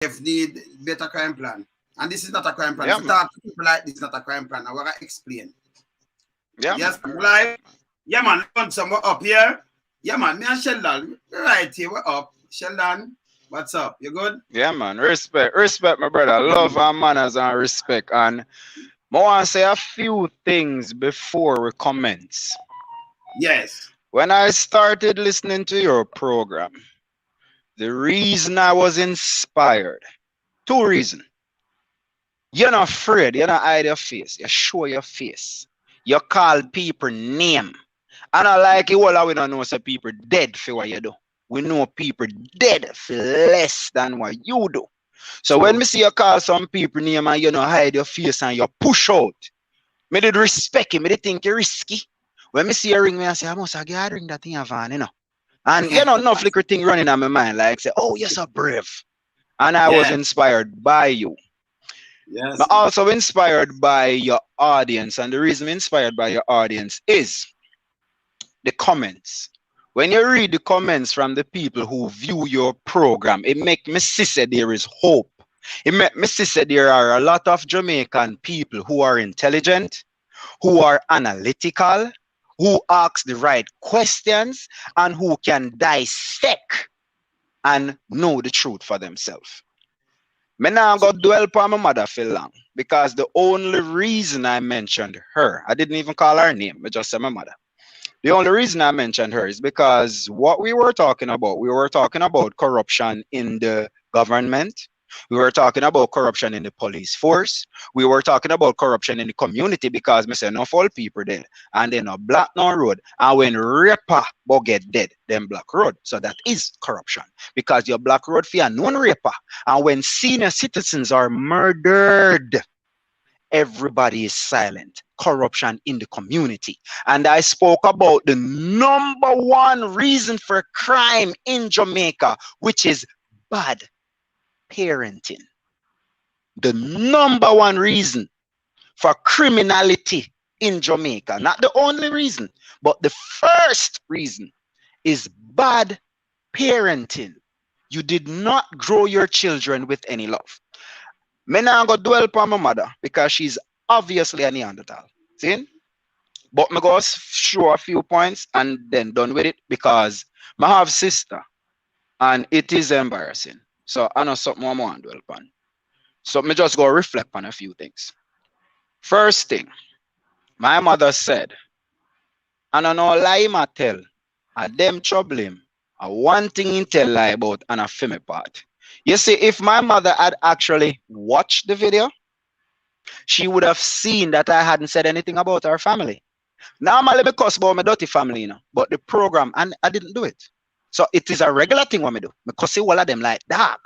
JCF need better crime plan. And this is not a crime plan. Yeah, If you man. talk to people like this is not a crime plan, I want to explain. Yeah, man. Yes, live. Yeah, man. Want someone up here? Yeah, man. Me and Sheldon, we're right here. We're up. Sheldon, what's up? You good? Yeah, man. Respect, my brother. Love and manners and respect. And I want to say a few things before we commence. Yes. When I started listening to your program, the reason I was inspired, two reasons. You're not afraid. You're not hide your face. You show your face. You call people name. And I like it all we don't know say people dead for what you do. We know people dead for less than what you do. So when True. me see you call some people name and you know hide your face and you push out, me did respect him, me did think you risky. When me see you ring me and say, I must have got ring that thing van, you know. And you know, no flicker thing running on my mind, like say, oh, you're so brave. And I was Yeah. inspired by you. Yes. But also inspired by your audience. And the reason I'm inspired by your audience is the comments. When you read the comments from the people who view your program, it make me see that there is hope. It make me see that there are a lot of Jamaican people who are intelligent, who are analytical, who ask the right questions, and who can dissect and know the truth for themselves. Me now go dwell upon my mother for long because the only reason I mentioned her, I didn't even call her name, I just said my mother. The only reason I mentioned her is because what we were talking about corruption in the government. We were talking about corruption in the police force. We were talking about corruption in the community because me say no all people dead and then a black no road. And when raper go get dead, then black road. So that is corruption because your black road for a known raper. And when senior citizens are murdered, everybody is silent. Corruption in the community. And I spoke about the number one reason for crime in Jamaica, which is bad parenting. The number one reason for criminality in Jamaica, not the only reason, but the first reason is bad parenting. You did not grow your children with any love. Me now go dwell upon my mother because she's obviously a Neanderthal. See? But me go show a few points and then done with it because I have sister and it is embarrassing. So I know something I want to dwell upon. So me just go reflect on a few things. First thing, my mother said, and I know lie him I tell, a them trouble him. A one thing he tell lie about and a film part. You see, if my mother had actually watched the video, she would have seen that I hadn't said anything about our family. Normally, me cuss about my dirty family, you know, but the program, and I didn't do it. So it is a regular thing what me do. Me cuss all of them like dog.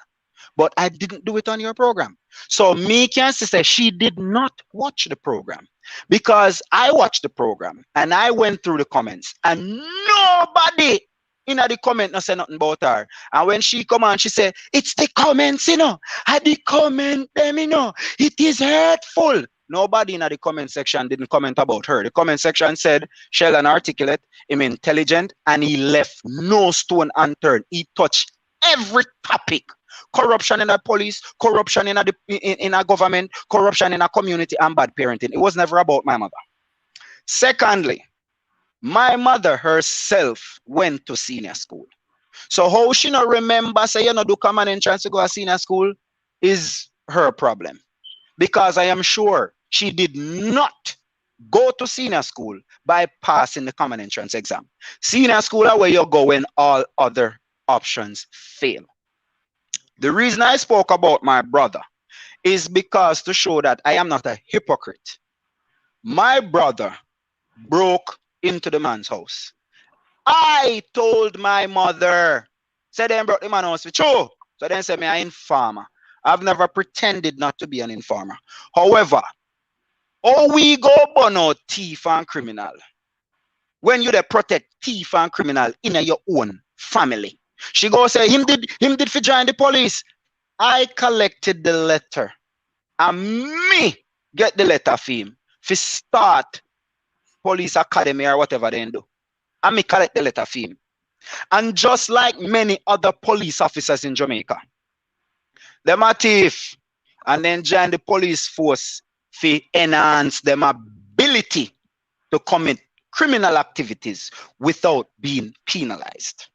But I didn't do it on your program. So me can say she did not watch the program because I watched the program and I went through the comments and nobody in the comment no say nothing about her. And when she come on, she said, it's the comments, you know. I the comment them, you know. It is hurtful. Nobody in the comment section didn't comment about her. The comment section said, Sheldon articulate, him intelligent, and he left no stone unturned. He touched every topic. Corruption in the police, corruption in a government, corruption in a community, and bad parenting. It was never about my mother. Secondly, my mother herself went to senior school. So how she not remember say you know do common entrance to go to senior school is her problem. Because I am sure she did not go to senior school by passing the common entrance exam. Senior school are where you go when all other options fail. The reason I spoke about my brother is because to show that I am not a hypocrite. My brother broke into the man's house. I told my mother, said they broke the man's house for true. So then said me an informer. I've never pretended not to be an informer. However, how we go burn out thief and criminal when you dey protect thief and criminal in your own family? She go say him did for join the police. I collected the letter and me get the letter for him for start police academy or whatever they do. And me collect the letter for him. And just like many other police officers in Jamaica, Them a thief. And then join the police force to enhance them ability to commit criminal activities without being penalized.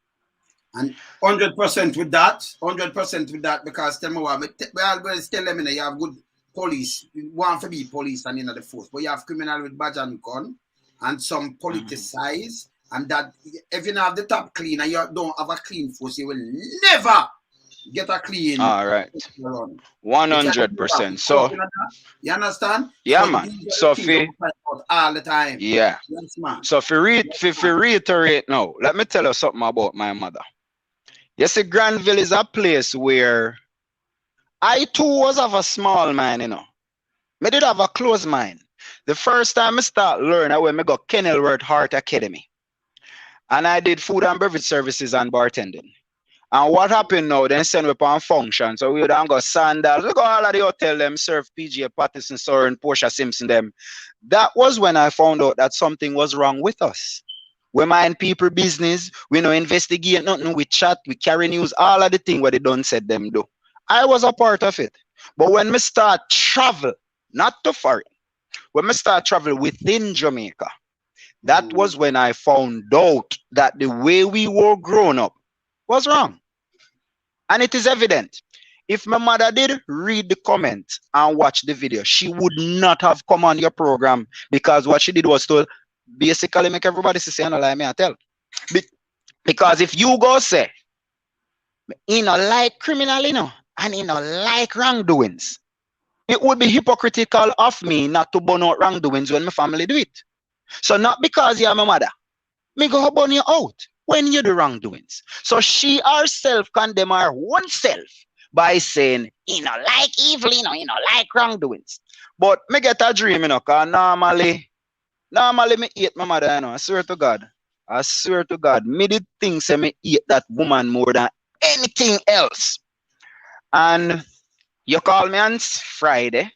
And 100% with that, 100% with that, because tell me what, we always tell them, you have good police, you want to be police and in the force, but you have criminal with badge and gun, and some politicize, and that if you don't have the top clean and you don't have a clean force, you will never get a clean. All right. 100%. So you understand? Yeah, so man. So all the time. Yeah. Yes, man. So if you reiterate now, let me tell you something about my mother. You see, Granville is a place where I too was of a small mind, you know. I did have a close mind. The first time I start learning, I go Kenilworth Heart Academy. And I did food and beverage services and bartending. And what happened now, then send me on function. So we would go Sandals, we go all of the hotel, them serve PJ Patterson, Soren, Portia Simpson, them. That was when I found out that something was wrong with us. We mind people business, we no investigate nothing, we chat, we carry news, all of the things what they done said them do. I was a part of it. But when we start travel, not too far, when we start travel within Jamaica, that was when I found out that the way we were grown up was wrong. And it is evident. If my mother did read the comments and watch the video, she would not have come on your program, because what she did was to basically make everybody say, I don't like me, I tell. Because if you go say, you know, like criminal, you know, and you know, like wrongdoings, it would be hypocritical of me not to burn out wrongdoings when my family do it. So not because you're my mother, me go burn you out when you do wrongdoings. So she herself condemn her own self by saying, you know, like evil, you know, like wrongdoings. But me get a dream, you know, because normally me hate my mother, you know, I swear to God. I swear to God, me did think say me hate that woman more than anything else. And you call me on Friday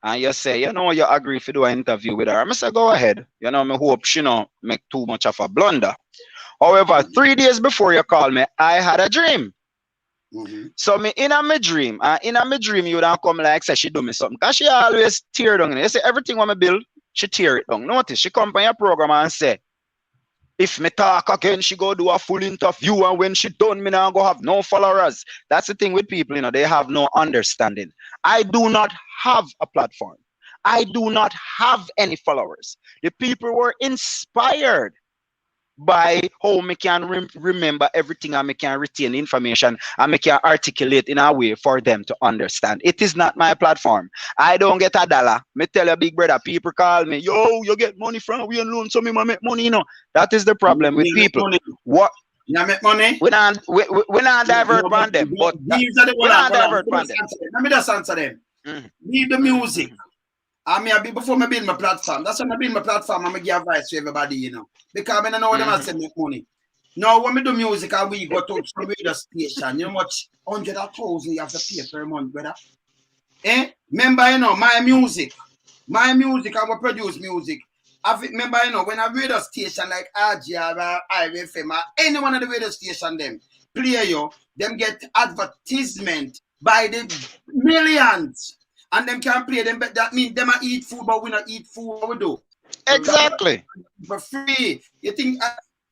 and you say, you know, you agree to do an interview with her. I say, go ahead. You know, me hope she don't make too much of a blunder. However, 3 days before you call me, I had a dream. So me in my dream, you don't come like say she do me something. Because she always tear down. You say everything when me build, she tear it down. Notice she come on your program and say, if me talk again, she go do a full interview, and when she done, me now go have no followers. That's the thing with people, you know, they have no understanding. I do not have a platform. I do not have any followers. The people were inspired by how me can remember everything, and me can retain information, and me can articulate in a way for them to understand. It is not my platform. I don't get a dollar. Me tell you, big brother, people call me, yo, you get money from we alone, so me make money, you know. That is the problem with people. What? You make money? We not divert from them, but these are the we not divert from them. Let me just answer them. Leave the music. I mean, before I build my platform, that's when I build my platform, I'm going to give advice to everybody, you know. Because I don't know what I'm saying, make money. Now, when we do music, and we go to some radio station, you know much 100,000 you have to pay per month, brother. Remember, you know, my music, I will produce music. Remember, you know, when a radio station like RGR or IFM or any one of the radio station, them play you, them get advertisement by the millions. And them can play them, but that means them eat food, but we not eat food. What we do? Exactly. For free. You think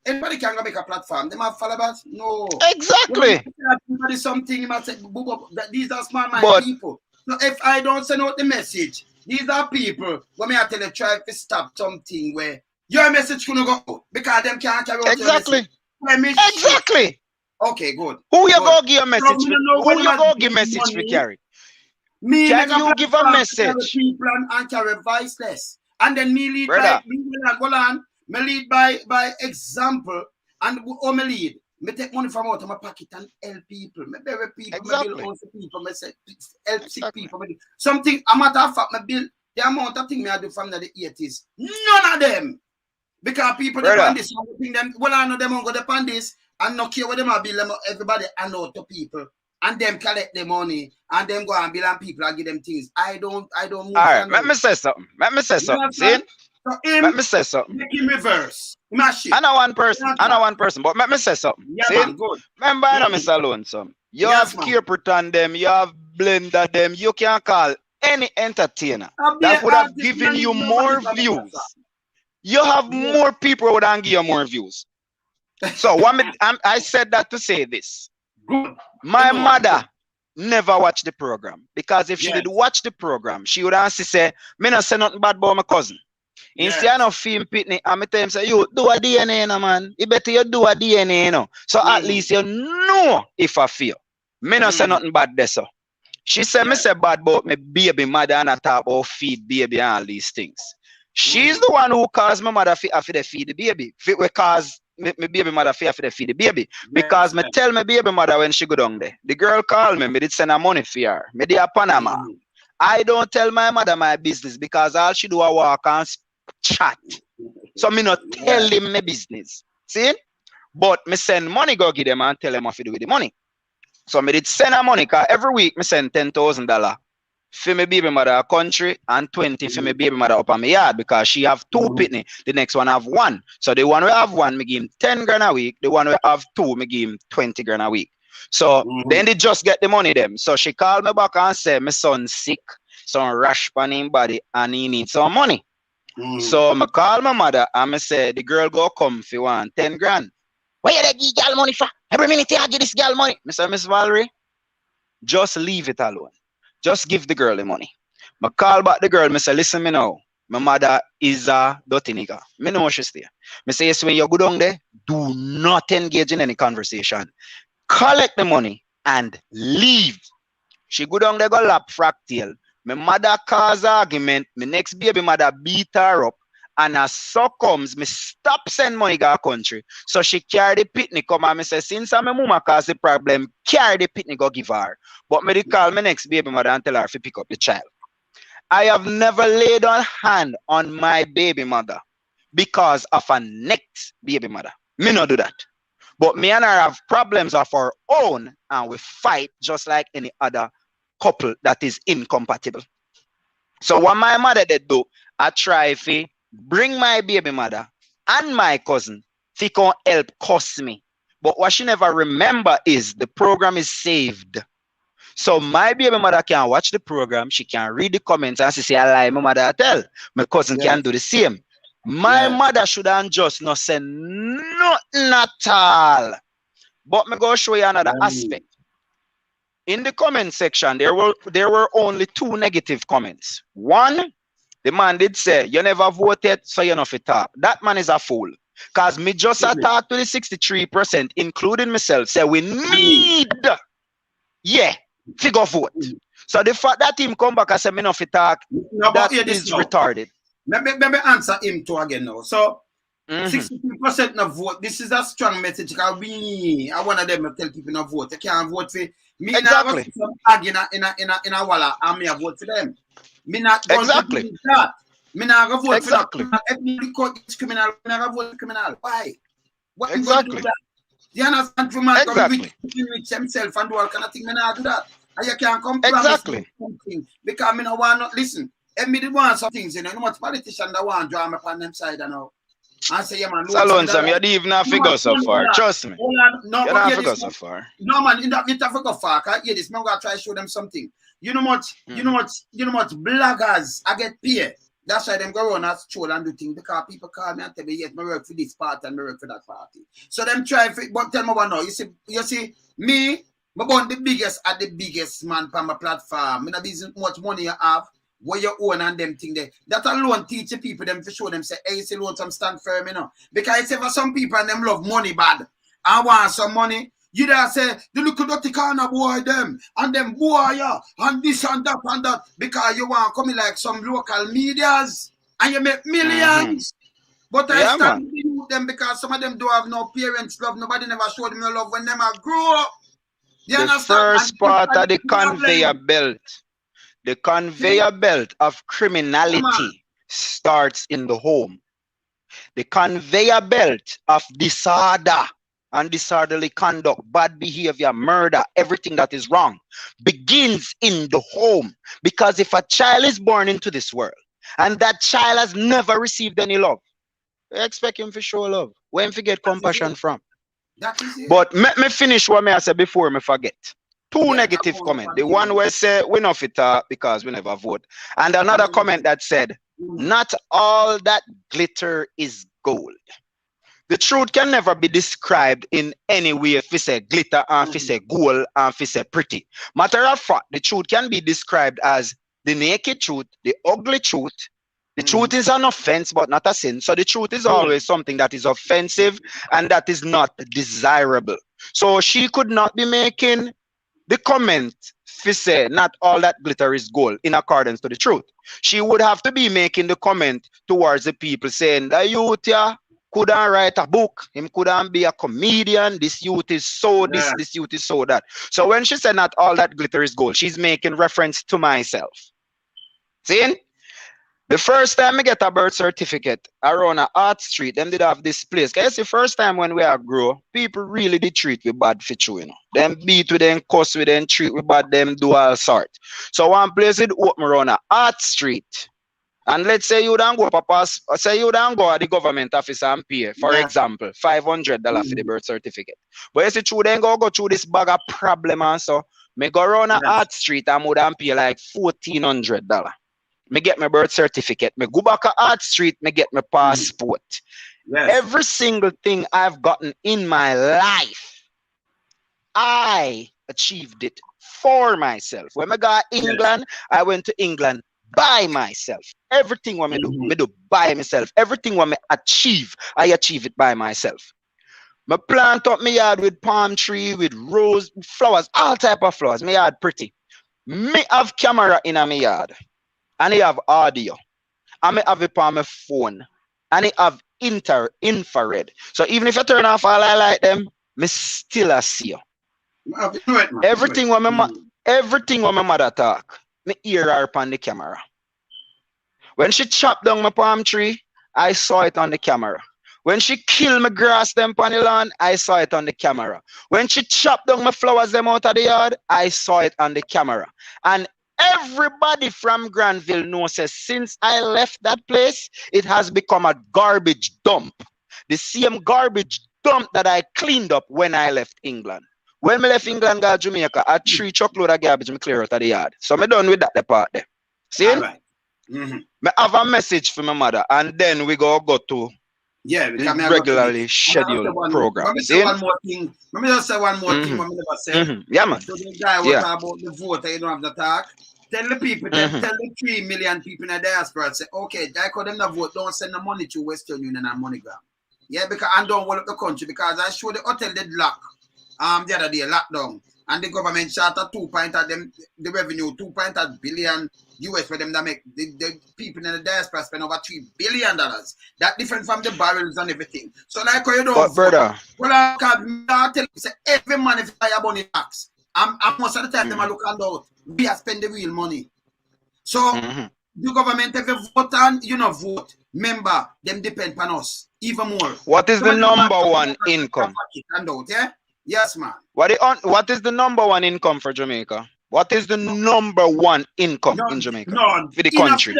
anybody can go make a platform? Them have followers? No. Exactly. Everybody something you must say, these are smart mind people. So if I don't send out the message, these are people when I tell you try to stop something where your message gonna go out because them can't carry out exactly. Your message. Exactly. Okay, good. Who you go give a message? Who you go give message for carry? Me can you give a message? People and carry voiceless. And then me lead by me lead by example. And how me lead? Me take money from out of my pocket and help people. Me bury people, exactly. Me build house people, me say help sick people. Something a matter of fact, me build the amount of things me I do from the 80s. None of them. Because people depend this, them well I know them on go depend this and not care what them are build everybody and know to people. And them collect the money and them go and bill and people and give them things. I don't move. All right, let me say something. See? So let me say something. Make him reverse. Mash it. I know one person, but let me say something. Yeah, see? Man, good. Remember, I know Mr. Lonesome. You have Caperton them, you have Blender them, you can call any entertainer that would have given you more views. You have more people who would give you more views. So I said that to say this. My mother never watched the program, because if she did watch the program, she would answer say, me not say nothing bad about my cousin. Instead of film pitney, I'm tell him say, you do a DNA, no, man. You better you do a DNA, you know. So at least you know if I feel. Me not say nothing bad there, so. She said, me say bad about my baby mother and I talk about feed baby and all these things. She's the one who caused my mother to feed the baby. Because my baby mother feed the baby. Because me tell my baby mother when she go down there. The girl called me, me did send her money for her. Me dey Panama. I don't tell my mother my business because all she do a walk and chat. So me not tell him my business. See? But me send money go give them and tell them what to do with the money. So me did send her money, because every week me send $10,000 for my baby mother a country and 20 for my baby mother up on my yard, because she have 2 pitney. The next one have 1. So the one we have 1, me give him 10 grand a week. The one we have 2, me give him 20 grand a week. So then they just get the money them. So she called me back and said, my son sick, some rash on him body and he needs some money. So I call my mother and I say, the girl go come for 10 grand. Why you give girl money for? Every minute I give this girl money. I say, Miss Valerie, just leave it alone. Just give the girl the money. I call back the girl. I say, listen me now. My mother is a dirty nigga. I know she's there. I say, yes, when you go down there, do not engage in any conversation. Collect the money and leave. She go down there, go lap fractal. My mother cause argument. My next baby mother beat her up. And as so comes, me stop send money to country. So she carry the pitney come and me say, since I'm a mama cause the problem, carry the pitney go give her. But me call my next baby mother and tell her to pick up the child. I have never laid on hand on my baby mother because of a next baby mother. Me not do that. But me and her have problems of our own and we fight just like any other couple that is incompatible. So what my mother did do, I try to bring my baby mother and my cousin to come help cuss me. But what she never remember is the program is saved. So my baby mother can watch the program, she can read the comments and she say, I lie, my mother tell. My cousin can do the same. My mother shouldn't just not say nothing at all. But me go show you another aspect. In the comment section, there were only 2 negative comments. One, the man did say, you never voted, so you're not fit talk. That man is a fool. Because me just talk to the 63%, including myself, say we need, figure vote. So the fact that him come back and say me not fit talk, that is retarded. Let me answer him too again now. So 63% no vote. This is a strong message. Because I one of them to tell people no vote. They can't vote for me. Exactly. Now in a walla and me a vote for them. Me not going to do that. Me not going to vote for that. If me court is criminal, me not going to vote for criminal. Why? What exactly. Do that? You understand? For man exactly. Rich himself and do all kind of thing. Me not do that. And you can't come exactly. something because me no want not listen. If me did want some things, you know much politicians that want draw me upon them side, you know. And say, yeah, man. Salon, Sam, you didn't even figure so far. Trust me. No, you don't figure so far. No, man, you don't figure far. I hear this. I'm going to try to show them something. You know much bloggers I get paid. That's why them go around and troll and do things because people call me and tell me, yes, I work for this party and I work for that party. So them try but tell me what now. You see, me, I'm the biggest man on my platform. I don't much money you have. What you own and them thing there. That alone teach the people them to show them say, hey, it's alone some stand firm, you know. Because it's ever some people and them love money bad. I want some money. You there say, the look at the corner boy them and them boy yeah, and this and that because you want to come in like some local medias and you make millions. But I stand with them because some of them don't have no parents love. Nobody never showed them no love when them grow up. You understand? First part of the conveyor belt. The conveyor belt of criminality starts in the home. The conveyor belt of disorder and disorderly conduct, bad behavior, murder, everything that is wrong begins in the home. Because if a child is born into this world and that child has never received any love, I expect him to show love. Where him to get compassion from? But let me finish what I said before I forget. Two negative comments. The one where say we not fit because we never vote. And another comment that said, not all that glitter is gold. The truth can never be described in any way if we say glitter and if we say gold and if we say pretty. Matter of fact, the truth can be described as the naked truth, the ugly truth. The truth is an offense, but not a sin. So the truth is always something that is offensive and that is not desirable. So she could not be making the comment to say not all that glitter is gold in accordance to the truth. She would have to be making the comment towards the people saying the youth couldn't write a book, him couldn't be a comedian, this youth is so this, this youth is so that. So when she said not all that glitter is gold, she's making reference to myself. See? The first time I get a birth certificate around a Art Street, them did have this place. Cause it's the first time when we are grow, people really did treat we bad for you, you know. Them beat with them, cuss with them, treat we bad, them do all sort. So one place it open around a Art Street. And let's say you don't go say you don't go at the government office and pay, for example, $500 for the birth certificate. But you see, through then go through this bag of problem and so, me go around a Art Street and would pay like $1,400. Me get my birth certificate. Me go back to Art Street, me get my passport. Every single thing I've gotten in my life, I achieved it for myself. When I got England, I went to England by myself. Everything what me do by myself. Everything what me achieve, I achieve it by myself. Me plant up my yard with palm tree, with rose, flowers, all type of flowers. My yard pretty. Me have camera in my yard. And they have audio. And I have it on my phone. And they have infrared. So even if I turn off all I like them, me still see you. Everything when my mother talk, me hear her on the camera. When she chopped down my palm tree, I saw it on the camera. When she killed my grass them on the lawn, I saw it on the camera. When she chopped down my flowers them out of the yard, I saw it on the camera. And everybody from Granville knows that since I left that place, it has become a garbage dump. The same garbage dump that I cleaned up when I left England. When I left England, got Jamaica, I 3 truckload of garbage me clear out of the yard. So I'm done with that part there. See? All right. I have a message for my mother, and then we go to the regularly scheduled program. Let me say one more thing. Let me just say one more thing. What I never said. Yeah, man. So the guy was about the vote. You don't have to talk. Tell the people, tell the 3 million people in the diaspora, say, okay, I call them the vote, don't send the money to Western Union and MoneyGram. Yeah, because I don't want the country, because I showed the hotel did lock the other day, lockdown. And the government charter 2 point at them, the revenue, 2 billion US for them that make the people in the diaspora spend over $3 billion. That different from the barrels and everything. So like you don't but brother, well, I tell you, say every man if I have money tax. I'm most of the time them I look out. We are spend the real money. So the government if you vote and you know vote, member, them depend on us even more. What is the number one income? Yeah? Yes, man. What is the number one income for Jamaica? What is the number one income in Jamaica? None. For the country.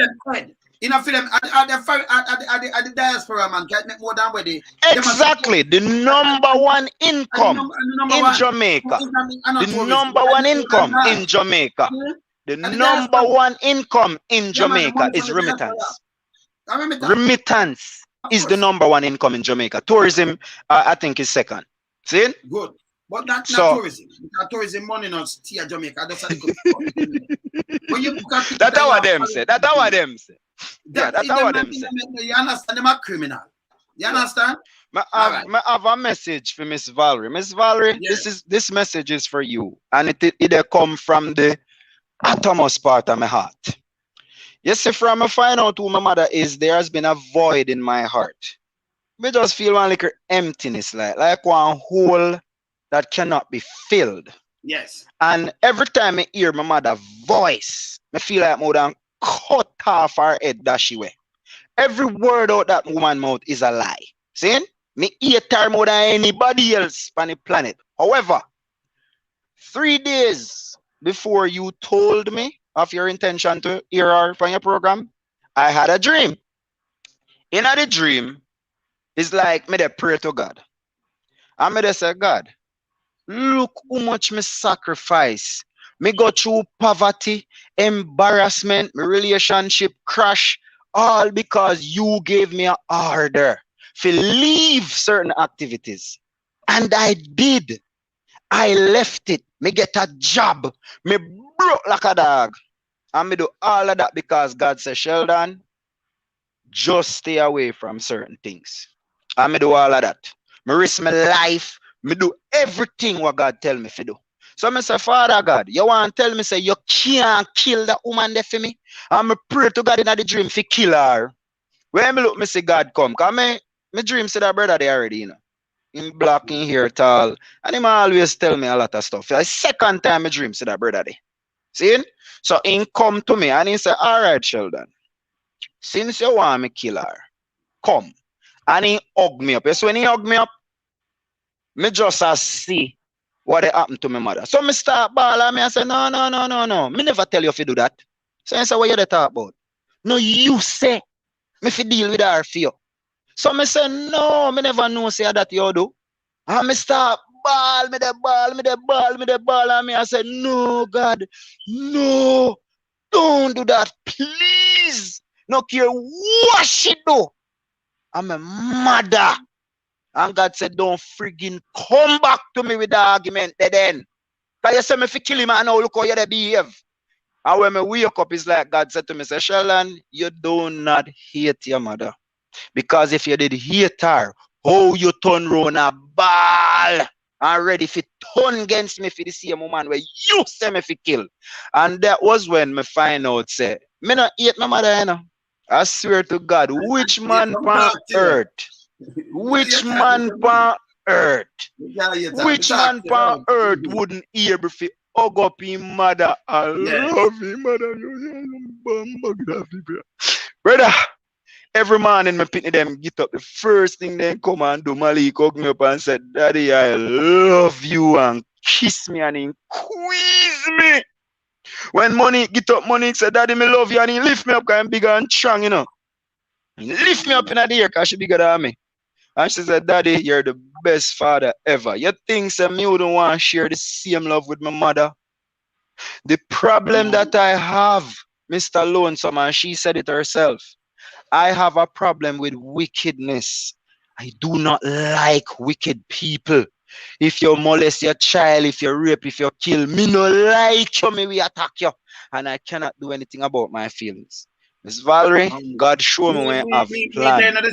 Enough for them at the diaspora, man, can't make more than where they. Exactly. The number one income in Jamaica. The number one income in Jamaica. The number one income in Jamaica is remittance. Remittance is the number one income in Jamaica. Tourism, I think, is second. See? Good. But that's not tourism. Because tourism money not steer Jamaica. That's how that's what them say. That's what them say. Yeah, that's what them say. You understand? Them are criminal. You understand? I have a message for Miss Valerie. Miss Valerie, this message is for you. And it come from the uttermost part of my heart. You see, from I find out who my mother is, there has been a void in my heart. Me just feel one little emptiness, like one hole that cannot be filled. Yes. And every time I hear my mother's voice, I feel like more than cut off her head that she way. Every word out that woman's mouth is a lie. See? Me hate her more than anybody else on the planet. However, 3 days before you told me of your intention to hear her from your program, I had a dream. In the dream, it's like me dey pray to God. And me dey say, God, Look how much me sacrifice. Me go through poverty, embarrassment, my relationship crash, all because you gave me an order to leave certain activities. And I did. I left it. Me get a job. Me broke like a dog. And me do all of that because God said, Sheldon, just stay away from certain things. And me do all of that. Me risk my life. Me do everything what God tell me to do. So me say, Father God, you want to tell me say you can't kill that woman there for me? And me pray to God in the dream to kill her. When me look, me see God come. Because me dream see that brother there already, you know. In black, in hair tall. And him always tell me a lot of stuff. The second time I dream see that brother there. See? So he come to me and he say, all right, Sheldon, since you want me kill her, come. And he hug me up. So when he hug me up, me just see what happened to my mother. So me start ball and me I say, no, no, no, no, no. Me never tell you if you do that. So I say, what you dey talk about? No, you say me fi deal with her for you. So me say, no, me never know say that you do. And me start ball, me the ball, me the ball, me the ball. And me I say, no, God, no, don't do that, please. No care what she do. I'm a mother. And God said, don't friggin' come back to me with the argument then. Because you say me fi kill him and now look how you dey behave. And when me wake up, it's like God said to me, say, Sheldon, you do not hate your mother. Because if you did hate her, how you turn round a ball and ready to turn against me for the same woman where you say me fi kill. And that was when me find out, say, me not hate my mother, you know. I swear to God, which man on earth? Which man on earth? Which man on earth wouldn't able to hug up his mother? I love his mother. Brother, every morning me pitney them get up. The first thing they come and do, Malik hug me up and said, Daddy, I love you, and kiss me and he squeeze me. When money get up, money said, Daddy, me love you, and he lift me up because I'm bigger and strong, you know. He lift me up in the air because she bigger than me. And she said, Daddy, you're the best father ever. You think that me wouldn't want to share the same love with my mother? The problem that I have, Mr. Lonesome, and she said it herself, I have a problem with wickedness. I do not like wicked people. If you molest your child, if you rape, if you kill, me no like you, me we attack you. And I cannot do anything about my feelings. Miss Valerie, God show me when I have plan. We there not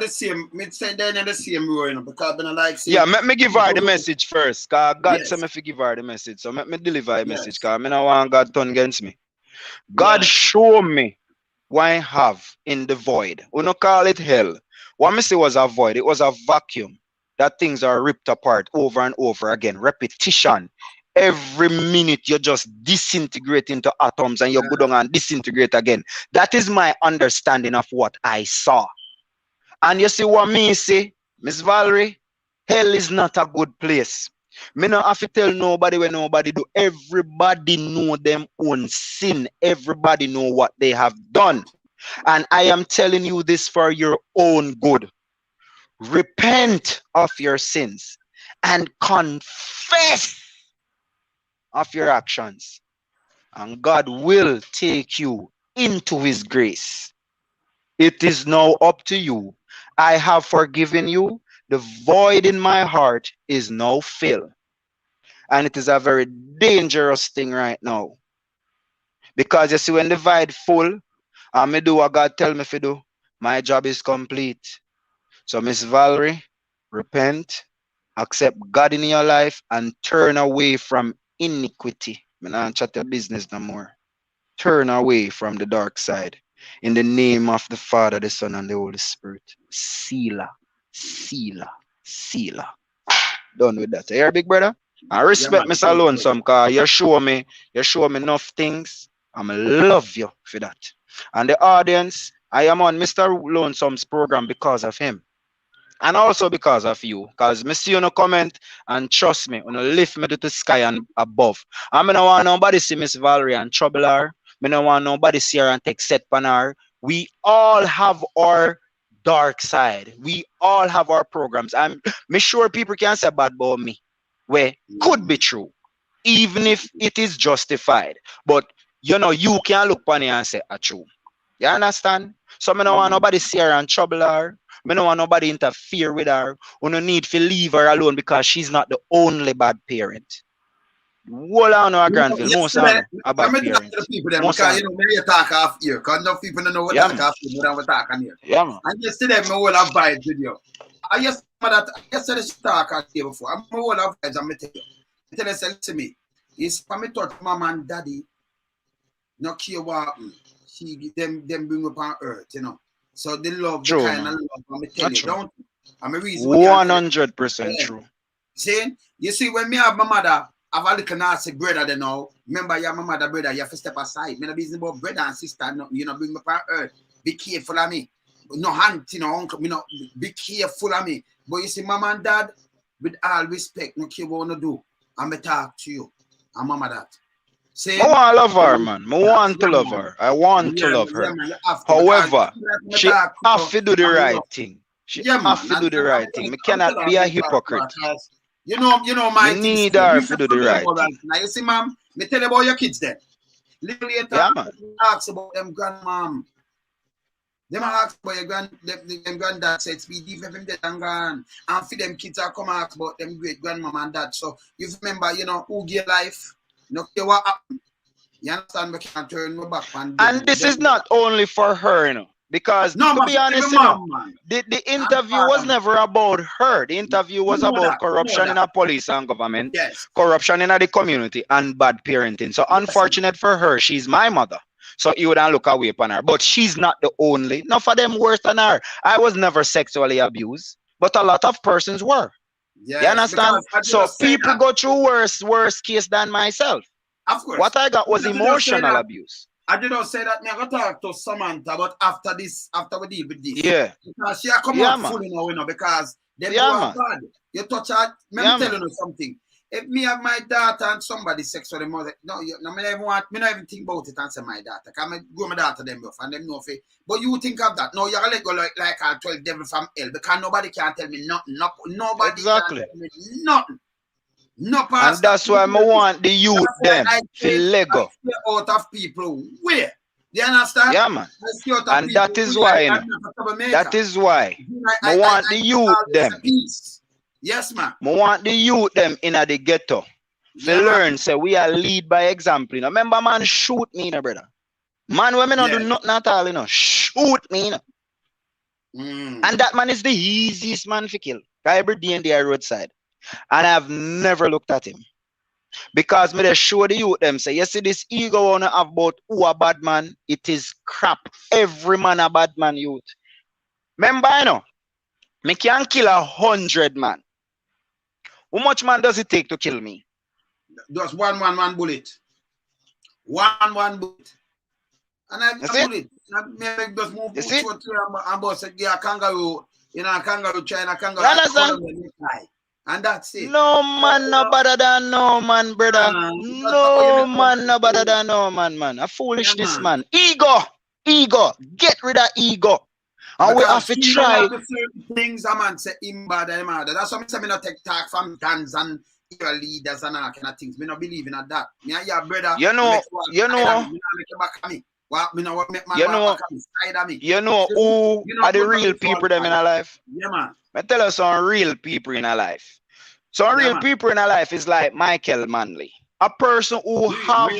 the same. Me say they're not the same row, you know, because I don't like. Yeah, let me give her the message first. Cause God said me to give her the message. So let me deliver a message. Cause I don't want God turn against me. God show me what I have in the void. We don't call it hell. What I say was a void. It was a vacuum. That things are ripped apart over and over again. Repetition. Every minute you just disintegrate into atoms and you go down and disintegrate again. That is my understanding of what I saw. And you see what me say, Miss Valerie, hell is not a good place. Me not have to tell nobody when nobody do. Everybody know them own sin. Everybody know what they have done. And I am telling you this for your own good. Repent of your sins and confess of your actions. And God will take you into his grace. It is now up to you. I have forgiven you. The void in my heart is now filled. And it is a very dangerous thing right now. Because you see, when the void full, and me do what God tell me to do, my job is complete. So Miss Valerie, repent, accept God in your life, and turn away from iniquity. Me not chat your business no more. Turn away from the dark side. In the name of the Father, the Son, and the Holy Spirit. Selah, Selah, Selah. Done with that. You hear, big brother? I respect Mr. Lonesome because you show me enough things. I'm love you for that. And the audience, I am on Mr. Lonesome's program because of him. And also because of you. Because me see you no comment and trust me, you no lift me to the sky and above. I don't want nobody see Miss Valerie and trouble her. I don't want nobody see her and take set on her. We all have our dark side. We all have our programs. I'm sure people can say bad about me. where could be true, even if it is justified. But you know, you can look on it and say, true. You understand? So I don't want nobody see her and trouble her. I don't want nobody interfere with her. We don't need to leave her alone because she's not the only bad parent. Whole on our Granville, most of them are bad parents. The people them because you know when you talk off here, because no people don't know what talk off here, but we talk on here. Yeah, man. And yesterday me all have vibes with you. I just yesterday she talk on here before. I'm all have vibes and me tell you. Tell you say to me, it's for me touch mama and daddy, no care what she them bring up on earth, you know. So they love true, the kind man. of love I'm tell you, true. don't I'm a reason 100% true. See, you see when me have my mother have a little nasty brother then now. Remember you have my mother brother, you have to step aside. Me no business about brother and sister, no, you know, bring me on earth. Be careful of me. No aunt, you know, uncle, you know, be careful of me. But you see, mama and dad, with all respect, no care what I do. I'm going to talk to you. And mama that. I want to love her, man. I want to love her. I want to love her. However, she have to do the right thing. She have to do the right thing. Me cannot be a hypocrite. You know, my you need her to do the right thing. Now, you see, ma'am, me tell you about your kids then. Little later, yeah, man. ask about them grandmom. Them ask about your them granddad said speed even them dead and gone. And for them kids are come ask about them great grandmom and dad. So you remember, you know, who gave life, no care what happened. You understand, we can't turn my back and this is not only for her, you know. Because to be honest, the interview was never about her. The interview was about corruption in our police and government, corruption in the community, and bad parenting. So unfortunate for her, she's my mother. So you wouldn't look away upon her. But she's not the only. None of them worse than her. I was never sexually abused, but a lot of persons were. Yes, you understand? So people go through worse case than myself. Of course. What I got was emotional abuse. I did not say that. I'm going to talk to Samantha, but after we deal with this. Yeah. Because she come out fully now, you know, because them are bad. You touch her. Let me tell you something. If me have my daughter and somebody sexually mother, no, me not even think about it and say my daughter. Because I go my daughter them off and them know if but you think of that. No, you're going to go like I 12 devil from hell because nobody can tell me nothing. Nobody can tell me nothing. No, and that's why I want the youth them to Lego out of people where you understand? Yeah, man. And that is why, you know, that is why I want the youth them. Yes, man. I want the youth them in the ghetto to learn. Say we are lead by example. You know? Remember, man, shoot me, you know, brother. Man, women don't do nothing at all, you know. Shoot me, you know. And that man is the easiest man to kill. Every day in the roadside. And I've never looked at him. Because me they show the youth them say, you see this ego wanna have about who a bad man, it is crap. Every man a bad man, youth. Remember, you know, me can kill 100 man. How much man does it take to kill me? Just one bullet. One bullet. And I bullet. Maybe just move and boss say, yeah, kangaroo, you know, kangaroo, China, kangaroo. And that's it. No man no better than no man, brother. No man no better than no man. A foolishness, man. Ego. Get rid of ego. And we have to try. Things a man say him bad and mad. That's why I say me not take talk from guns and leaders and all kind of things. Me not believe in that. Me and your brother. You know. Who are the real people them in our life? Yeah, man. I tell us some real people in our life. So real people in our life is like Michael Manley. A person who have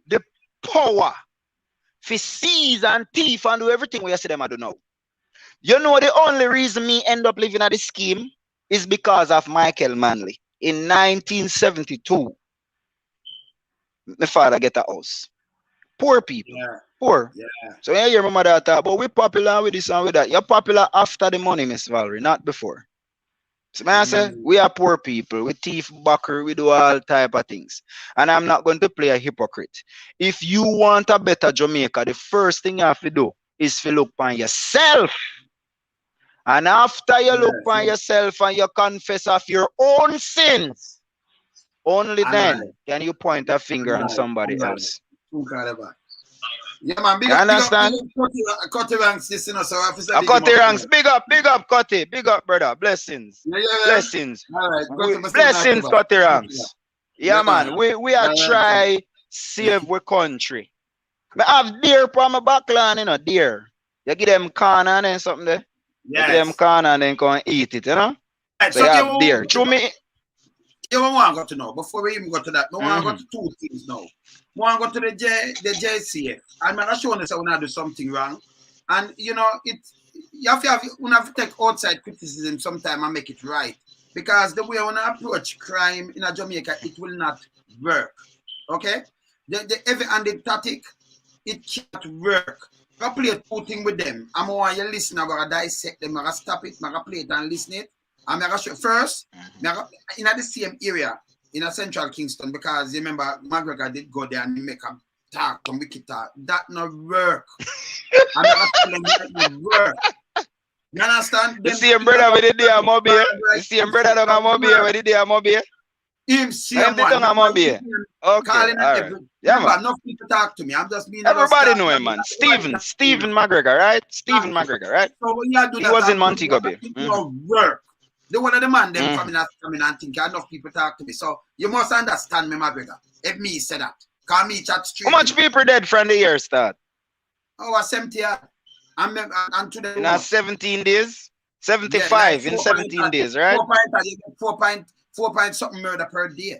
the power to seize and thief and do everything we see them I don't know. You know the only reason me end up living at this scheme is because of Michael Manley. In 1972, my father get a house. Poor people. Yeah. Poor. Yeah. So yeah, you remember that, but we're popular with this and with that. You're popular after the money, Miss Valerie, not before. So I say, we are poor people, we thief, backer, we do all type of things. And I'm not going to play a hypocrite. If you want a better Jamaica, the first thing you have to do is to look on yourself. And after you look on yourself and you confess of your own sins, only then can you point a finger on somebody else. Yeah, man. Big You up, understand? Cutty ranks, this, you know, so officer. Cutty ranks. Big up, Cutty. Big up, brother. Blessings. Yeah. Blessings. All right. Blessings, Cutty ranks. Yeah, man. We are try save our country. I have deer on my backland, you know, deer. You give them corn and then something there. Yes. You give them corn and then go and eat it, you know? Right, so you have deer. Show me. You want to go to know, before we even go to that, I want to go to two things now. I want to go to the JCF. I'm not sure that when I do something wrong. And, you know, you have to take outside criticism sometime and make it right. Because the way when I approach crime in Jamaica, it will not work. Okay? The heavy-handed tactic, it can't work. I play two things with them. I'm going to listen, I'm going to dissect them, I'm going to stop it, I'm going to play it and listen it. I'm going to show first, in the same area, in a central Kingston, because you remember, McGregor did go there and make a talk, some wicked talk. That not work. I'm going to tell them that not work. You understand? The same brother with the day mobile. The same brother don't have mobile with the day mobile. Him same one. Okay, all right. Yeah, man. Enough people talk to me. I'm just being. Everybody know him, man. Stephen McGregor, right? Stephen McGregor, right? So when you do that, he was in Montego Bay. Work. The one of the man them coming and think enough people talk to me. So you must understand me, McGregor. If me say that, call me chat street. How much people dead from the year start? Oh, 70 years. And today. In 17 days, 75 in 17 days, right? 4 point something murder per day.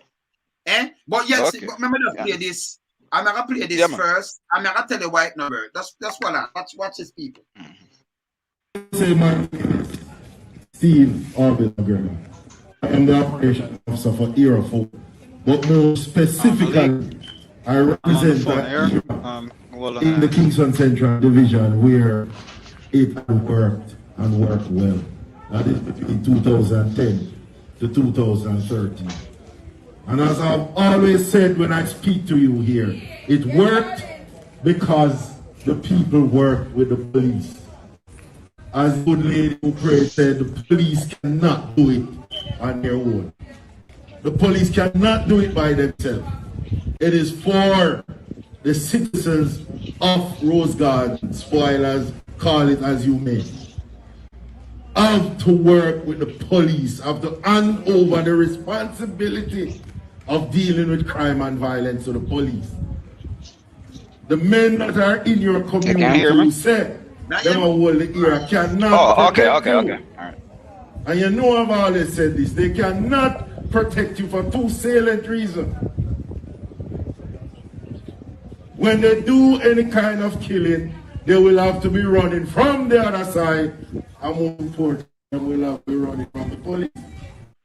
But yes, okay. But remember to play this. I'm gonna play this first. I'm gonna tell you why it number. That's what watch his people. Say my name is Steve Orville McGregor. I am the operation officer for Era 4. But more specifically, I represent that era in the Kingston Central Division where it worked and worked well. That is between 2010 to 2013. And as I've always said when I speak to you here, it worked because the people worked with the police. As good lady who prayed said, the police cannot do it on their own. The police cannot do it by themselves. It is for the citizens of Rose Garden, spoilers, call it as you may, have to work with the police, have to hand over the responsibility of dealing with crime and violence to the police. The men that are in your community who say them are hold the era cannot protect you. All right. And you know I've always said this, they cannot protect you for two salient reasons. When they do any kind of killing, they will have to be running from the other side, and more important, they will have to be running from the police.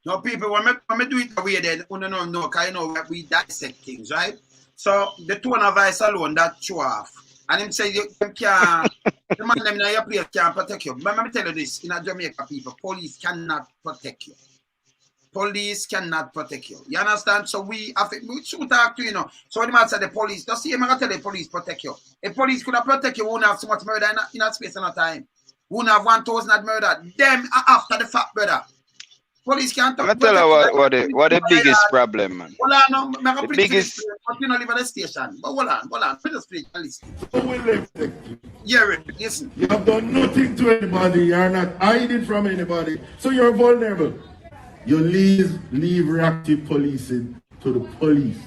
No, people, when we do it away, then no, because you know we dissect things, right? So the tone of voice alone that show off, and him say you can't. The man them in your place can't protect you. But let me tell you this: in Jamaica, people, police cannot protect you. Police cannot protect you. You understand? So we should talk to you know. So the man said the police. Just see, I'm gonna tell the police protect you. If police could have protect you, we wouldn't have so much murder in a space and a time. We wouldn't have 1,000 murder. Them after the fact, brother. Police can't talk. Let me tell you what the biggest problem, man. Hold on, no, the biggest. But you don't live at the station. But hold on. Let us speak and listen. Yeah, listen. You have done nothing to anybody. You are not hiding from anybody. So you're vulnerable. You leave reactive policing to the police.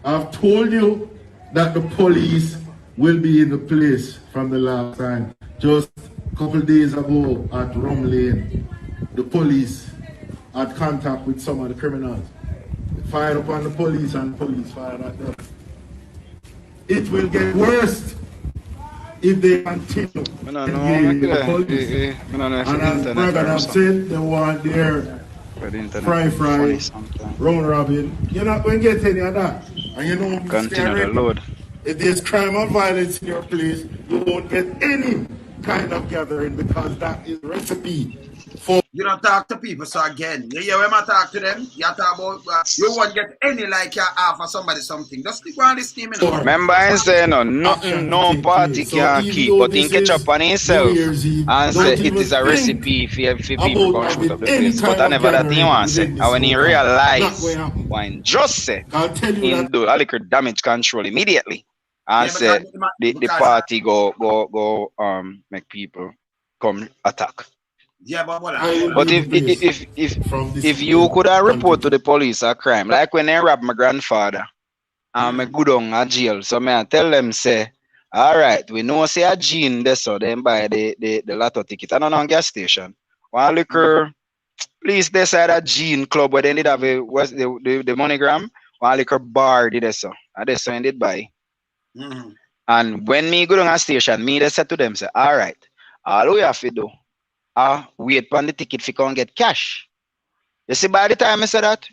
I've told you that the police will be in the place from the last time. Just a couple of days ago at Rum Lane, the police had contact with some of the criminals. They fired upon the police and the police fired at them. It will get worse if they continue engaging the police. And as Brother have said, they want their fry, round robin. You're not going to get any of that. And you know, continue the load. If there's crime or violence in your place, you won't get any kind of gathering because that is recipe for. You don't talk to people, so again, you hear when I talk to them, you talk about you won't get any like you have for somebody something. Just stick on this team, you know. Remember I say nothing no party can keep, but in catch up on himself and say it is a recipe for people come shoot up the place. But I never that thing want say. And when he realize when just say he do a little damage control immediately and say the party go make people come attack. Yeah, but if you could have report to the police a crime, like when they robbed my grandfather, and me go down a jail, so me I tell them say, all right, we know say a gene there, so then buy the lotto ticket. I don't know on gas station. One liquor, please decide a gene club where they did have the monogram. One liquor bar did so, and they so I did buy. And when me go down a station, me they said to them say, all right, all we have to do. Wait for the ticket if you can't get cash. You see, by the time I said that,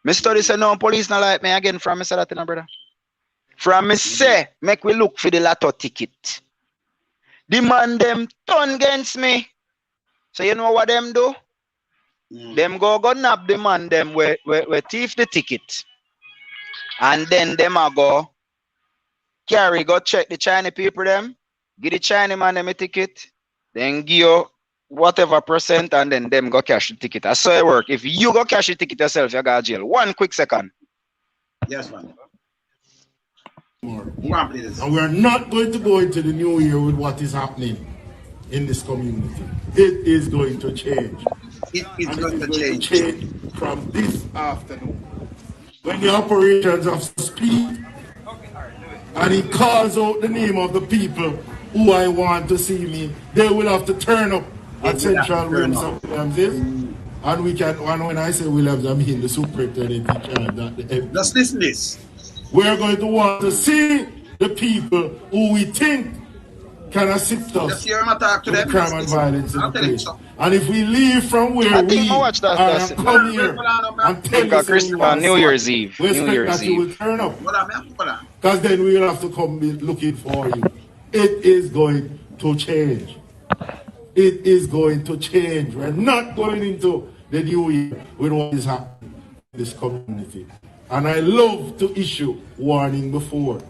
my study said no, police not like me again from me say that, brother. From me say, make we look for the lotto ticket. The man them turn against me. So you know what them do? Them go nab the man them where thief the ticket. And then them a go check the Chinese people them, give the Chinese man them a ticket, then give you whatever percent, and then them go cash the ticket. That's how it work. If you go cash the ticket yourself, you go to jail. 1 quick second. Yes, man. And we're not going to go into the new year with what is happening in this community. It is going to change. It is going to change from this afternoon. When the operations of speed, and he calls out the name of the people who I want to see me, they will have to turn up at Central Williams and we can, and when I say Williams, I mean the superintendent in just listen this. We're going to want to see the people who we think can assist us with crime and violence in the place. And if we leave from where we are and come here and tell you New Year's Eve. we expect that you will turn up. Because then we will have to come looking for you. It is going to change. It is going to change. We're not going into the new year with what is happening in this community. And I love to issue warning before.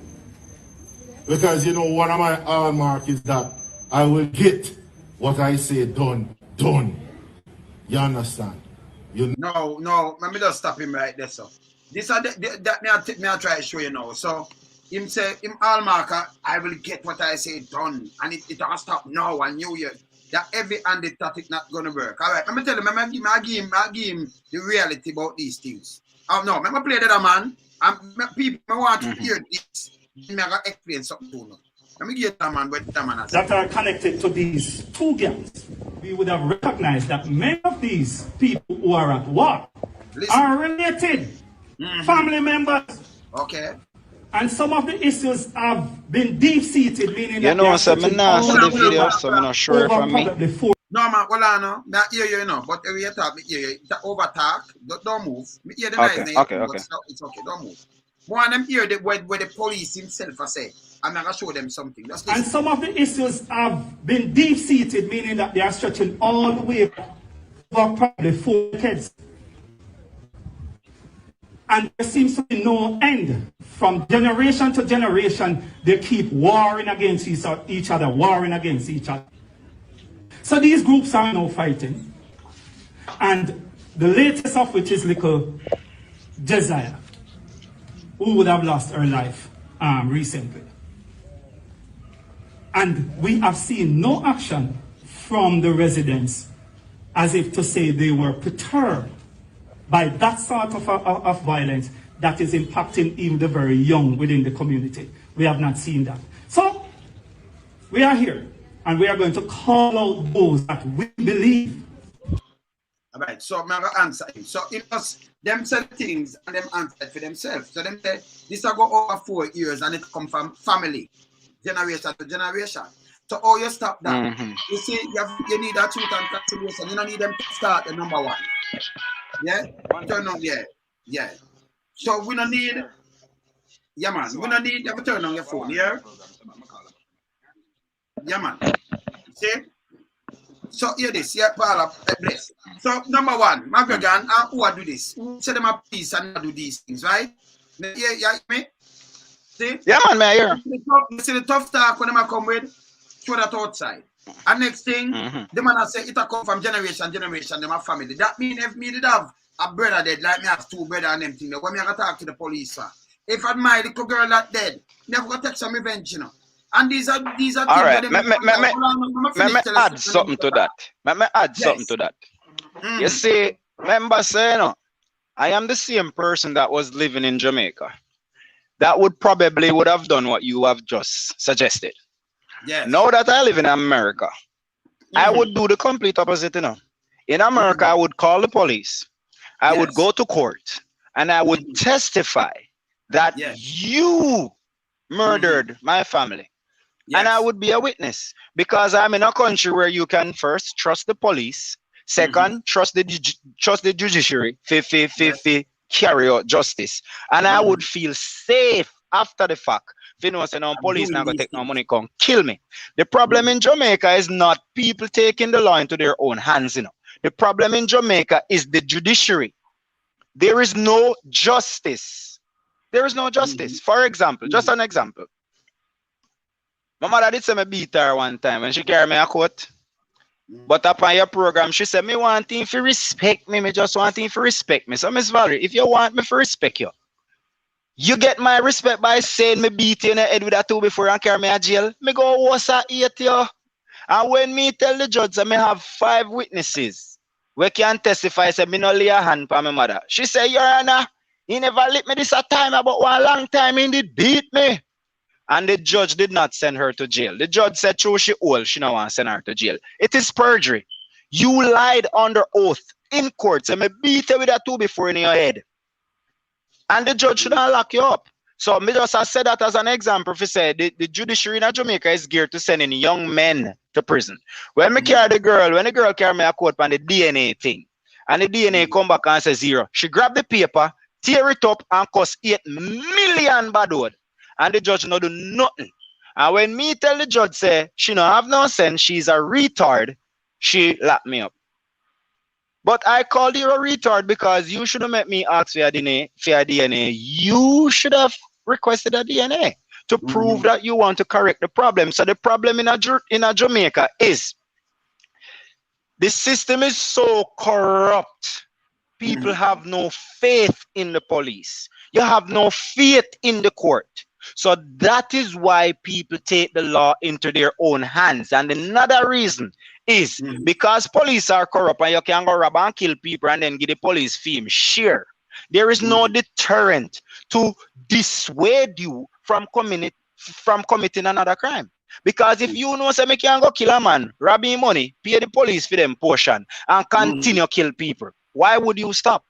Because, you know, one of my hallmarks is that I will get what I say done. You understand? No, let me just stop him right there, so. This are that me I try to show you now. So, him say, him hallmarker, I will get what I say done. And it will stop now and New Year. That heavy-handed tactic not going to work. All right, let me tell him, I give him the reality about these things. No, let me play that man. People want to hear this. I'm going to explain something to you. Let me get that man what that man has. That are connected to these two gangs. We would have recognized that many of these people who are at war are related. Family members. Okay. And some of the issues have been deep-seated, meaning you know, so I'm not see the video, so I'm not sure if I'm me. No, man, well, I know. I hear you, know, but every time you hear you, over talk, don't move. Me hear the okay, okay. It's okay, don't move. One of them hear where the police himself say, I'm going to show them something. And some of the issues have been deep-seated, meaning that they are stretching all the way over probably 4 decades. And there seems to be no end. From generation to generation, they keep warring against each other, warring against each other. So these groups are now fighting. And the latest of which is little JCF, who would have lost her life recently. And we have seen no action from the residents as if to say they were perturbed by that sort of violence that is impacting even the very young within the community. We have not seen that. So, we are here, and we are going to call out those that we believe. All right, so I'm going to answer him. So, it was them say things and them answer for themselves. So, them say, this will go over 4 years and it come from family, generation to generation. So, how you stop that? You see, you need a truth and conciliation. You don't need them to start the number 1. Yeah? Turn on, yeah. So we don't need, yeah man, we don't need to turn on your phone, yeah? Yeah man. See? So hear this, yeah, Paula, bless. So number one, McGregor and who do this? Who say them a peace and do these things, right? Yeah, me? See? Yeah, man, I hear. You see the tough talk when them come with, throw that outside. And next thing, the man say it a come from generation, them a family. That mean if me did have a brother dead, like me have two brother and them thing, when me I talk to the police, sir. If I my little girl that dead, never gonna take some revenge, you know. And these are all right. Let me add something to that. Let me add something to that. You see, remember saying, I am the same person that was living in Jamaica. That would have done what you have just suggested. Yes. Now that I live in America, I would do the complete opposite, you know. In America, I would call the police. I would go to court and I would testify that you murdered my family. And I would be a witness because I'm in a country where you can first trust the police, second, trust the judiciary, carry out justice. And I would feel safe after the fact. If you know, say no police not gonna take no money, come kill me. The problem in Jamaica is not people taking the law into their own hands, you know. The problem in Jamaica is the judiciary. There is no justice. There is no justice. For example, just an example. My mother did say me beat her one time when she carried me a court. But upon your program, she said, me want him to respect me. Me just want him to respect me. So, Miss Valerie, if you want me to respect you, you get my respect by saying me beat you in the head with a two before and carry me to jail. Me go what's I eat you. And when me tell the judge that me have 5 witnesses, we can testify, say me no lay a hand for my mother. She said, Your Honor, he never lit me this a time, about one long time he did beat me. And the judge did not send her to jail. The judge said, true, she old, she don't want to send her to jail. It is perjury. You lied under oath in court. So me beat you with a two before in your head. And the judge should not lock you up. So me just said that as an example. If you say the judiciary in Jamaica is geared to sending young men to prison. When me carry the girl, when the girl carry me a court on the DNA thing, and the DNA come back and say 0, she grab the paper, tear it up, and cost 8 million bad word. And the judge no do nothing. And when me tell the judge say she no have no sense, she's a retard, she lock me up. But I called you a retard because you should have met me ask for your DNA. You should have requested a DNA to prove that you want to correct the problem. So the problem in a Jamaica is the system is so corrupt. People have no faith in the police. You have no faith in the court. So that is why people take the law into their own hands. And another reason is because police are corrupt and you can go rob and kill people and then give the police fame share. There is no deterrent to dissuade you from committing another crime. Because if you know say me can go kill a man, rob him money, pay the police for them portion, and continue kill people, why would you stop?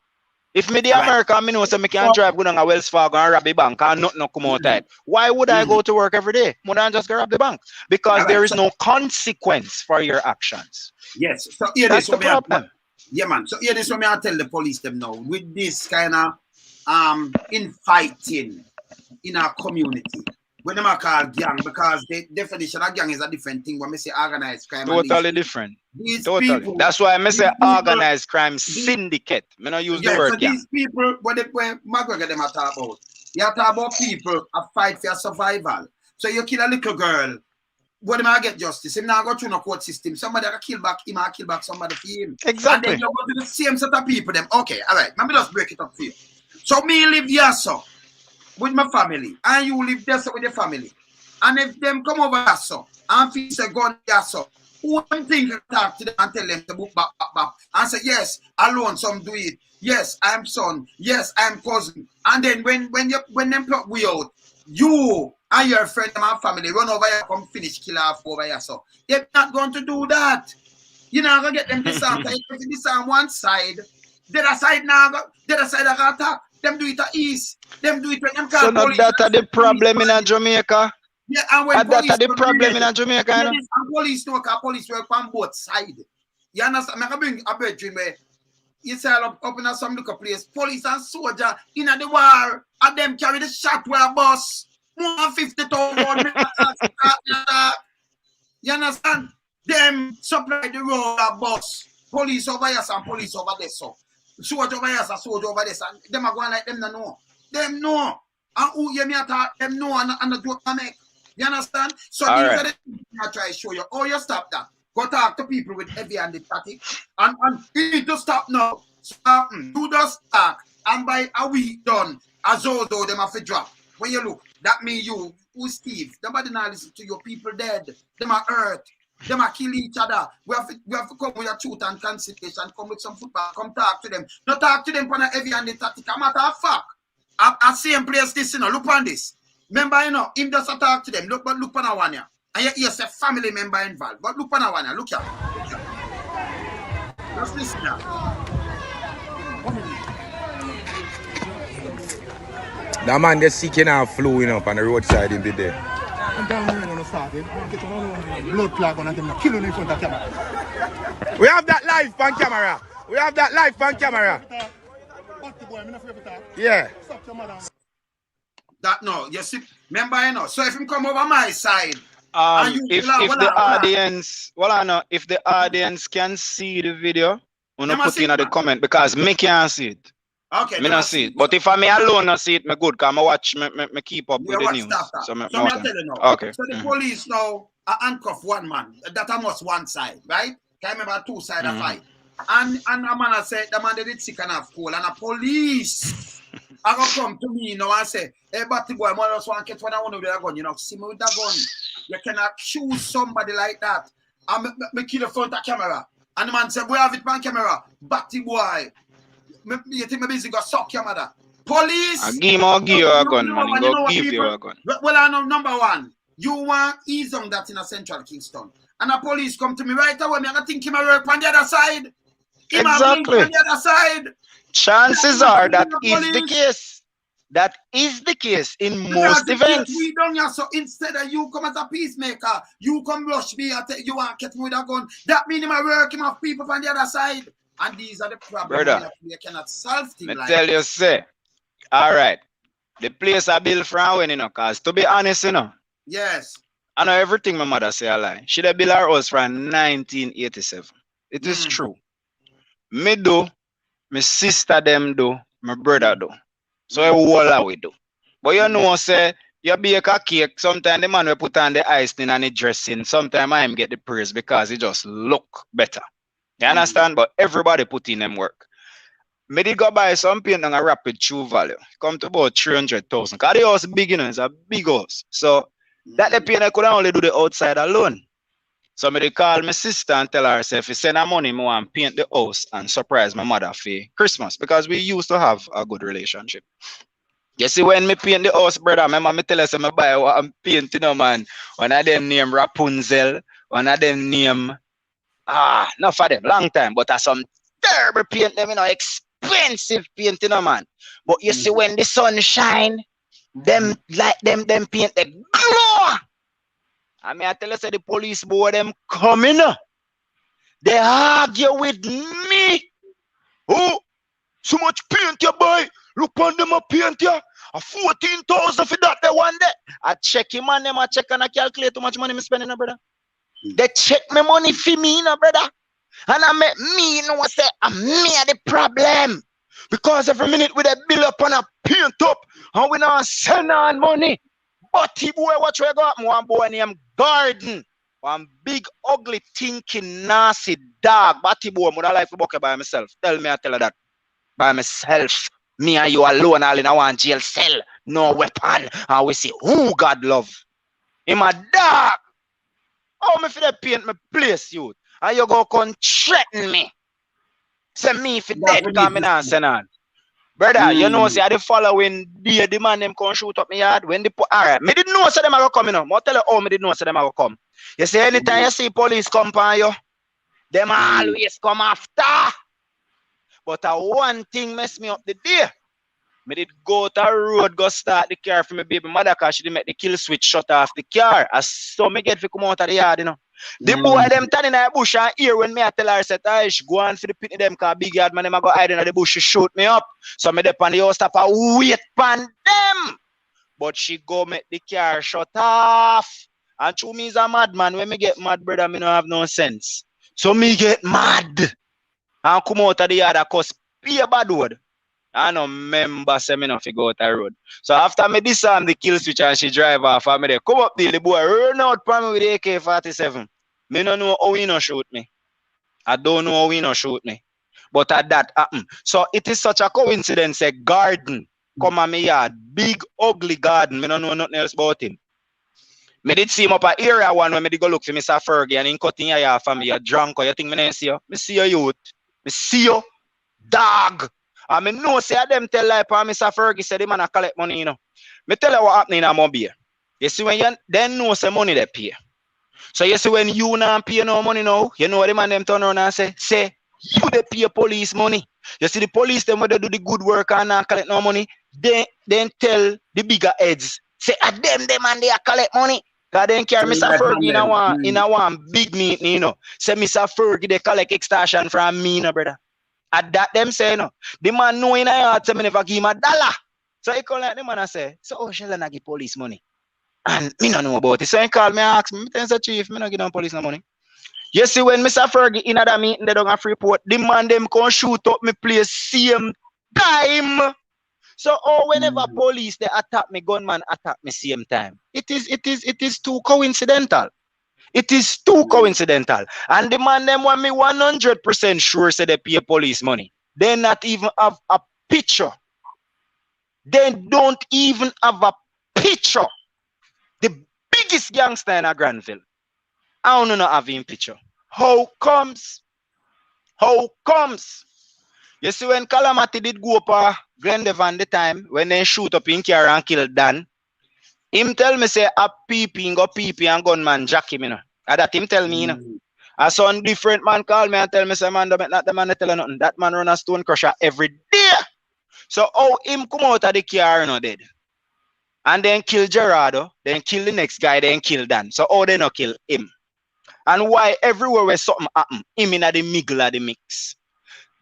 If me the American, me know say me can drive go down a Wells Fargo and rob the bank and nothing come out of it. Why would I go to work every day? More than just go rob the bank. Because there is no consequence for your actions. Yes. So here that's the problem. Yeah, man. So here this what me I tell the police them now. With this kind of infighting in our community. When them are called gang, because the definition of gang is a different thing when we say organized crime. Totally different. Totally. That's why I say organized crime syndicate. I don't use the word gang. These people, when McGregor them are talk about, you are talk about people a fight for survival. So you kill a little girl, when them I get justice, him now go through no court system. Somebody will kill back him, or kill back somebody for him. Exactly. And then you go to the same set of people. Them okay, all right. Let me just break it up for you. So me live here, so. With my family, and you live there so with your family. And if them come over here, so, and fix a gun here, so, one thing you talk to them and tell them to book back, and say, yes, alone, some do it. Yes, I'm son. Yes, I'm cousin. And then when them pluck we out, you and your friend and my family run over here, come finish kill off over here, so. They're not going to do that. You're not going to get them disarmed. If you disarm one side, the other side now, the other side are going to attack. Them do it at east. Them do it when them call so police. So not that the problem in Jamaica? Yeah, and when police that the problem in Jamaica? Yeah, and police work on both sides. You understand? I can bring a bedroom where you say up in some little place, police and soldier in the war, and them carry the shot where a bus. More than 50,000. You understand? Them supply the road a bus. Police over here and police over there, so. Soldier over here and soldier over there, and them are going like them no know. Them know. And who you me attack, them know and the joke make. You understand? So these are the things I try to show you. Oh, you stop that. Go talk to people with heavy-handed tactic. And you need to stop now. Stop. Do just talk. And by a week done, as though them have to drop. When you look, that mean you, who's Steve? Nobody now listen to your people dead. Them are hurt. Them are kill each other. We have to come with your truth and conciliation. Come with some football. Come talk to them. Not talk to them on a heavy-handed tactic. A matter of fact. I same place this, you know. Look on this. Remember, you know, him just talk to them. Look on that one here. And you hear a family member involved. But look on that one here. Look here. Just listen now. That man just seeking out flu, you know, on the roadside in the day. I'm down here on the start. Get on blood clot on them, killing in front of camera. We have that live on camera. We have that live on camera. Yeah. That no, you see, remember, you know. So if him come over my side, if the audience, well, I know if the audience can see the video, we not put in the comment because me can't see it. Okay, me not see it. But if I me alone not see it, me good. Cause I watch, me keep up with the news. So me tell you now. Okay. So the police now handcuff one man. That almost one side, right? Can I remember two side of fight? And a man said the man did sick and half cold, and a police I gonna come to me, you know, and say, hey, Batty boy, I just want to get one I want with a gun, you know, see me with that gun. You cannot choose somebody like that. And me kill the front of camera. And the man said, we have it on camera. Batty boy. You think my busy go suck your mother. Police. I give you a gun, man. Go give you a gun. Well, I know number one. You want ease on that in a central Kingston. And the police come to me right away. I'm think him work on the other side. Exactly. On the other side. Chances are that is the case. That is the case in most events. We done here, so instead of you come as a peacemaker, you come rush me and you want to get me with a gun. That means him work him have people on the other side. And these are the problems that we cannot solve things like tell you, say, all right, the place I built from when, you know, because to be honest, you know. Yes. I know everything my mother say a lie. She built her house from 1987. It is true. Me do, my sister them do, my brother do. So I wall we do. But you know, say, you bake a cake, sometimes the man will put on the icing and the dressing. Sometimes I get the praise because it just look better. You understand? But everybody put in them work. Me did go buy some paint on a rapid true value. Come to about 300,000. Because the house big, you know, it's a big house. So that the paint I could only do the outside alone. So me did call my sister and tell her, say, if you send her money, I want to paint the house and surprise my mother for Christmas. Because we used to have a good relationship. You see, when me paint the house, brother, remember me tell her, say, me buy one paint, you know, man. One of them name Rapunzel. One of them name... not for them, long time, but that's some terrible paint, them, you know, expensive paint, you know, man. But you see, when the sun shine, them like them paint, they glow. I mean, I tell you, say the police boy, them coming, they argue with me. Oh, so much paint, you boy. Look on them a paint, ya. 14,000 for that, they one day. I check him on them, I check and I calculate how much money I'm spending, brother. They check my money for me, you know, brother. And I make me, you know, say, I'm me the problem. Because every minute we bill up and a paint up, and we not send on money. But he boy, what we got? One boy named Garden. One big, ugly, thinking, nasty dog. But he boy, I like to walk by myself. Tell me, I tell her that. By myself. Me and you alone, all in our jail cell. No weapon. And we see who God love. Him a dog. Oh, me for that paint my place, youth. And you go come threaten me. Say me for dead coming and send on. Brother, you know, say the following day, the man them come shoot up my yard. When they put, alright, me didn't know say them are going to come, you know. I tell you, oh, me didn't know say them are going to come. You see, anytime you see police come on you, them always come after. But one thing messed me up the day. Me did go to the road, go start the car for my baby mother because she did make the kill switch shut off the car. As so me get to come out of the yard, you know. The boy them turning in the bush and hear when me I tell her, say, she go on for the pit them because big yard man them go hide in the bush to shoot me up. So me dep on the house stop and wait pan them. But she go make the car shut off. And true me is a madman. When me get mad, brother, me no have no sense. So me get mad. And come out of the yard, cause be a bad word. I no member say me no figure out the road. So after me disarm the kill switch and she drive off, and me there come up the boy run out for me with the AK-47. Me no know how he no shoot me. I don't know how he no shoot me. But at that happen. So it is such a coincidence. A garden come on me yard, big ugly garden. Me no know nothing else about him. Me did see him up at area one when me did go look for Mr. Fergie and he cutting your family. You're drunk or you think me not see you? Me see you youth. Me see you dog. I mean, no, say them tell like Mr. Fergie said the man a collect money, you know. Me tell you what happening in a mobile. You see when you then know say money they pay. So you see when you not pay no money now, you know what the man them turn around and say you they pay police money. You see the police them when they do the good work and not collect no money, then tell the bigger heads, say at them and they collect money. Cause then carry Mr. Fergie in a one big meeting, you know. Say Mr. Fergie they collect extortion from me, no brother. At that them say no. The man know in a heart say me never give him $1. So he call like the man and say, so how shall I give police money? And me no know about it. So he call me and ask me, tell the chief, me no give them police no money. You see when Mr. Fergie in that meeting they don't have free report, the man them can shoot up me place same time. So whenever police they attack me, gunman attack me same time. It is too coincidental. It is too coincidental. And the man them want me 100% sure say they pay police money. They not even have a picture. They don't even have a picture. The biggest gangster in a Granville. I don't know have him picture. How comes? How comes? You see when Calamity did go up Glendevan the time when they shoot up in car and kill Dan, him tell me say a peeping go peeping and gunman jack him, you know. And that him tell me, you know. A son different man call me and tell me say man, not the man tell nothing. That man run a stone crusher every day. So how him come out of the car, you know, dead. And then kill Gerardo, then kill the next guy, then kill Dan. So how they not kill him? And why everywhere where something happen, him in the middle of the mix.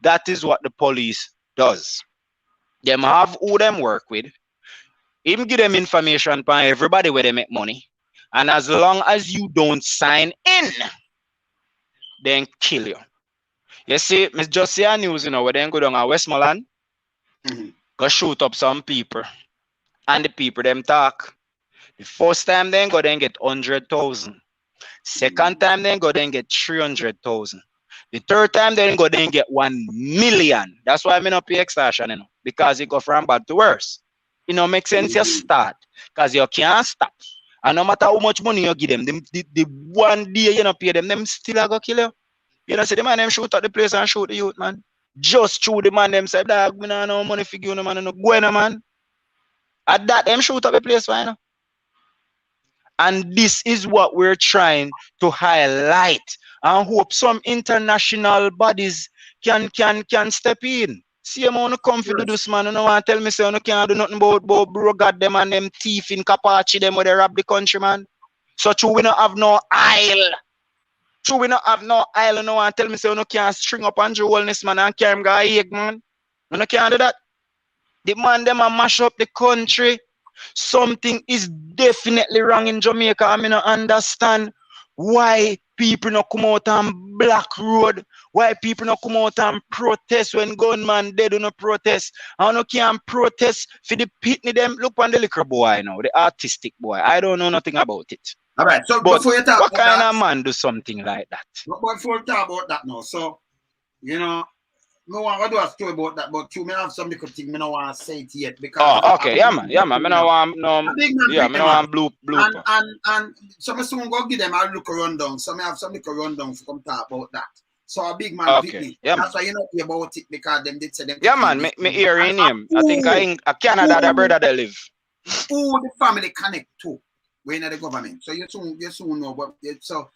That is what the police does. Them have who them work with. Him give them information for everybody where they make money. And as long as you don't sign in, then kill you. You see, Miss just see a news, you know, where they go down to Westmoreland, go shoot up some people. And the people them talk. The first time they go then get 100,000. Second time they go then get 300,000. The third time they go then get 1 million. That's why I mean not pay extortion, you know, because it go from bad to worse. You know, make sense you start because you can't stop. And no matter how much money you give them, the one day you don't pay them still are gonna kill you. You know, see the man them shoot at the place and shoot the youth, man. Just through the man them say, dog, me no money for you, no man, no go no man. At that them shoot up the place, why, you know? And this is what we're trying to highlight and hope some international bodies can step in. See him on come for do this, man. You know want to tell me say you can't do nothing about bro God them and them thief in Kapachi them where they rob the country, man. So true we don't have no aisle. True we don't have no aisle, you know want to tell me say you can't string up Andrew Wellness, man, and carry him go egg, man. You can't do that. The man them a mash up the country. Something is definitely wrong in Jamaica. I mean, I understand why people not come out on Black Road, why people not come out and protest when gunman dead on a protest. I no can protest for the pitney them. Look on the liquor boy now, the artistic boy. I don't know nothing about it. All right, so but before you talk what about kind that, of man do something like that? Before you talk about that now, so you know. I want to do a story about that, but me have some little thing I don't want to say it yet because. Oh, okay, yeah, man. I don't want I don't want blue. And so I soon go give them a look rundown. So I have some little rundown to come talk about that. So a big man pick me. Yeah, that's why you know about it because them did say them. Yeah, man. Me hear in him. I think in Canada, the brother they live. Who the family connect to when the government. So you soon know, but so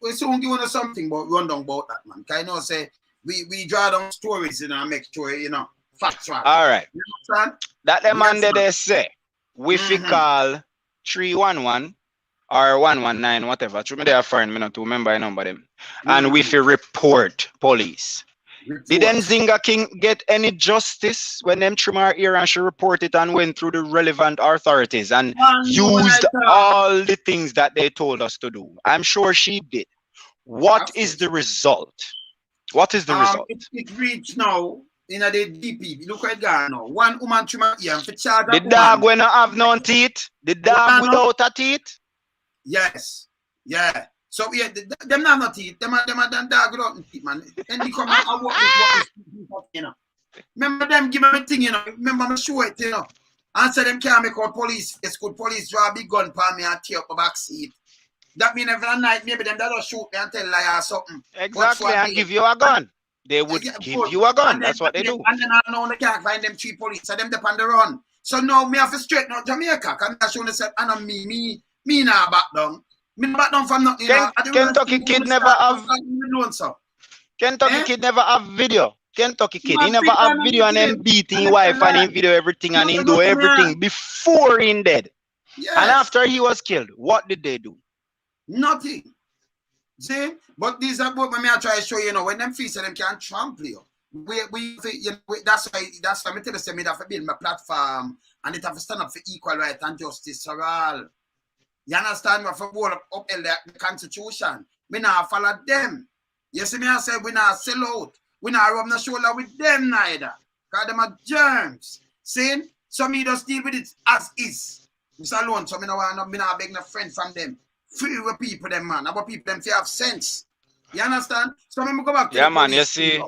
we soon give you something about rundown about that, man. Can you know say. We draw down stories, you know, and make sure, you know, facts right. All right. You understand? That the man that they say, we call 311 or 119, whatever. True, me they are foreign, me not to remember the number them. And we report police. Didn't Zinga King get any justice when them trim her ear and she reported and went through the relevant authorities and used all the things that they told us to do? I'm sure she did. What is the result? What is the result? It reached now in the DP. Look at that now. One woman trim her ear and for charge the dog when I have no teeth? The dog without a teeth? Yes. Yeah. So yeah, them not no teeth. Them are dog without teeth, man. And they come out and what you know. Remember them give me a thing, you know. Remember me show it, you know. And say them can't make out police. It's good police draw a big gun for me and tear up the back seat. That mean every night maybe them that don't shoot me and tell lie or something. Exactly, and give you a gun. They would give you a gun. That's what they do. And then I know they can't find them 3 police. So them dep on the run. So now me have to straighten out Jamaica. Can I show myself and me now back down. Me back down from nothing. Kentucky kid never have. Kentucky kid never have video. Kentucky kid, he never have video and him beating wife and him video everything and him do everything before he dead. Yes. And after he was killed, what did they do? Nothing. See? But these are what I try to show you, when them feel them can trample you. That's why I tell you, me that to build my platform and it have to stand up for equal right and justice for all. You understand? We have to hold up the constitution. We not follow them. You see me, I say we not sell out. We not rub the shoulder with them neither. Because them are germs. See? So me just deal with it as is. It's alone. So me not beg no friend from them. Free with people them, man. About people them have sense. You understand? So me go back to yeah, man, you see.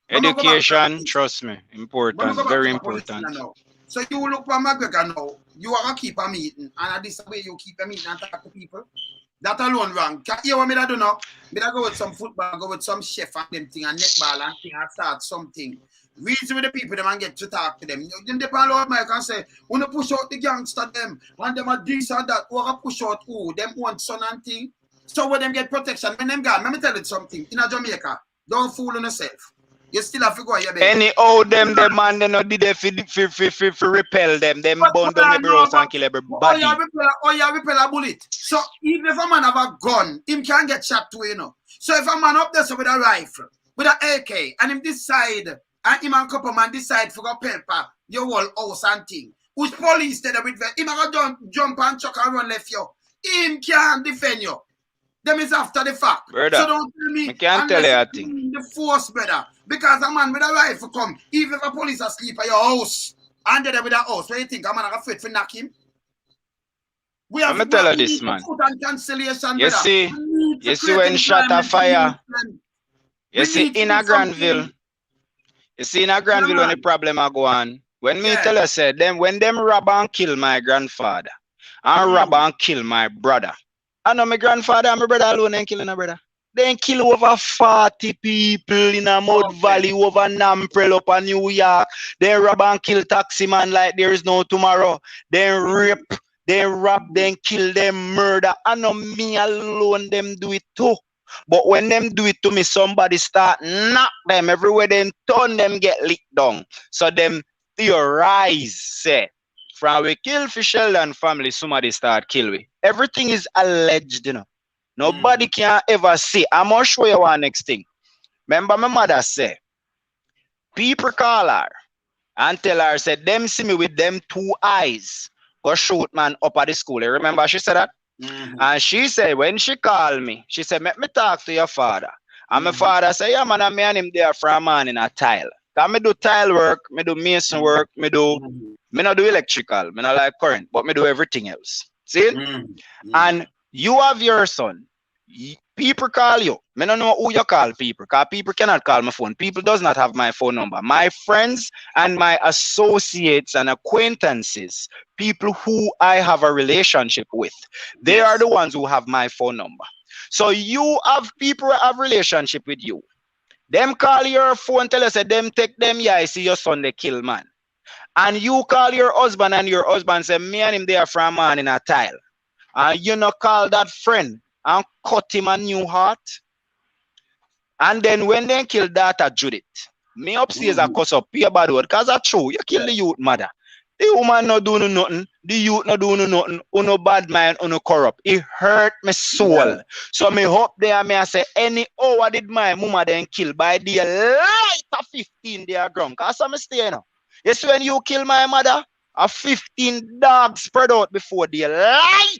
Education, trust me, important, very important. So you look for McGregor now, you are a keep a meeting, and this way you keep a meeting and talk to people. That alone wrong. You want me to do now? Me to go with some football, go with some chef and them thing and netball and thing and start something. Reason with the people them and get to talk to them. You depend on Mike and say, when you push out the gangster them, and them are this and that, or push out who, them want son and thing. So when them get protection, when them gone, let me tell you something. In a Jamaica, don't fool on yourself. You still have to go here, baby. Anyhow, them man, they not did they for repel them. Them burn down the house and kill everybody. You repel a bullet. So even if a man have a gun, him can get shot too, you know. So if a man up there so with a rifle, with an AK, and him decide, and him and couple man decide for go pepper your whole house and thing, which police there with him a jump and chuck and run left you, him can't defend you. Them is after the fact. Brother, so don't tell me. I can't tell you a thing. The force, brother. Because a man with a rifle come, even if a police asleep at your house, and they're with a house, what do you think? A man have afraid to knock him? We have to tell you this, man. Cancellation, you see when shot a fire. You see in a Granville. You see in a Granville when the problem a go on. When me tell you, say, when them rob and kill my grandfather, and rob and kill my brother. I know my grandfather and my brother alone ain't killing a brother. They ain't kill over 40 people in a Mud Valley, over Namprel up in New York. They rob and kill taxi man like there is no tomorrow. They rape, they rob, they kill, them murder. I know me alone them do it too. But when them do it to me, somebody start knock them everywhere. Then turn them get licked down. So them theorize, say, from we kill for Sheldon family, somebody start kill we. Everything is alleged, you know. Nobody can ever see. I'm gonna show you one next thing. Remember my mother say, people call her and tell her, said, them see me with them 2 eyes. Go shoot man up at the school. You remember she said that? And she said, when she called me, she said, let me talk to your father. And my father said, yeah, man, I'm him there for a man in a tile. Cause me do tile work, me do mason work, me not do electrical, me not like current, but me do everything else. See? And you have your son. People call you. Me don't know who you call people, because people cannot call my phone. People does not have my phone number. My friends and my associates and acquaintances, people who I have a relationship with, they are the ones who have my phone number. So you have people who have relationship with you. Them call your phone, tell us that them take them, yeah, I see your son, they kill man. And you call your husband and your husband say, me and him there from a man in a tile. And you not call that friend and cut him a new heart. And then when they kill daughter Judith, me upstairs a cuss up, pay a bad word, because that's true, you kill the youth mother. The woman not doing nothing. The youth no do no nothing. Uno bad mind, uno corrupt. It hurt my soul. Yeah. So me hope there me I say any hour did my mama then kill by the light of 15 they are ground. Cause I'm stay now. You see when you kill my mother, a 15 dogs spread out before the light.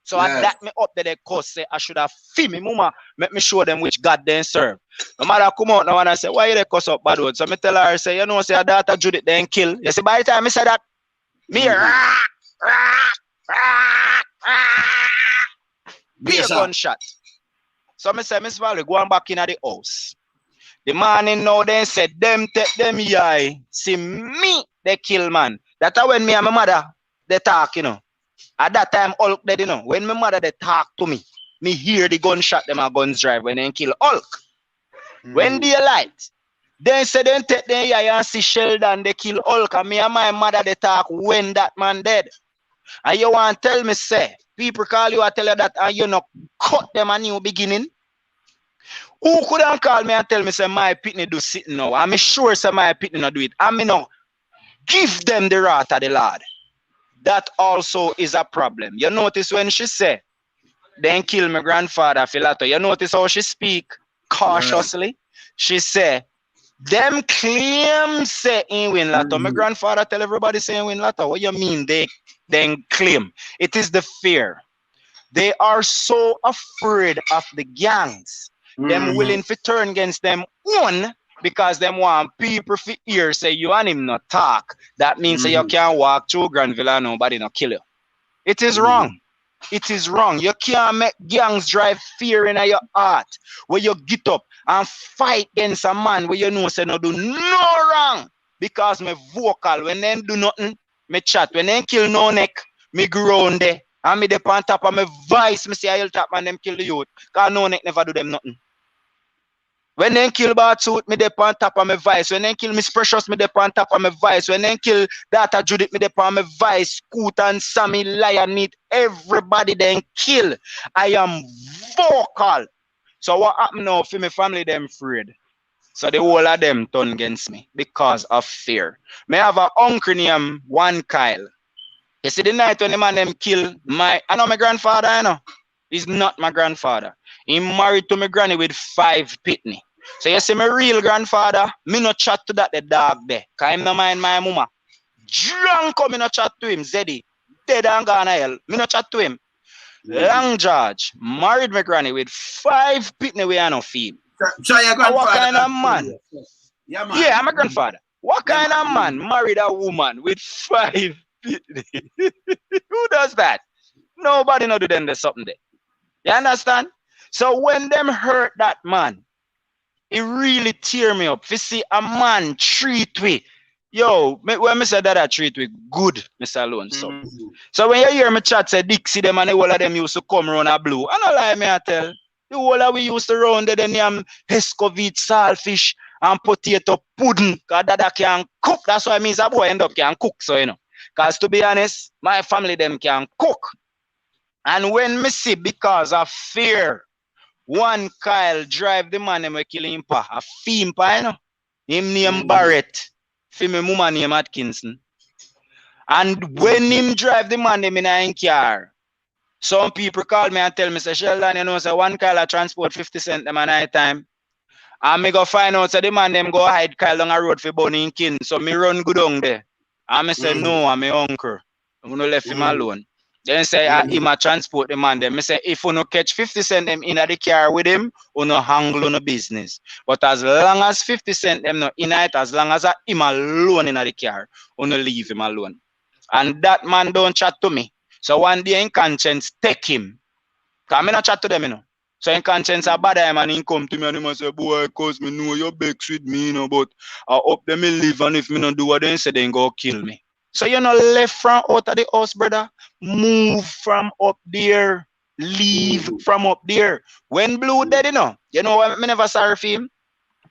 So at that me up there they cause say I should have feel me mama make me show them which God they serve. My mother come out now and I say why you they cuss up bad word? So me tell her say you know say her daughter Judith then kill. You see by the time I say that me be a gunshot. So me say Miss Valley going back in the house. The morning now they said them take them eye see me they kill man. That's when me and my mother they talk you know. At that time, Hulk dead, you know. When my mother they talk to me, me hear the gunshot them a guns drive when they kill Hulk. When they light, they say they take them here and see Sheldon they kill Hulk. And me and my mother they talk when that man dead. And you want to tell me say, people call you and tell you that and you know cut them a new beginning. Who could have call me and tell me say my pitney do sitting now? I'm sure say my pitney not do it. I mean no, give them the wrath of the Lord. That also is a problem. You notice when she say, then kill my grandfather, Filato. You notice how she speak cautiously? Right. She say, them claim say in win Lato. My grandfather tell everybody say in win Lato. What you mean they then claim? It is the fear. They are so afraid of the gangs. Them willing to turn against them one because them want people to hear say you and him not talk. That means say you can't walk through Granville and nobody not kill you. It is wrong. It is wrong. You can't make gangs drive fear in your heart where you get up and fight against a man where you know say no do no wrong. Because me vocal when them do nothing, me chat. When them kill no neck, me ground there. And me dey on top of my voice, me say I'll tap man them kill the youth. Cause no neck never do them nothing. When they kill Bartsuit, me dey on top of my voice. When they kill Miss Precious, me dey on top of my voice. When they kill Data Judith, me dey on my voice. Scoot and Sammy, Lion, Meat, everybody then kill. I am vocal. So what happened now for my family them afraid? So the whole of them turn against me because of fear. Me have an uncle named One Kyle. You see the night when the man them kill I know my grandfather, I know. He's not my grandfather. He married to my granny with 5 pitney. So you see my real grandfather, me no chat to that the dog there. Cause him no mind my mama. Drunk me no chat to him, Zeddy. Dead and gone to hell. Me no chat to him. Long George married my granny with 5 pitney we are no feel. So your grandfather. What kind of man? Yeah, man. Yeah, I'm a grandfather. What kind of man married a woman with 5 pitney? Who does that? Nobody know do them there's something there. You understand? So when them hurt that man, it really tear me up. If you see a man treat we, yo, when I say that I treat we good, Mr. Alonso. So when you hear me chat say Dixie them and the whole of them used to come around a blue, I don't lie me I tell. The whole of we used to round there, them Hescovite, saltfish and potato pudding. Cause that can cook. That's why I mean that boy end up can cook, so you know. Cause to be honest, my family them can cook. And when me see because of fear, One Kyle drive the man we kill him pa, a theme pa, you know. Him name Barrett, for me mama name Atkinson. And when him drive the man them in a car, some people call me and tell me, say, Sheldon, you know, say One Kyle a transport 50 cents them a night time. And me go find out, say the man them go hide Kyle on a road for Bonnie in Kin. So me run good on there. And me say, no, I'm my uncle. I'm gonna left him alone. Then say him a transport the man them. Me say if you no catch 50 cents them in the car with him, you no handle on the business. But as long as 50 cents them no in it, as long as him alone in the car, you no leave him alone. And that man don't chat to me. So one day in conscience take him. Cause me not chat to them, you know. So in conscience a bad him and he come to me and he say, boy, cause me know your bex with me, you know, but I hope them me live and if me not do what they say, then go kill me. So you know left from out of the house, brother. Move from up there. Leave from up there. When Blue dead, you know what I never sorry for him?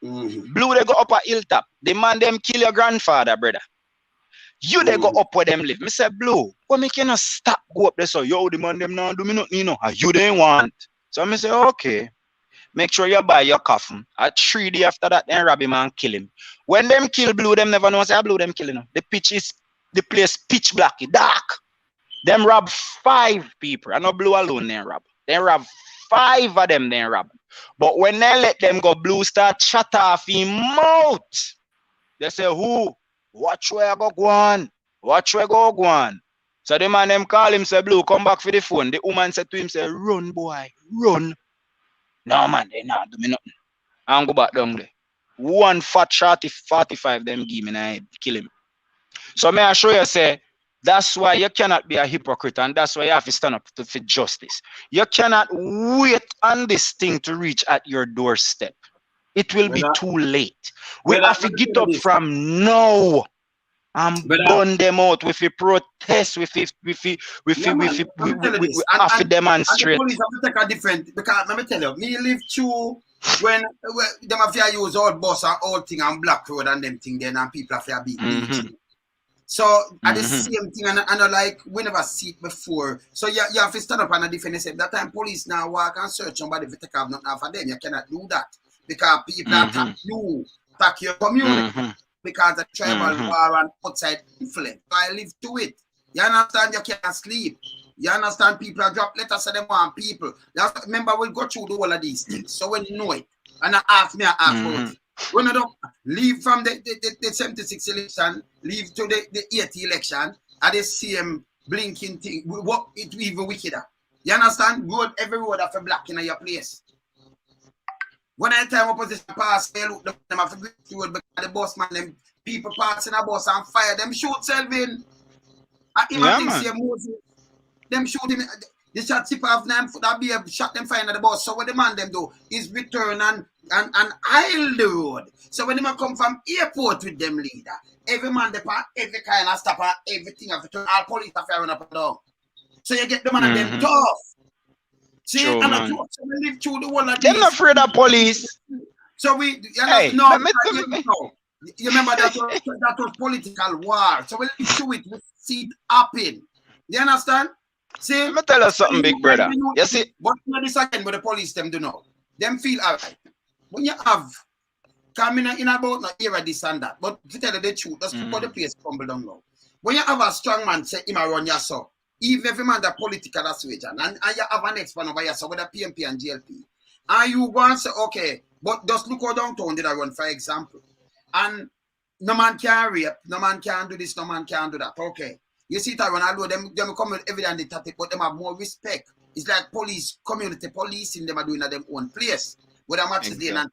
Blue they go up a hilltop. The man them kill your grandfather, brother. You they go up where them live. Me say, Blue, what make you not stop go up there? So yo, the man them now do me nothing, you know. You didn't want. So I say, okay. Make sure you buy your coffin. At 3 days after that, then rob him and kill him. When them kill Blue, them never know say Blue them killing him. The the place pitch black, dark. Them rob 5 people. I know Blue alone they rob. They rob 5 of them they rob. But when they let them go, Blue start shut off his mouth. They say, who? Watch where I go on. Watch where go on. So the man them call him, say, Blue, come back for the phone. The woman said to him, say, run, boy, run. No, man, they not do me nothing. And go back down there. One fat shot, 45, them give me and kill him. So may I show you, say, that's why you cannot be a hypocrite, and that's why you have to stand up for justice. You cannot wait on this thing to reach at your doorstep. It will be too late. We have to get up from now and burn them out. With a protest, we have to demonstrate. And the police have to take a different, because let me tell you, me live through when them have to use all bus and all thing and black road and them thing then, and people have to beat me. So at the same thing, and like we never see it before. So you have to stand up and defend yourself. That time police now walk and search somebody if you take off nothing for them. You cannot do that. Because people attack you, attack your community. Because the tribal war and outside influence. So I live to it. You understand? You can't sleep. You understand? People are drop letters to them on people. Remember, we'll go through the whole of these things. So when you know it, and I ask about it. When I don't leave from the 76 election, leave to the 80 election, at the same blinking thing, what it even wickeder. You understand? Road, every road have a black in your place. When I time opposition pass, they look them have to go through because the boss man, them people passing a bus and fire, them shoot Selvin. And even think Moses, them shoot him. The shot tip off them for that be a shot them fire at the bus. So what the man them do is return and aisle the road. So when them come from airport with them leader, every man they part every kind of stop and everything have to turn all police have to run up and down. So you get the man and them tough. See, true, and I so we live through the one of they're not afraid of police. So we you remember that was political war. So we live through it, we see it happen. You understand? See, let me tell you something, big brother. You see, but this again, but the police them do know. Them feel alright. When you have coming in about no era this and that, but to tell you the truth, just before the place crumble down now. When you have a strong man say him run your so, even every man that political persuasion, and you have an expert over your so with the PMP and GLP, and you go and say, okay, but just look how downtown did I run, for example. And no man can rape, no man can do this, no man can do that. Okay. You see that when I do them come with evidence tactic, but them have more respect. It's like police, community policing them are doing at them own place. Whether matches and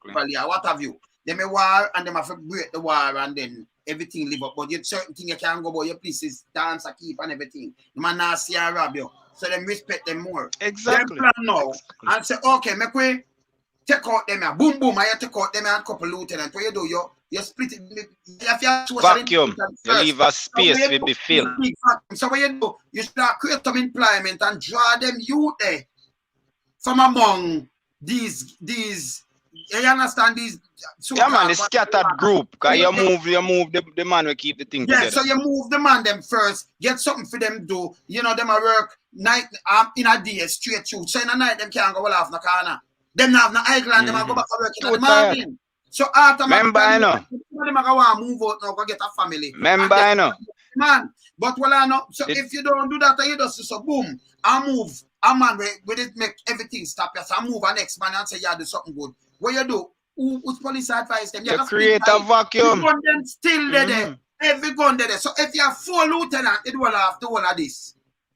what have you. Them a war and them have to break the war and then everything live up. But you certain thing you can't go about your places, dance, keep and everything. The man not see and rob you. So them respect them more. Exactly. Them plan now and say, okay, make we take out them here. Boom, boom, I take out them here and couple lieutenants. What you do, you split it. Vacuum. You leave a space with the film. So what you do, you start create some employment and draw them youth there from among these you understand these yeah man, the scattered group. Because you move the man will keep the thing together. So you move the man them first, get something for them do. You know, them a work night in a day straight through. So in the night them can't go off no corner. Them have no island, them go back to work in the morning. So remember, I know. Them go move out now, go get a family. Remember, I know. Man, but well I know. So if you don't do that, you just so boom, I move. A man with it make everything stop. Yes, I move an next man and say yeah, do something good. What you do? Who's police advise them? You create a vacuum. Every gun them still there. Every gun there. So if you have 4 lieutenants, it will have to all of this.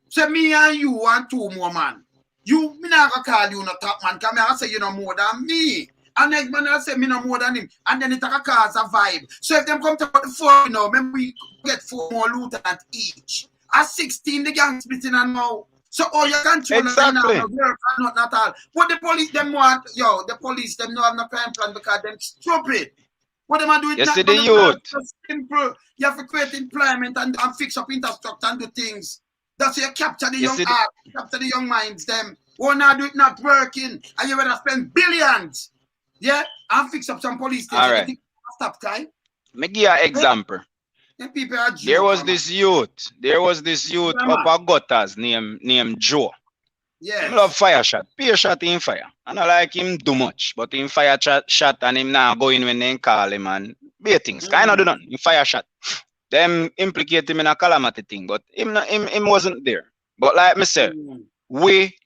So me and you and 2 more man. You me not gonna call you no top man. Come here and say you know more than me. And next man I say me no more than him. And then it cause a vibe. So if them come to the 4, you know, maybe we get 4 more lieutenants each. At 16 the gang splitting and now. So all you control exactly. Not at all. What the police them want, the police them no have no crime plan because them stupid. What them are doing? You see the youth. Simple. You have to create employment and fix up infrastructure and do things. That's how you capture the young heart, capture the young minds them. Oh now do it not working and you better spend billions. Yeah? And fix up some police station. All right. Stop time. Me give you an example. There was this youth up at gutters named Joe. Yeah. He love fire shot. Peer shot in fire. I don't like him too much, but in fire shot and him now go in when they call him and be things. Kind of do nothing. In fire shot. them implicate him in a calamity thing, but him wasn't there. But like me said, we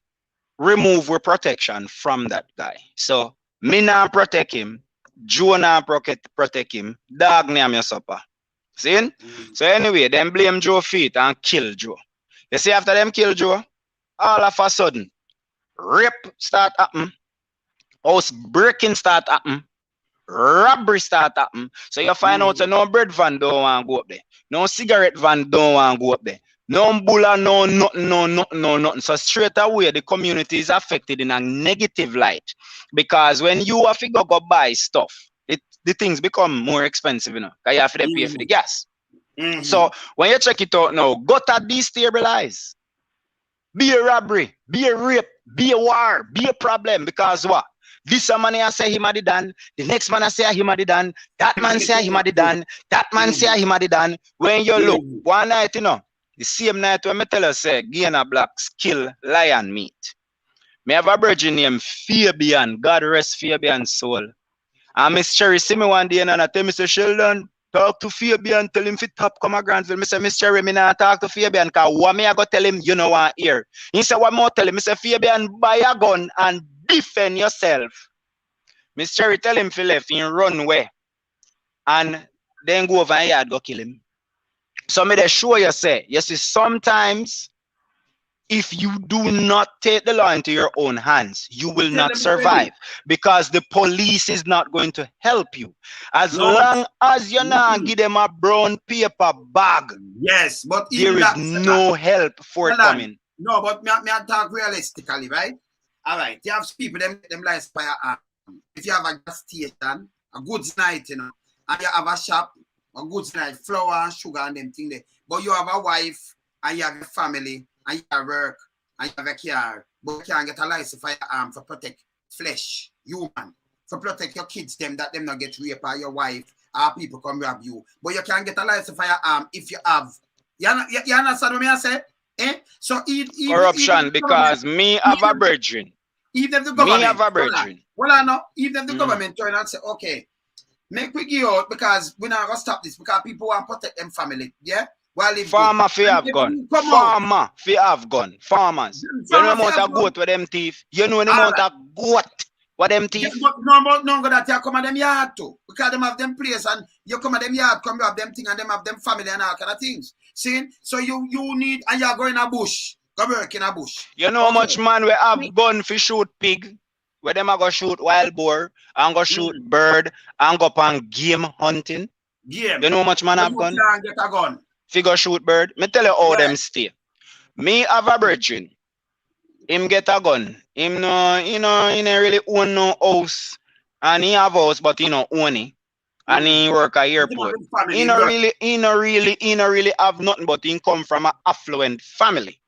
remove our protection from that guy. So me now protect him, Joe now protect him, dog name your supper. See? So anyway, them blame Joe feet and kill Joe. You see, after them kill Joe, all of a sudden, rape start happen, house breaking start happen, robbery start happen. So you find out that no bread van don't want to go up there. No cigarette van don't want to go up there. No bulla, no nothing. So straight away, the community is affected in a negative light. Because when you have to go buy stuff, the things become more expensive, you know. Because you have to pay for the gas. So when you check it out now, got to destabilize. Be a robbery, be a rape, be a war, be a problem. Because what? This man I say him had it done. The next man I say him had it done. That man say him had it done. That man say him had it done. When you look, one night, you know, the same night when I tell her, say, Guyana blacks kill lion meat. Me have a virgin named Fabian. God rest Fabian's soul. And Miss Cherry see me one day and I tell Mr. Sheldon, talk to Fabian, tell him fit top come a Granville. Me say, Miss Cherry, me not talk to Fabian, because what me I go tell him, you know what here. He said, what more tell him? Me say, Fabian, buy a gun and defend yourself. Miss Cherry tell him to left, he run away. And then go over and yard go kill him. So me they show you say, you see, sometimes if you do not take the law into your own hands, you will not survive, because the police is not going to help you. As long as you not give them a brown paper bag, yes, but there is no help forthcoming. No, but me I talk realistically, right? All right, you have people them like fire. If you have a gas station, a goods night, you know, and you have a shop, a goods night, flour and sugar and them thing there, but you have a wife and you have a family and you have work and you have a car, but you can't get a license firearm for protect flesh, human, for protect your kids, them that them not get raped by your wife or people come rob you. But you can't get a license firearm if you have. You understand what I say? Eh? So corruption, because me have a brethren. Even if the government, me have a brethren. Well, I know. Even if the government turn and say, okay, make we give out because we're not gonna stop this because people want to protect them family. Yeah. While farmer fi have gun. Farmer fi have gun. Farmers. You know the amount of goat with them thief. You know the amount of goat with them thief. But no, that you come at them yard too, because them have them place and you come at them yard, come you have them thing and them have them family and all kind of things. See, so you need and you're going a bush. Go work in a bush. You know how much man we have gun for shoot pig, where them are go shoot wild boar, and go shoot bird, and go on game hunting. Game. You know how much man have gun? Get a gun. Figure shoot bird. Me tell you how them stay. Me have a brethren. Him get a gun. Him no, he ain't really own no house. And he have house, but he no own it. And he work at airport. He no really have nothing, but he come from an affluent family.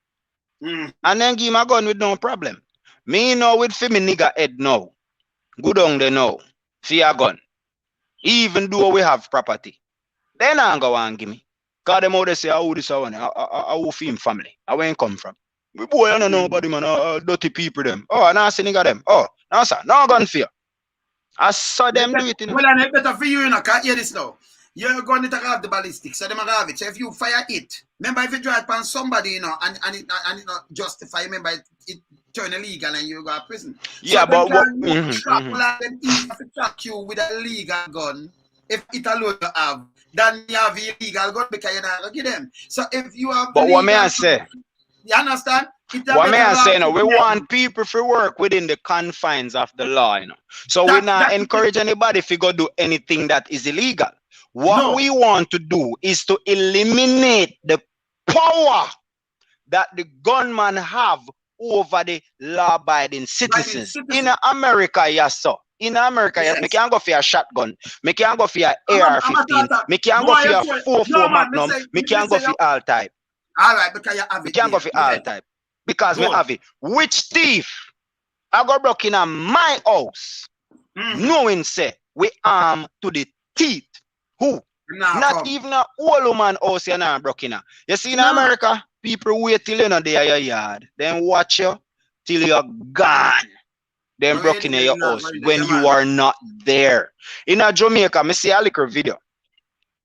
And then give him a gun with no problem. Me know with me nigga head now. Go down there now. See a gun. Even though we have property. Then I go and give me. Cause them out they say, oh, this one. I will film family. I where come from. We boy, I don't know nobody, man. Dirty people them. Oh, now I see nigga them. Oh, now sir, no gun fear. I saw them do it. Well, and it's better for you, you know. Can't hear this now. You're going to have the ballistic, so they might have it. So if you fire it, remember if you drive upon somebody, you know, and it not justify, remember it turn illegal and you go to prison. Yeah, so but what? Track you with a legal gun, if it alone you have, then you have illegal gun because you're not going to get them. So if you have, but what may I say? You understand? What may I say now? We want people to work within the confines of the law, you know. So we not encourage anybody to go do anything that is illegal. What we want to do is to eliminate the power that the gunman have over the law-abiding citizens. In America, yes, sir. In America, yes, me can go for a shotgun. Me can go for a AR-15. Me can go for a 4.4 Magnum. Me can go for all type. All right, because you have it. Me can go for all type. Because we have it. Which thief I go broke in my house, knowing say we arm to the teeth. Who? Not even a old woman house you not broke in. You see in America, people wait till you know they are your yard. Then watch you till you're gone. Then broke in your house when you are not there. In a Jamaica, I see a little video.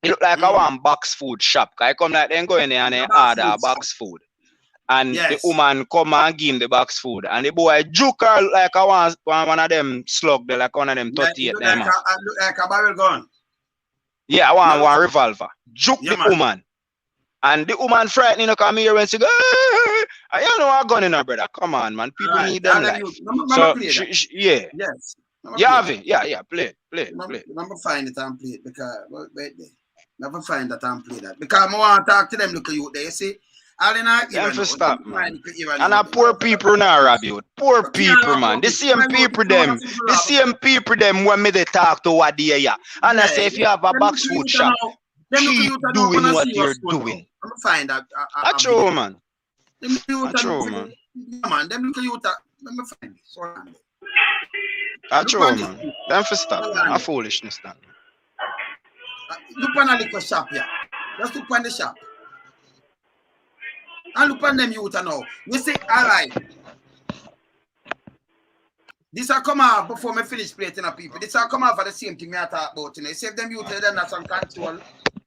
It look like I want box food shop. I come like then go in there and they order box food. And the woman come and give him the box food. And the boy juke her like I want one of them slug, like one of them 38 them. Look like a barrel gun. Yeah, I want one revolver. Juke the woman. And the woman frightening to come here and say, hey, I don't know a gun in her, brother. Come on, man. People need them life. So, yeah. Yes. Yeah, play it. Never find it and play it because, wait there. Never find that and play that. Because I want to talk to them, look at you there, you see. All in our ear. Stop, man. And our poor people now, Rabiot. Poor people, man. The same people them when me they talk to what they are. And I say, if you have a box food shop, keep doing what you're doing. I'm find that. That's true, man. That's true, man. Man, them look at you. Let me find it. Sorry. That's true, man. Them for stop. A foolishness, that. Look on a little shop here. Just look on the shop. And look on them youth now. We say, all right. This will come out before me finish plating up people. This will come out for the same thing I talk about. You know. See if them youth them not some control.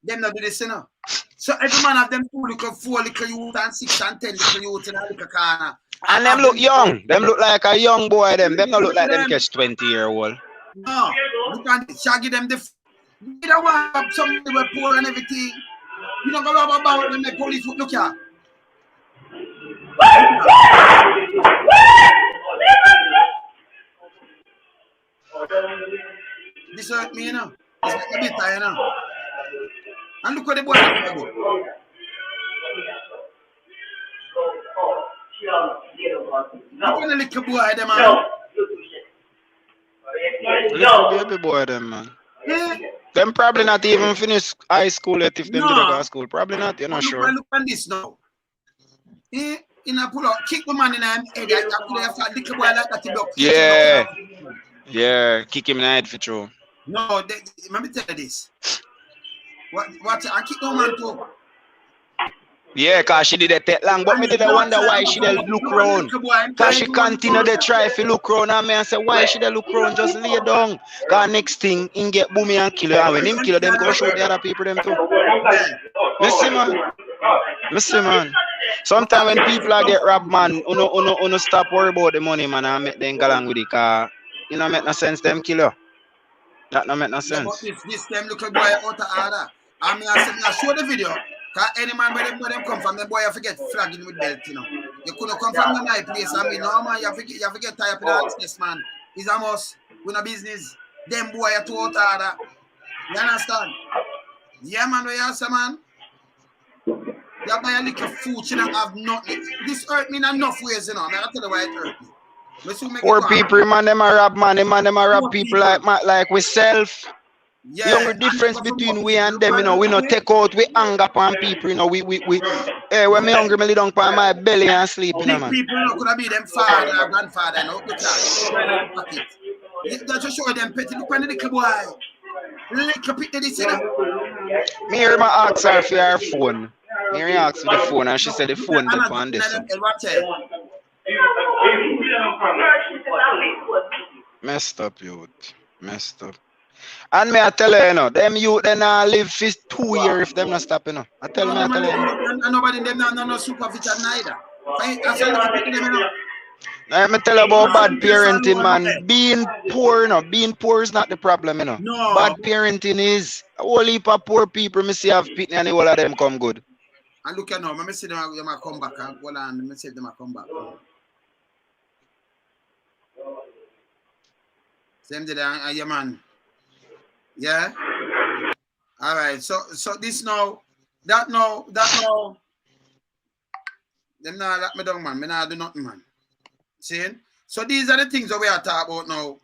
Them not do this, you know. So every man have them 4 little youth and 6 and 10 little youth in a little corner. And them look young. Them look like a young boy. Them don't look like them catch 20-year-old. No. Look at this. Shall give them the... You don't want somebody who poor and everything. You don't go about them the police would look at. This hurt me, you know. It's like a bit tired, you know. And look what the boy is doing. Look at the little boy, them, man. Little baby boy, them, man. Yeah. Them probably not even finish high school yet if them do go to school. Probably not, you're not sure. Look at this now. Yeah. In a pull up, kick the man in the head. Little boy like that. Yeah. Yeah, kick him in the head for true. No, let me tell you this. What I kick no man too. Yeah, because she did it take long, but me did wonder why she did look round. Because she continued to try to look round and me and say, why she did look round? Just lay down. Because next thing, he get boomy and kill her. And when him kill her, them go shoot the other people them too. Listen, man. Sometimes when people are get robbed, man, uno stop worry about the money, man, and make them go along with it. Because it don't make no sense them kill her. That don't make no sense. If this them little boy out of order, I mean, I show the video. Because any man where them come from, the boy have to get flagging with belt, you know. You couldn't come from my place. I mean, no, man, you have to get tired of that business, man. It's a must. We're not business. Them boy are too out of order. You understand? Yeah, man, where you say, man? You buy a little food, you don't have nothing. This hurt me in enough ways, you know. I tell you why it hurt me. Poor people, man, them are rob man, them are rob people like we self. Yeah. The only difference between we and them, you know, we not take out, we hang up on people, you know, hey, when me hungry, me lay down on my belly and sleep, you know, man. People not gonna be them father or grandfather, no, that just show them petty. Look when the little boy, little bit of this, you know. Me hear my ask her for her phone. Me hear ask for the phone, and she said the phone depend on this. Messed up, youth. Messed up. And me I tell you, you know, them youth they not live for 2 years if them not stop, you know. I tell you. And nobody them no supervision neither. Let me tell you about bad parenting, man. Being poor, you know, being poor is not the problem, you know. No. Bad parenting is a whole heap of poor people. Me see have pitney and all of them come good. And look at now, let me see them come back. Hold on, let me see them come back. Same day, yeah, man. Yeah. All right. So this now, that now. Them now let me down, man. Me now do nothing, man. See? So these are the things that we are talking about now.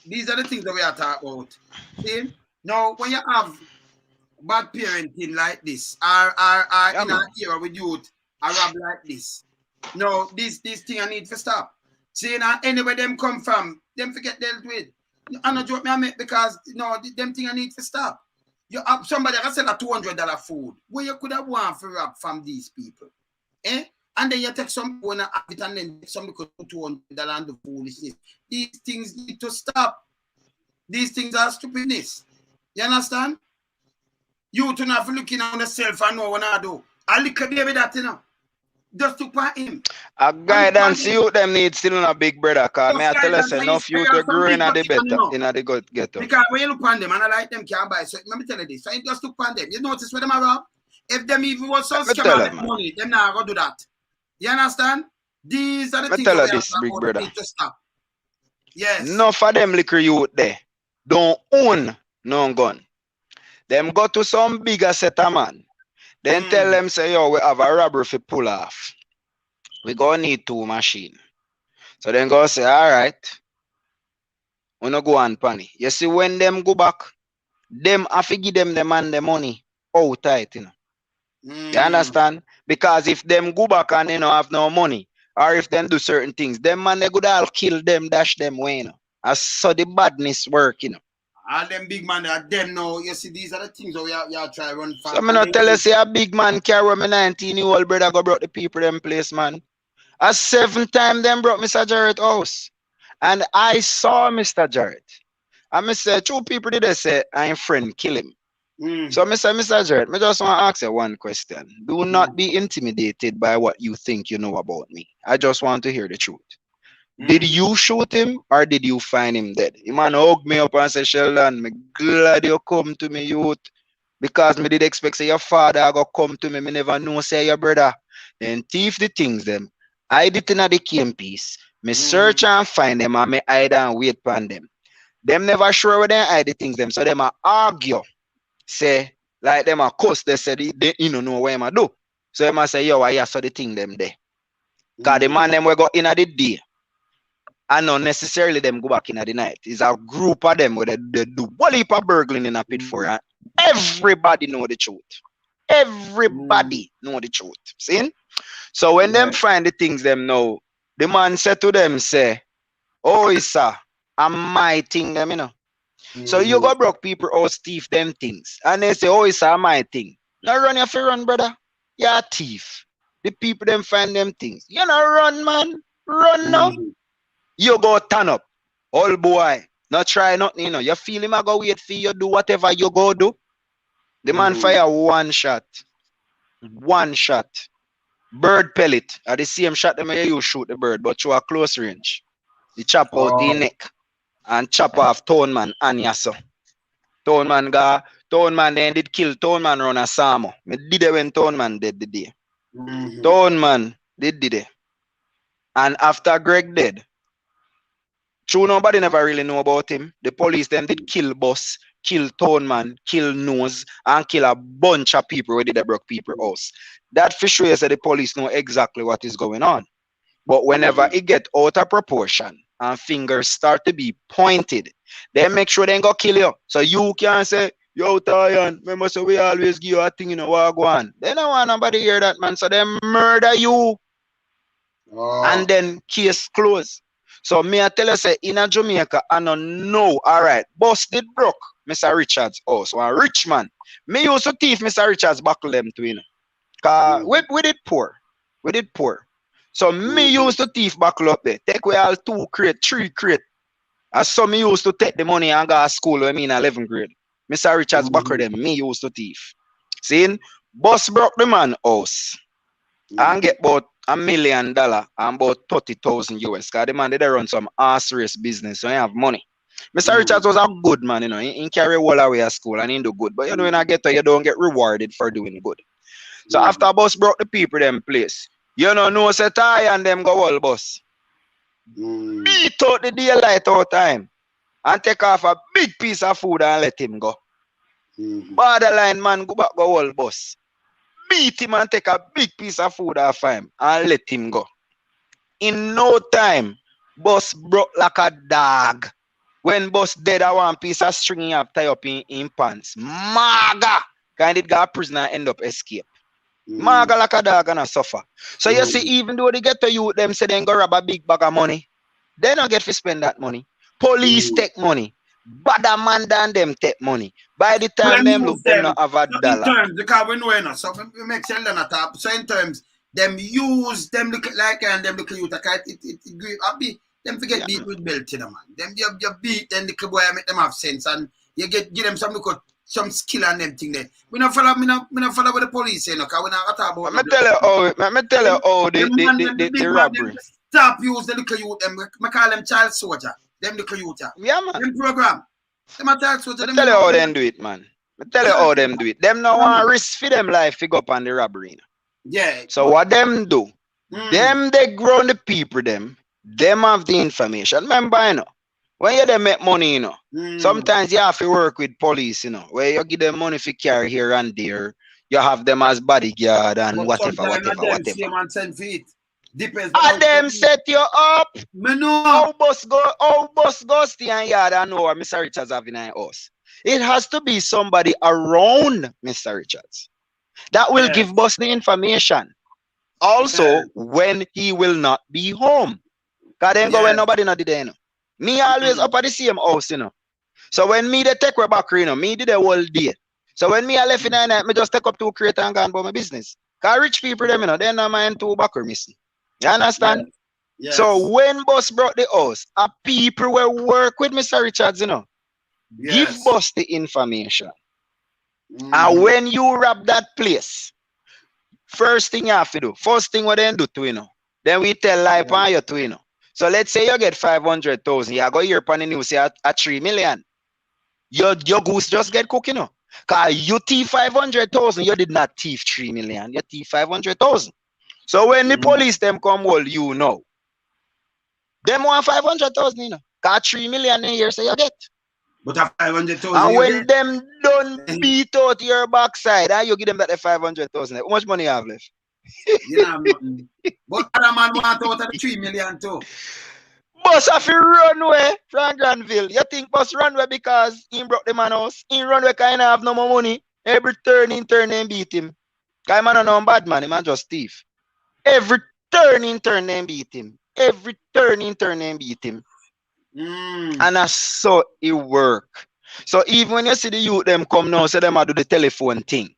These are the things that we are talking about. See? Now, when you have bad parenting like this, or in an era with youth, a rap like this, no, this thing I need to stop. See, now, anywhere them come from, them forget dealt with. I'm not joking, me because no, them thing I need to stop. You have somebody that sell a $200 food, where you could have won for rap from these people, eh? And then you take some and have it, and then somebody could put $200 on the foolishness. These things need to stop. These things are stupidness. You understand? You to not looking on yourself and know what I do. I look at David that, you know. Just to point him. A guidance you them need still a big brother, cause me I tell us enough youth to grow in the better, in the good ghetto. Because when you look on them and I like them can't buy, so let me tell you this. So you just look on them. You notice where them are up? If them even was so scam and money, them not gonna do that. You understand? These are the things that this big brother. To stop. Yes. Enough of them little youth there don't own no gun. Them go to some bigger set of man. Then tell them say, yo, we have a robbery for pull off. We gonna need 2 machines. So then go say, all right. We no go on panny. You see when them go back, them have to give them the man the money out tight, you know. You understand? Because if them go back and they don't have no money, or if them do certain things, them man they could all kill them, dash them away, you know. As so the badness work, you know. All them big man that them know, you see, these are the things that you try to run fast. So I'm not tell you say a big man carry my 19-year-old brother go brought the people them place, man. A 7 time them brought Mr. Jarrett house. And I saw Mr. Jarrett. And I said, 2 people did they say, I'm friend, kill him. So I said, Mr. Jarrett, I just want to ask you one question. Do not be intimidated by what you think you know about me. I just want to hear the truth. Did you shoot him or did you find him dead? The man hugged me up and said, Sheldon, me glad you come to me, youth. Because me did expect say your father go come to me. Me never know say your brother. Then thief the things them. I did in the game piece. Me search and find them and me hide and wait upon them. Them never sure where they hide the things them. So them a argue. Say, like them a cuss, they say they you know what I do. So them a say, yo, I saw the thing them there. Because the man them we go in at the day. And not necessarily them go back in at the night. It's a group of them where they do one heap of burgling in a pit for it. Everybody know the truth. Everybody know the truth. See? So when them find the things them know, the man said to them, say, oh, sir, I'm my thing them, you know. So you go broke people or thief them things. And they say, oh, sir, my thing. Now run your fear run, brother. You're a thief. The people them find them things. You know run, man. Run now. You go turn up. Old boy. Not try nothing, you know. You feel him, I go wait for you, do whatever you go do. The man fire 1 shot. 1 shot. Bird pellet. At the same shot them you shoot the bird, but through a close range. You chop out the neck. And chop off Tone Man and Yasso. Tone Man then did kill Tone Man run a Samo. Me did it when Tone Man dead the day. Tone Man did it. And after Greg dead, true nobody never really know about him. The police them did kill Boss, kill Tone Man, kill Nose, and kill a bunch of people where did they broke people house. That for sure said the police know exactly what is going on. But whenever it get out of proportion and fingers start to be pointed, they make sure they ain't go kill you. So you can say, yo, Tayan, remember so we always give you a thing, you know, what go on. They don't want nobody hear that, man. So they murder you. And then case closed. So me I tell you say in a Jamaica, I don't know. Alright, boss did broke Mr. Richards house. One rich man. Me used to thief Mr. Richards buckle them to, you know. Cause we did poor. We did poor. So me used to thief buckle up there. Take away all 2 crate, 3 crate. As so me used to take the money and go to school when me in 11th grade. Mr. Richards buckle them. Me used to thief. See? Boss broke the man house. And get about $1 million and about 30,000 US. Because the man did run some ass race business, so he have money. Mr. Richards was a good man, you know. He carry all away at school and he do good. But you know, when I get there, you don't get rewarded for doing good. So after boss brought the people them place, you know say tie and them go all boss. Beat out the daylight all time and take off a big piece of food and let him go. Borderline man go back go all boss. Beat him and take a big piece of food off him and let him go. In no time, boss broke like a dog. When boss dead, I want piece of string he have tie up in pants. Maga! Kind of got prisoner end up escape. Maga like a dog and a suffer. So you see, even though they get to you, them say they go rob a big bag of money, they don't get to spend that money. Police take money. Bad man than them take money. By the time them look, them not have a dollar. In terms, because we know enough, so we make sure they're not top. So in terms, them use them look like and them look you it them forget beat with belt, you know, man. Them you beat then the boy make them have sense and you give them some look some skill and them thing there. We not follow with the police, you know, because we not talk about. Let me tell you how the robbery. Stop use the little youth, them. I call them child soldier. Them little youth. Yeah, man. Them program. Them a child soldier. I tell you how them do it, man. I tell you how them do it. Them no want risk for them life to go up on the robbery. Yeah. So what them do? Them they grow the people them have the information. Remember, you know, when you them make money, you know, sometimes you have to work with police, you know, where you give them money for carry here and there. You have them as bodyguard and whatever. Depends. And them set you up. Me know. How bus go stay in yard and know where Mr. Richards have in house. It has to be somebody around Mr. Richards that will give us the information. Also, when he will not be home. Because then go when nobody not there, you know. Me always up at the same house, you know. So when me they take way back, you know, me did the whole day. So when me I left in the night, me just take up 2 crates and go about my business. Because rich people, them, you know, they not mind 2 backer missing. You understand? Yes. So when boss brought the house, people will work with Mr. Richards, you know. Give boss the information. And when you rob that place, first thing you have to do, first thing what they do to, you know, then we tell lie on you to, you know. So let's say you get 500,000, you go here upon the news, say at 3 million. Your goose just get cooked, you know. Because you thief 500,000, you did not thief 3 million, you thief 500,000. So when the police them come hold you know, them want 500,000, you know. Because 3 million a year, so you get. But a 500,000. And when them don't beat out your backside, and you give them that 500,000, how much money you have left? You know, but other man want out of the 3 million too. Boss have to run away from Granville. You think boss run away because he broke the man house? He run away kind of have no more money. Every turn and beat him. Because man no bad man, he man just thief. Every turn and beat him. Every turn and beat him. And that's so it work. So even when you see the youth them come now, say them a do the telephone thing.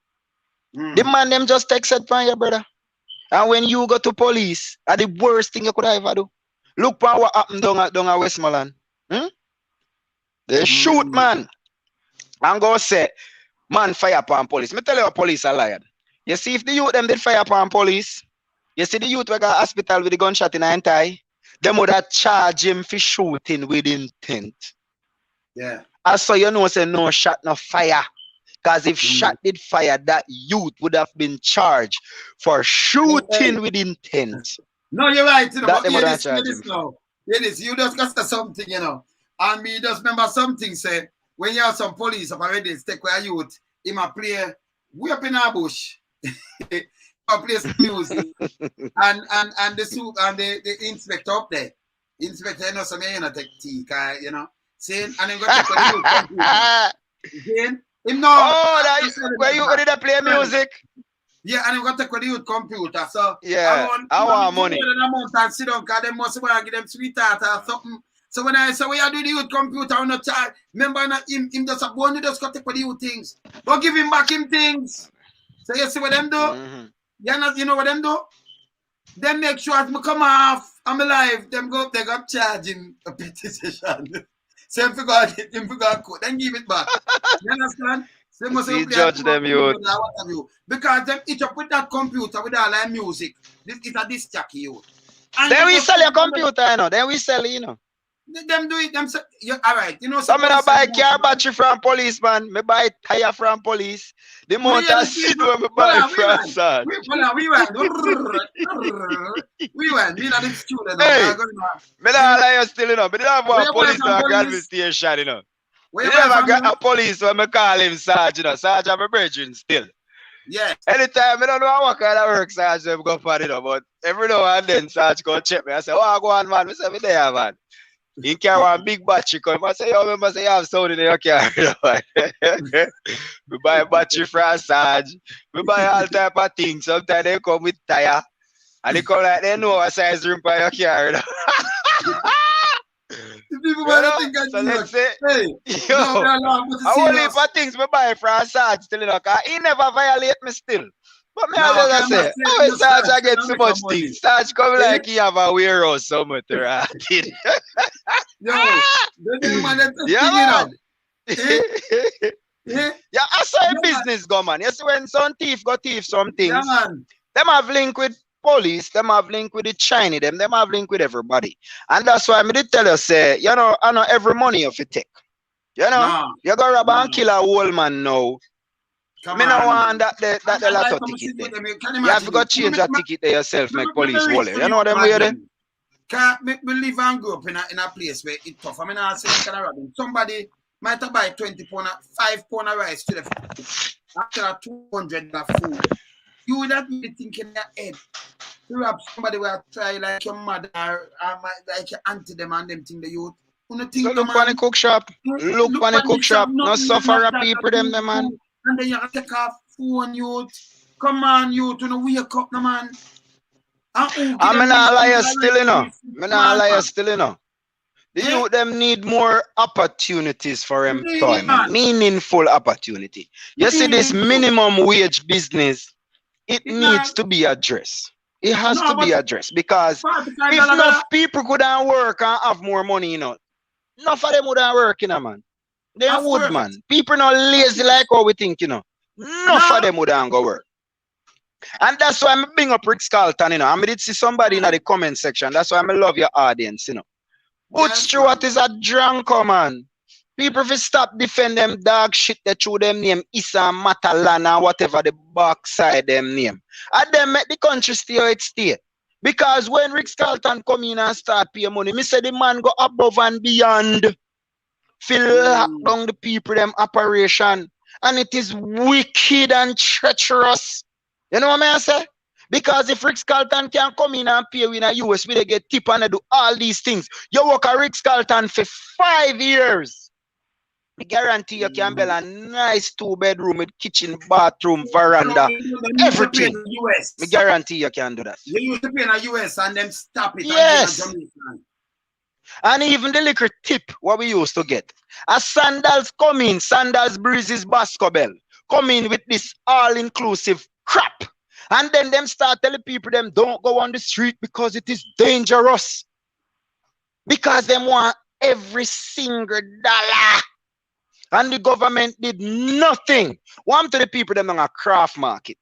The man them just text it from your brother. And when you go to police, are the worst thing you could ever do. Look for what happened down at Westmoreland. They shoot man. And go say, man fire upon police. Me tell you police are lying. You see if the youth them did fire upon police, you see the youth we got hospital with the gunshot in the thigh, them would have charged him for shooting with intent. Yeah. And so you know say no shot, no fire. Because if shot did fire, that youth would have been charged for shooting with intent. No, you're right. You know, That but them you just got something, you know. And me just remember something say, when you have some police up already, take where youth, he might play way up in our bush. Play some music. and the suit and the inspector up there. Inspector, you know, some you know, take tea, you know. Saying, and then go take the youth. Him no. Oh, that where you ready to play music? Yeah, and I'm going to take the youth computer. So yeah, I want money. And sit down, because they must give them sweetheart or something. So when I say, we are doing the youth computer, I'm not charge. Remember, him just a bone, just got to take the youth things. But give him back him things. So you see what them do? You know what them do? Them make sure as me come off, I'm alive, they got charge him a petty session. So if you got it, then give it back. You understand? So you judge them, youth. Because them each up with that computer with all that music. This is a disc jockey, you. Then we sell your computer, you know. Then we sell it, you know. Them do it. Them say, all right, you know. So I buy car battery from police, man. Me buy tire from police. The motor seat when me buy from Sarge. We went. We went. Me not the student. Hey, me not lie still, you know. Me don't have one police at Granville Station, you know. Me never got a police when me call him Sarge, you know. Sarge have a brethren still. Yes. Anytime I don't know what kind of work Sarge them go for, you know. But every now and then Sarge go check me. I say, oh, go on, man. I say, me there, man. He carry one big battery come. I say, yo, remember say you have sound in your car. We buy a battery from Sarge. We buy all type of things. Sometimes they come with tire. And they come like they know what size rim for your car. People think so let's say, hey, yo, I only for things we buy from Sarge still, you know, because he never violate me still. But me always say, how is Sarge I get so much things? Sarge come like he have a warehouse somewhere to ride in. Yo, yeah, man. Yeah, Yeah, I saw a business go, man. You see, when some thief go thief some yeah, things, man. them have link with police, them have link with the Chinese, them have link with everybody. And that's why I did tell you, say, you know, I know every money you fit take. You know, No, you go rob and no. kill a whole man now. Come Me no on, want man. that the I lotto come ticket sit there. with them. You can You have to imagine go it. change that ticket there yourself, make police hold it. You know them way way there? Can't make me live and grow up in a place where it's tough. I mean, I say kind of robbing. Somebody might have buy 20 pound, 5 pound of rice to the food after 200 of food. You would have be thinking in your head. You rob somebody will try like your mother or like your auntie them and them thing the youth. You know, So think, look man, on the cook shop. Look on the cook shop. No suffer people them, man. And then you have to take off phone, youth. Come on, youth. You know, wake up, no, man. I'm not a liar still, you know. I'm not a liar still, you know. The youth them need more opportunities for employment, meaningful opportunity. You see, this minimum wage business, it needs to be addressed. It has to be addressed because if enough people couldn't work and have more money, you know, enough of them wouldn't work, you know, man. They would, man. People not lazy like how we think, you know. Enough of them wouldn't go work. And that's why I'm bring up Rick Carlton, you know. I did see somebody in the comment section. That's why I love your audience, you know. But Stewart is a drunker, man. People if stop defend them dog shit that through them name Issa Matalana, whatever the backside them name. And them make the country stay how it stay. Because when Rick Carlton come in and start pay money, me say the man go above and beyond. Lock down the people them operation. And it is wicked and treacherous. You know what I say? Because if Rick Carlton can come in and pay in the US, we they get tip and they do all these things. You work at Rick Carlton for 5 years. I guarantee you can build a nice 2-bedroom with kitchen, bathroom, veranda, everything. I guarantee you can do that. You used to pay in the US and them stop it. Yes. And even the little tip what we used to get. As Sandals come in, Sandals Breezes Basco Bell, come in with this all-inclusive crap. And then them start telling people them don't go on the street because it is dangerous. Because them want every single dollar. And the government did nothing. One to the people them on a craft market.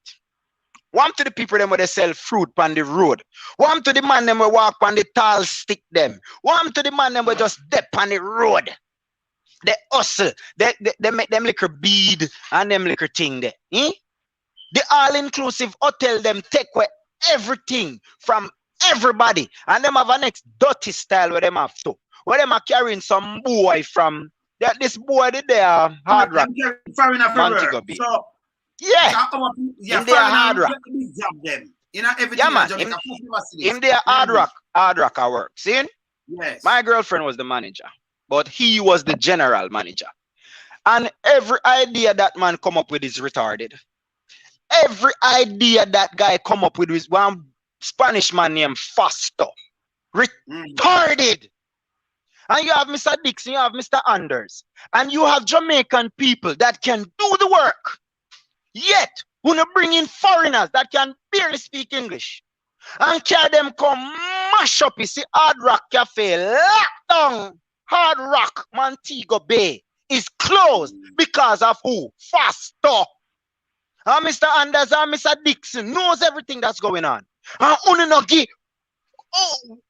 One to the people them where they sell fruit on the road. One to the man them where walk on the tall stick them. One to the man them where just dip on the road. They hustle. They make them little bead and them little thing there. The all-inclusive hotel them take away everything from everybody. And them have a next dirty style where them have to. Where them are carrying some boy from this boy did there hard rock. Montego Bay. So, yeah. In their hard rock. Yeah, man. In their hard rock I work. See? Yes. My girlfriend was the manager, but he was the general manager. And every idea that man come up with is retarded. Every idea that guy come up with is one Spanish man named Fasto. Retarded. And you have Mr. Dixon, you have Mr. Anders. And you have Jamaican people that can do the work. Yet, when you bring in foreigners that can barely speak English. And can them come mash up, you see, Hard Rock Cafe, lock down. Hard Rock Montego Bay is closed because of who? Fasto. And Mr. Anders and Mr. Dixon knows everything that's going on. And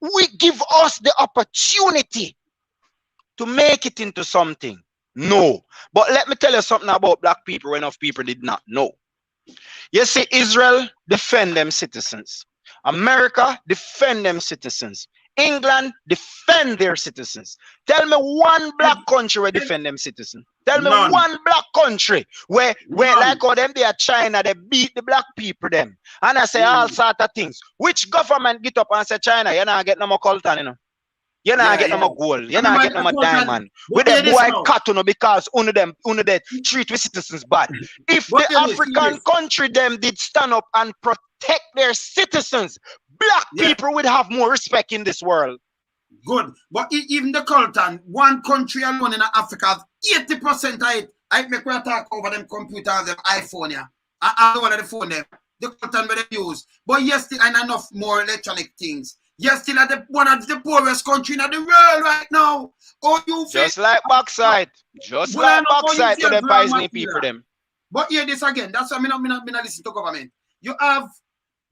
we give us the opportunity to make it into something. No. But let me tell you something about black people enough people did not know. You see, Israel defend them citizens. America defend them citizens. England defend their citizens. Tell me one black country where defend them citizens. Tell me one black country where like how them they are China, they beat the black people them. And I say all sort of things. Which government get up and say China, you're not getting no more coltan, you know. You're not getting no more gold. You're not getting no more diamond. With the boy cut, you know, because one of them treat with citizens bad. If the African country them did stand up and protect their citizens, black people would have more respect in this world. Good. But even the coltan, one country alone in Africa, 80% of it, I make we talk over them computers, them iPhone, yeah. I know what the phone them, the coltan where they use. But yes, and enough more electronic things. You're still at one of the poorest country in the world right now. Oh, you just like backside. Just like backside to the Pisney people them. But hear this again. That's why I'm not listen to government. You have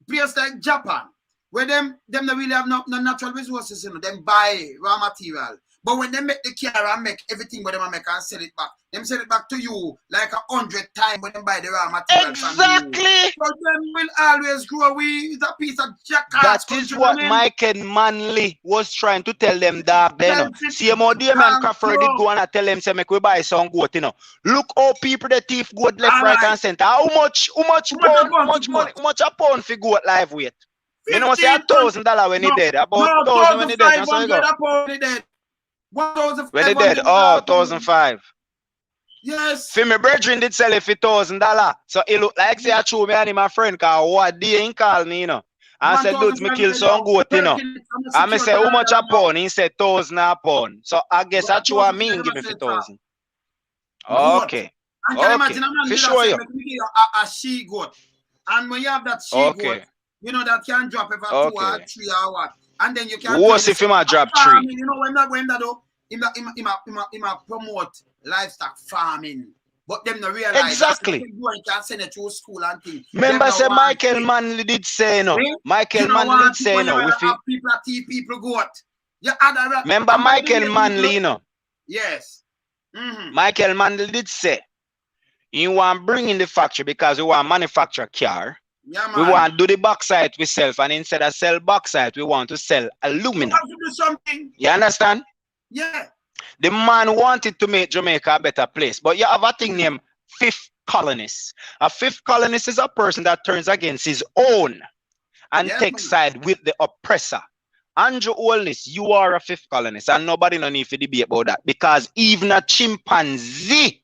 places like Japan, where them don't really have no natural resources, you know, them buy raw material. But when they make the car and make everything where they make and sell it back, them sell it back to you like 100 times when they buy the raw material. Exactly. So them will always grow with a piece of jackass. That is what Michael Manley was trying to tell them that then. See how Damien Crawford did go and tell them say make we buy some goat, you know. Look how people the thief goat left, right, and center. How much a pound for goat live weight? You know say $1,000 when he dead. About 1,000 when he dead. When they dead, oh, 1,005. Yes. For my brethren did sell it for $1,000. So it look like say I true me and my friend, cause what day he call me, you know. I said, dudes, me kill some goat, you know. And I say, how much a pound? He said 1,000 a pound. So I guess that's what I mean, give me for 1,000. Okay. Okay. For sure you. A she goat. And when you have that she goat, you know that can drop every 2 or 3 hours. And then you can. What's if him a drop tree? You know when that do, him promote livestock farming, but them not realize exactly. You can send it to school and things. Remember, say Michael Manley did say no. Michael Manley did say no. People goat. Remember Michael Manley, you know. Yes. Michael Manley did say he want bring in the factory because we want manufacture car. Yeah, we want to do the bauxite we sell, and instead of sell bauxite, we want to sell aluminum. You have to do something. You understand? Yeah. The man wanted to make Jamaica a better place, but you have a thing named fifth colonist. A fifth colonist is a person that turns against his own and takes side with the oppressor. Andrew Holness, you are a fifth colonist, and nobody no need to debate about that because even a chimpanzee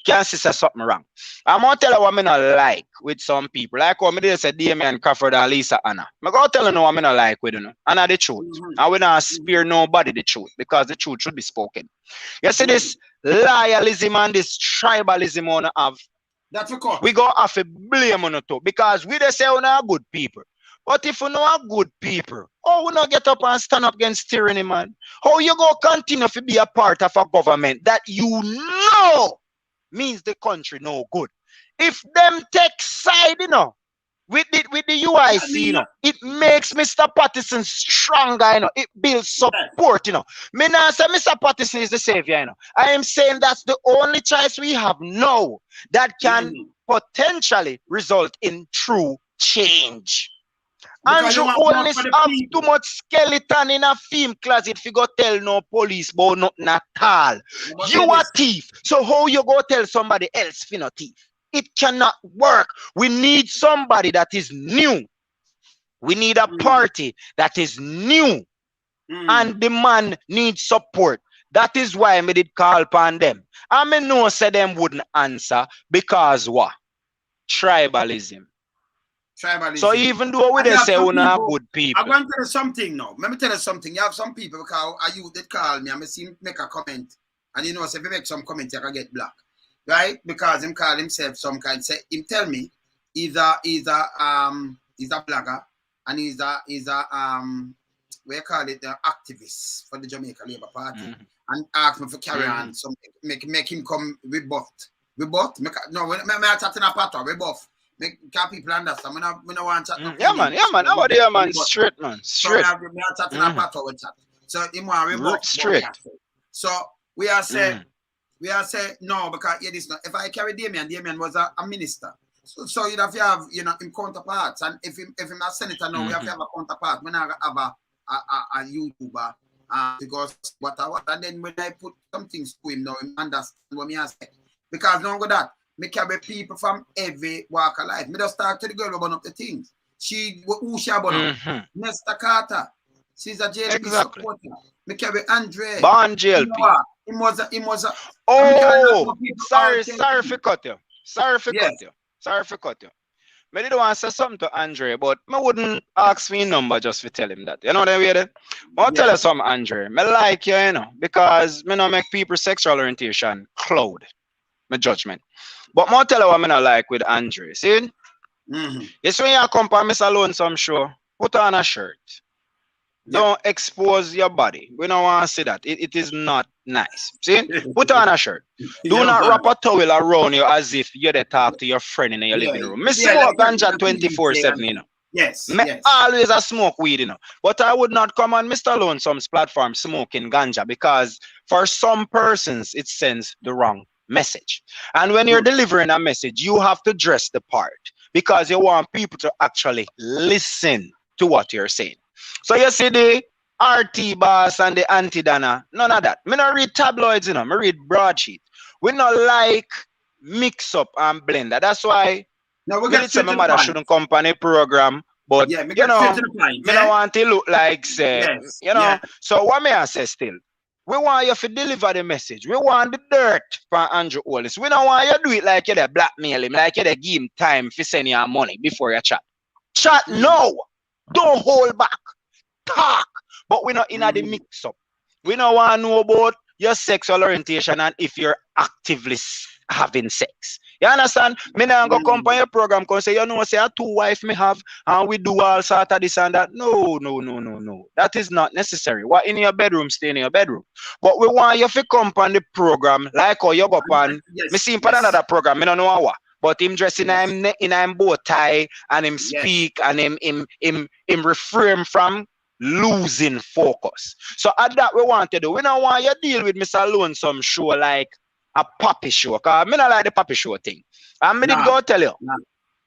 can see something wrong. I'm going to tell you what I not like with some people. Like what I did say Damien Crawford and Lisa Anna. I'm going to tell you what I not like with you. And that's the truth. I will not spare nobody the truth because the truth should be spoken. You see this loyalism and this tribalism on have. That's a course. We go have to blame on it too because we just say we are good people. But if we are good people, how we not get up and stand up against tyranny, man? How you go continue to be a part of a government that you know means the country no good. If them take side, you know, with the UIC, you know, it makes Mr. Patterson stronger, you know, it builds support, you know. Me not say Mr. Patterson is the savior, you know. I am saying that's the only choice we have now that can potentially result in true change. Andrew Holness have too much skeleton in a film closet if you go tell no police about nothing at all. You are thief. So how you go tell somebody else for no thief? It cannot work. We need somebody that is new. We need a party that is new. And the man needs support. That is why I did call upon them. I may know say them wouldn't answer because what? Tribalism. So even though we say we're not good people. I'm going to tell you something now. Let me tell you something. You have some people because you did call me. I may see him make a comment. And you know, so if you make some comment, you can get blocked. Right? Because him call himself some kind. Say him tell me he's a blogger and he's a we call it the activist for the Jamaica Labour Party. And ask me for carry on something. Make him come rebut. Rebut? No, when I chat in a pattern, rebuff. Make people understand. We don't want to chat. Yeah, man. How there, man? Straight, man. Straight. So we are chatting a pattern with chat. So him want rebut. Straight. So we are say no, because this not. If I carry Damien was a minister. So you'd have to have him counterparts, and if him a senator now, we have to have a counterpart. We not have a YouTuber because what, and then when I put some things to him now, him understand what me say. Because don't go that. Me carry people from every walk of life. Me just talk to the girl about up the things. Who she about up? Nesta Carter. She's a JLP supporter. Me carry Andre. Born JLP. He was a oh, sorry for cut you. Sorry for cut you. Me did want to say something to Andre, but I wouldn't ask me number just to tell him that. You know what I mean? I'll tell you something, Andre. Me like you, because me not make people sexual orientation cloud my judgment. But I'll tell you what I not like with Andre. See? It's when you come for Miss Alone some show, put on a shirt. Don't expose your body. We don't want to see that. It is not nice. See? Put on a shirt. Do not wrap a towel around you as if you're there talk to your friend in your living room. Me smoke ganja 24/7, you know. Yes. Me always a smoke weed, you know. But I would not come on Mr. Lonesome's platform smoking ganja because for some persons it sends the wrong message. And when you're delivering a message, you have to dress the part because you want people to actually listen to what you're saying. So you see the RT boss and the anti-dana, none of that. Me not read tabloids, you know, me read broadsheet. We not like mix up and blend that. That's why we get some my mother shouldn't come on a program, but you know, me don't want to look like say, you know. So what may I say still? We want you to deliver the message. We want the dirt from Andrew Hollis. We don't want you to do it like you're blackmail him, like you're give him time for send your money before you chat. Chat no. Don't hold back. Talk. But we're not in the mix up. We don't want to know about your sexual orientation and if you're actively having sex. You understand? Me not go come on your program because say, you know, say, 2 wives me have and we do all sort of this and that. No. That is not necessary. What in your bedroom, stay in your bedroom. But we want you to come on the program like how you go on. Me see him on another program, me don't know how. But him dressing in him bow tie and him speak and him refrain from losing focus. So at that we want to do. We don't want you to deal with Mr. Lonesome show like a puppy show. Cause me not like the puppy show thing. And me did go tell you.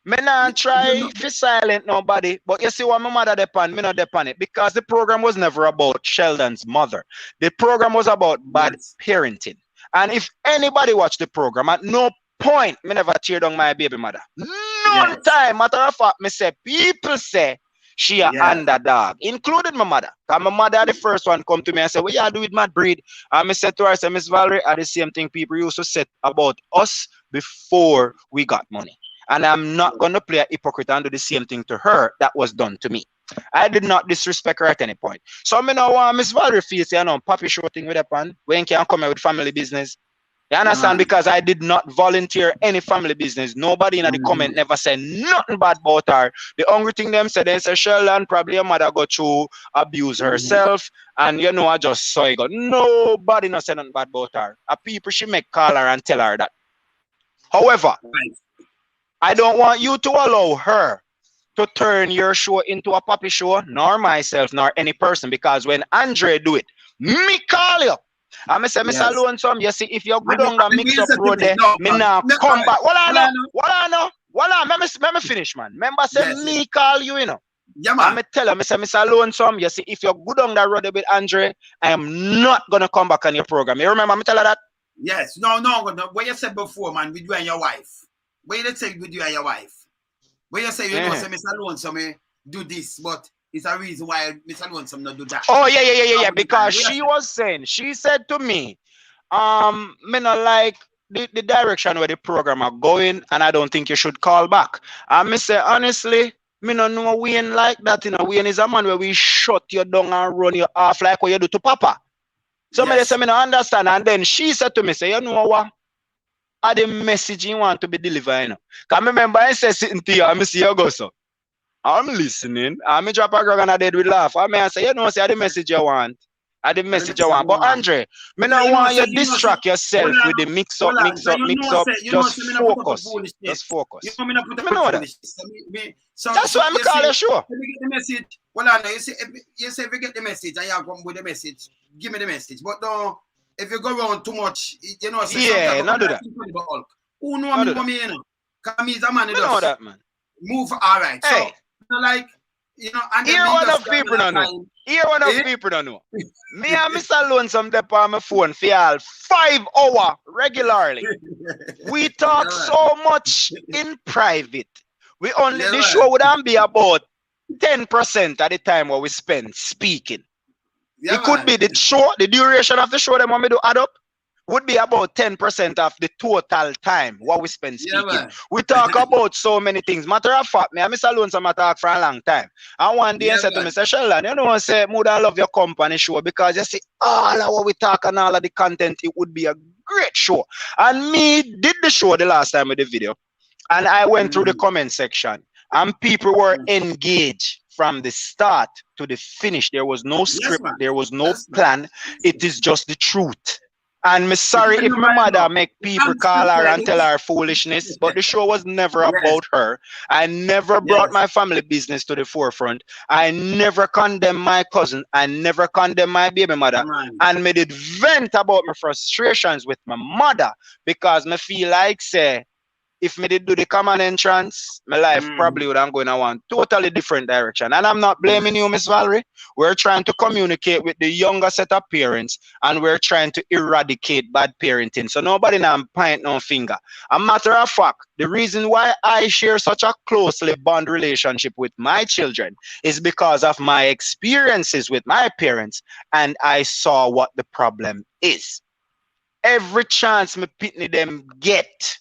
Me not try to silent nobody. But you see what my mother depend, me not depend it. Because the program was never about Sheldon's mother. The program was about bad parenting. And if anybody watched the program, at no point, me never tear down my baby mother. No time. Matter of fact, me say, people say she a underdog, including my mother. Because my mother, the first one, come to me and say, what you do with mad breed? And I said to her, I said, Miss Valerie, are the same thing people used to say about us before we got money. And I'm not going to play a hypocrite and do the same thing to her that was done to me. I did not disrespect her at any point. So I know want Miss Valerie feel say, you know, puppy show thing with a pan. When can come here with family business? You understand? Because I did not volunteer any family business. Nobody in the comment never said nothing bad about her. The only thing them said, they said, Sheldon, probably your mother got to abuse herself. And you know, I just saw it. Nobody not said nothing bad about her. A people she make call her and tell her that. However, I don't want you to allow her to turn your show into a puppy show, nor myself, nor any person. Because when Andre do it, me call you. I say, Mr. Lonesome, you see, if you're good on the mix up road there, me now come back. What I know? Let me finish, man. Remember, say me call you, you know. Yeah, man. I tell him, Mr. Lonesome, you see, if you're good on that road with Andre, I am not gonna come back on your program. You remember me tell her that? Yes, no. What you said before, man, with you and your wife. What you say with you and your wife? What you say, you know, say Mr. Lonesome do this, but it's a reason why Mr. Lonesome not do that. Oh, yeah. Because she was saying, she said to me, me not like the direction where the program are going, and I don't think you should call back. And me say, honestly, me not know Wayne like that, you know. Wayne is a man where we shut you down and run you off like what you do to Papa. So me say, me not understand. And then she said to me, say, you know what? Are the message you want to be delivered, you know? Because I remember I said sitting to you, and I see you go so. I'm listening. I'm drop a grog and I did with laugh. I mean, I say, you know, say the message you want. The message you want. But Andre, me not want you to distract yourself with the mix up. Just focus. Just focus. You know me not put I know that. That's why I'm calling you sure. If you get the message, well, I know you say if you get the message and you come with the message, give me the message. But don't, if you go around too much, you know, say not do that. Who know me for me, you know? Because me is a man who know that, man. Move all right. Hey. So, like, you know, and here one of people don't know. Here one of people don't know. Me and Mr. Lonesome dep on my phone for all 5 hours regularly. We talk so much in private. We only the show would be about 10% at the time what we spend speaking. It could be the show, the duration of the show that want me to add up would be about 10% of the total time what we spend speaking. We talk about so many things. Matter of fact, me and Mr. Lonesome talk for a long time. And one day I said to Mr. Sheldon, you know, I say, Mood, I love your company show because you see all of what we talk and all of the content, it would be a great show. And me did the show the last time with the video. And I went through the comment section and people were engaged from the start to the finish. There was no script. man. There was no Yes, plan. It is just the truth. And me sorry Because if you my might mother know. make people call her and tell her foolishness, but the show was never about her. I never brought my family business to the forefront. I never condemned my cousin. I never condemned my baby mother. And made it vent about my frustrations with my mother because me feel like say if me did do the common entrance, my life probably would have gone in one totally different direction. And I'm not blaming you, Miss Valerie. We're trying to communicate with the younger set of parents and we're trying to eradicate bad parenting. So nobody now point no finger. A matter of fact, the reason why I share such a closely bond relationship with my children is because of my experiences with my parents and I saw what the problem is. Every chance me pitney them get,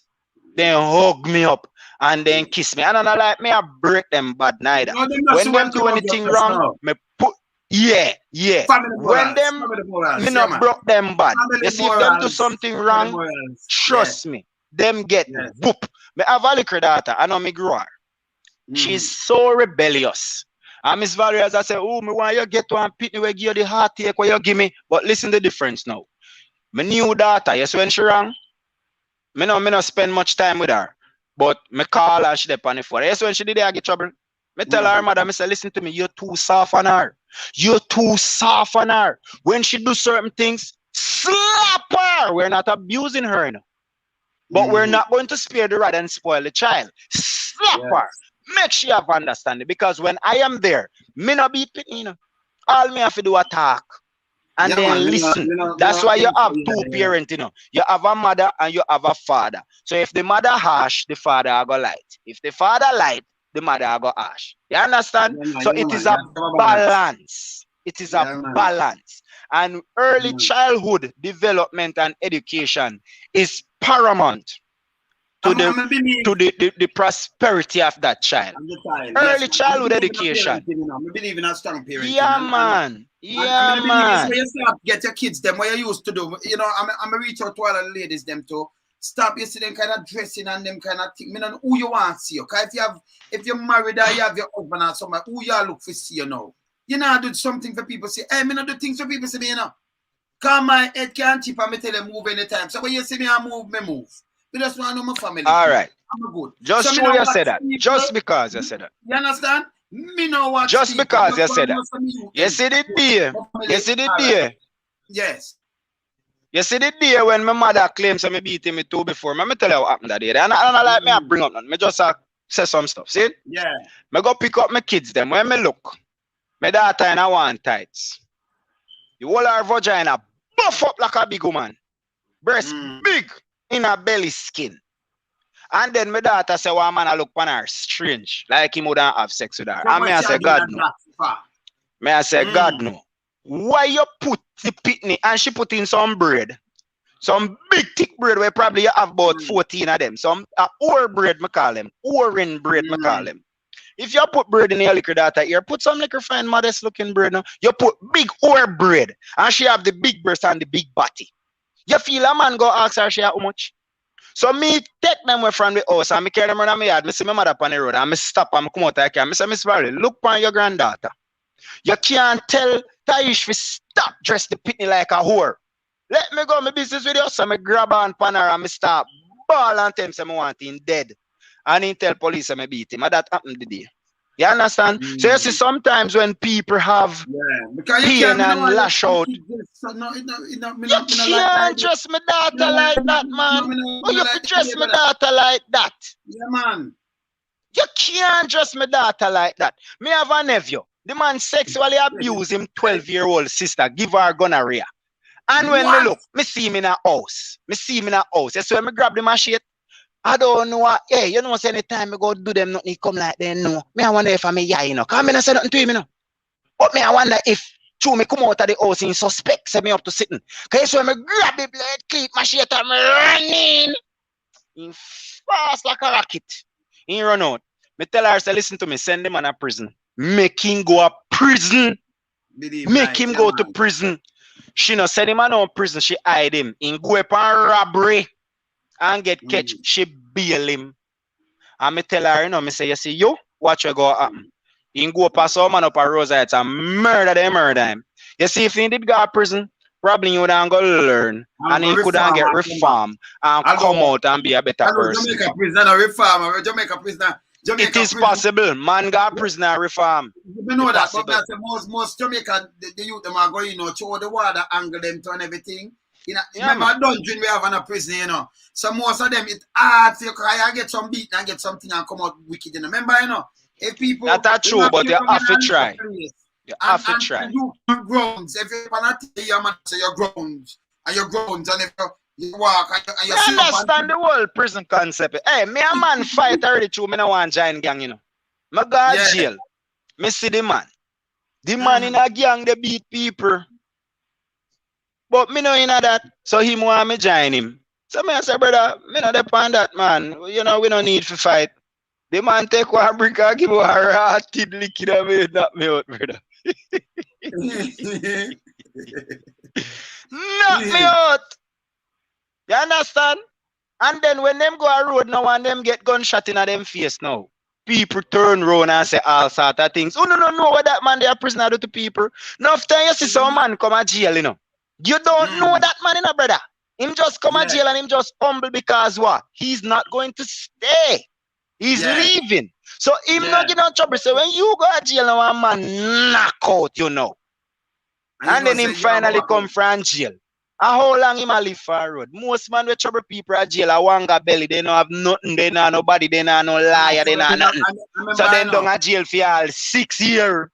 they hug me up and then kiss me. And I don't like me, I break them bad neither. No, when them do anything wrong, me put when them me not broke them bad. You see if them do something wrong, trust me, them get whoop. Me have a little daughter, I know me grow her. She's so rebellious. And Miss Valerie, as I say, oh, me want you get one pitney where give you the heartache where you give me. But listen the difference now. My new daughter, yes, when she wrong, me no spend much time with her, but me call her, she dey on the phone. Yes, when she did I get trouble. Me tell her mother, me say, listen to me, you're too soft on her. You're too soft on her. When she do certain things, slap her. We're not abusing her, you know. But we're not going to spare the rod and spoil the child. Slap her. Make sure you have understanding. Because when I am there, me no beat it, you know. All me have to do attack. And then listen. That's why you have two parents, you know. You have a mother and you have a father. So if the mother harsh, the father go light. If the father light, the mother go harsh. You understand? So it is a balance. It is a balance. And early childhood development and education is paramount to the prosperity of that child. Early childhood education. I believe in a strong parenting. Yeah, man. Yeah, man. When you start get your kids them what you used to do. You know, I'm a reach out to all the ladies them to stop you see them kind of dressing and them kind of thing. Me know who you want to see. Okay, if you're married or you have your husband or somebody, who you look for see you now. You know, do something for people say, hey, me not do things for people say me, you know. Come my head can't cheap and me tell them move anytime. So when you see me I move, me move. Me just want to know my family. All right. I'm good. Just so you said that. Just because you said that. You understand? Me know what. Just because you said that. You see the day. You see the day. Yes. You see the day when my mother claims I me beat him too before. Me tell you what happened that day. And I like me I bring up nothing. Me just say some stuff. See? Yeah. Me go pick up my kids them. When me look, my daughter in a one tights. The whole her vagina buff up like a big woman. Breast big in her belly skin. And then my daughter say, well, man, I look on her strange. Like he wouldn't have sex with her. And me I say, God no. Me I say, God no. Why you put the pitney and she put in some bread? Some big thick bread where probably you have about 14 of them. Some ore bread, me call them. Orin bread, me call them. If you put bread in your liquor daughter here, put some liquor fine, modest looking bread now. You put big ore bread. And she have the big breast and the big body. You feel a man go ask her she how much? So me take them away from the house and me carry them around my yard. Me see my mother on the road and me stop and me come out of the car. Me say, Miss Valerie, look on your granddaughter. You can't tell Taish to stop dress the pitney like a whore. Let me go my business with you. So me grab her and pan her and me start ball and tell him say me want him dead. And he tell police I beat him. And that happened the day. You understand? So you see sometimes when people have pain and lash out, you can't dress my daughter like that, man. Oh, you can dress my daughter like that. Yeah, man. You can't dress my daughter like that. Me have a nephew. The man sexually abused him 12-year-old sister. Give her gonorrhea. And when me look, me see him in a house. Me see him in a house. So when me grab the machete, I don't know what, hey, you know, say anytime I go do them, nothing he come like they know. Me, I wonder if I'm a yeah, you know. Because I say nothing to him, you know. But me, I wonder if, true, me come out of the house and suspect, say me up to sitting. Because when me grab the blade, clip my shit, I'm running. He fast like a rocket. He run out. Me tell her, say, listen to me, send him on a prison. Make him go to prison. Make him go to prison. She no send him on no prison, she hide him. He go up on robbery. And get catch, she bail him. And me tell her, you know, me say, you see, you, watch you go happen. He can go past some man up a Rosa Heights and murder him. You see, if he did go to prison, probably you would go learn and he could get reformed and come out and be a better person. Jamaica prisoner reform, Jamaica prisoner. It is possible. Man got prisoner reform. You know that, but that's most Jamaica, the youth them are going, through the water, angle them to and everything. Remember a dungeon we have in a prison, So most of them, it's hard for you get some beat and get something and come out wicked, Remember, if people... That's true, but you have to try. You have to try. And you grounds. If you want to tell your man, say your grounds. And your grounds, and if you walk and you see... I understand the whole prison concept. Hey, me a man fight 32, me no want join gang, Me go to jail. Me see the man. The man in a gang, they beat people. But me no in that. So he want me join him. So me I say, brother, me no depend that, man. We no need to fight. The man take one brick and give one rotted liquid and me knock me out, brother. Knock me out. You understand? And then when them go a road now and them get gunshot in them face now, people turn around and say all sort of things. Oh, no, what that man they are prisoner do to people. Now after you see some man come to jail, You don't know that man, brother. Him just come to jail and him just humble because what? He's not going to stay. He's leaving. So him not get no trouble. So when you go to jail now, a man knock out, And then him finally come from jail. And how long him a live for road? Most man with trouble people at jail, a wanga belly, they don't have nothing, they don't have nobody, they don't have no liar, they don't have nothing. So then down at jail for all 6 years.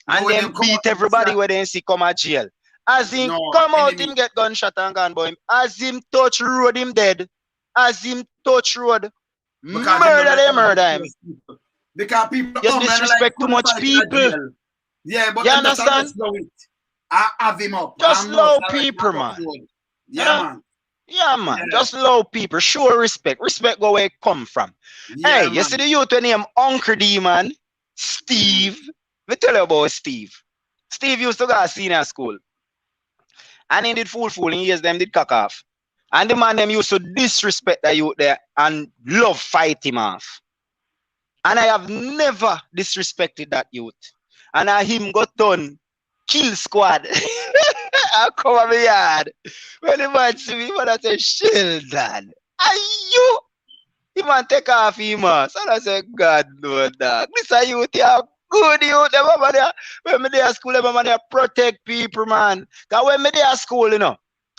And then beat everybody where they see come at jail. As him come out, him get gunshot and gone, boy. As him touch road, him dead. As him touch road, murder him. Because people you disrespect too much people. Yeah, but you understand? I have him up. Just low people, man. Yeah, man. Just low people. Show respect. Respect go where it come from. Hey, you see the youth when him Uncle D, man? Steve. Let me tell you about Steve. Steve used to go to senior school. And he did fool. He years them did cock off. And the man them used to disrespect the youth there and love fight him off. And I have never disrespected that youth. And I him got done kill squad. I come on my yard. When the man see me, man I say, Sheldon, are you? He man take off him. So I say, God no dog. This are youth, you are good youth. When me there at school, they protect people, man. Because when me there at school,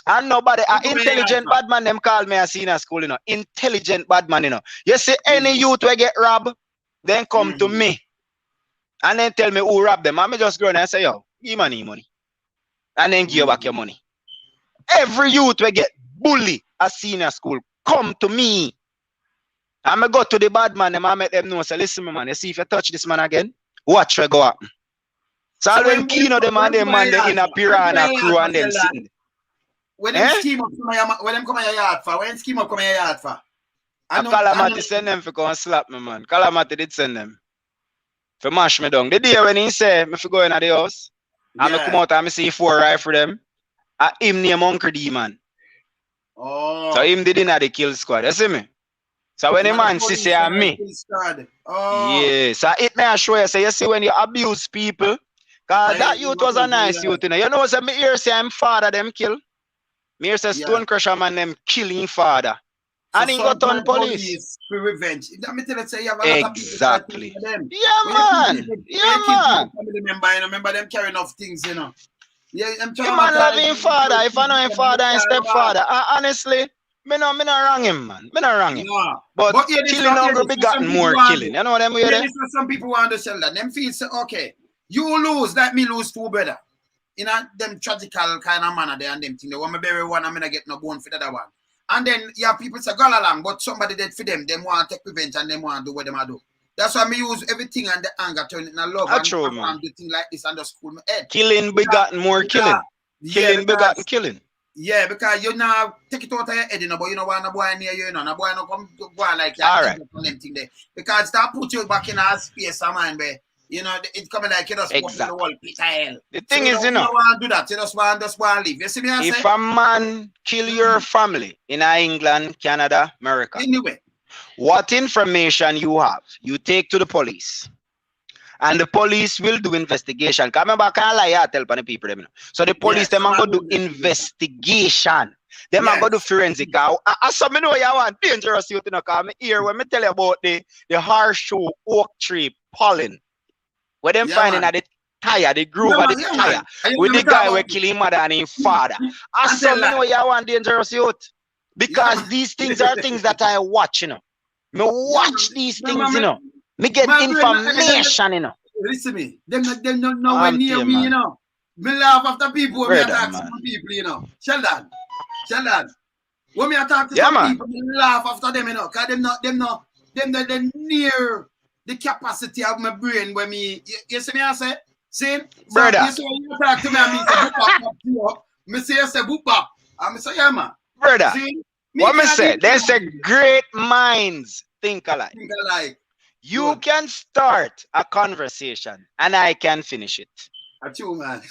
and nobody, intelligent bad man, them call me a senior school, Intelligent bad man, You see any youth will get robbed, then come to me. And then tell me who robbed them. And me just go and say, yo, give money. And then give you back your money. Every youth will get bully at senior school. Come to me. And I go to the bad man and I make them know, say, listen, man, you see if you touch this man again, watch where go happen. So when Kino them and them man they in a piranha crew and them sitting. When them scheme up when them come in your yard for? When scheme up come in your yard for? Calamity send them for go and slap me, man. Calamity did send them. For mash me down. The day when he say me for go in the house, and me come out and me see 4 rifle them, him name Uncle D, man. Oh. So him did in the kill squad. You see me? So when the man see say me. Oh. Yeah. So it may show you, say you see when you abuse people, because that youth was a nice youth, You know say me hear say I'm father them kill. Me hear say Stone Crusher man them killing father. So and he got on police. For revenge. Exactly. Yeah, man. Remember them carrying off things, Yeah, I'm trying man loving father. If I know him father and stepfather, honestly, me not wrong him, man. Me not wrong him. No. But killing not be gotten more killing. You know what I mean? Yeah, some people want to sell that. Them feel say, okay, you lose, let me lose too, brother. Them tragical kind of manner there and them thing. They want me bury one, I'm gonna get no bone for the other one. And then you have people say go along, but somebody did for them want to take revenge and them want to do what them do. That's why me use everything and the anger turn it into love. That's true, man. Do things like this and just cool my head. Killing begotten more killing. Killing begotten killing. Yeah, because you now take it out of your head, but you know why no boy near you, no boy no come to go like that. All right. Them thing there. Because that put you back in a space of mind where it's coming like you just exactly. the whole pit of hell. The thing is, you don't want to do that. You just want to live. You see me? If a man kill your family in England, Canada, America, anyway, what information you have, you take to the police. And the police will do investigation. Because remember, I can't lie, I tell the people. Them, so the police, them are going to do investigation. Them are going to do forensic. I know you want dangerous youth, because I hear when I tell you about the horseshoe oak tree pollen. Where them finding at the tire, the groove of the tire. With the guy who killed his mother and his father. I know you want dangerous youth. Because these things are things that I watch, Me watch these things, Me get information, Listen to me. Them not nowhere near me, Me laugh after people when me attack some people, Sheldon. When me attack to some people, me laugh after them, Because them near the capacity of my brain when me, you see me I say? See? Brother. So you talk to me and me say, boop me say, you say, boop back. And me say, yeah, man. Brother. See? What me say? They say great minds think alike. You can start a conversation and I can finish it. That's you, man.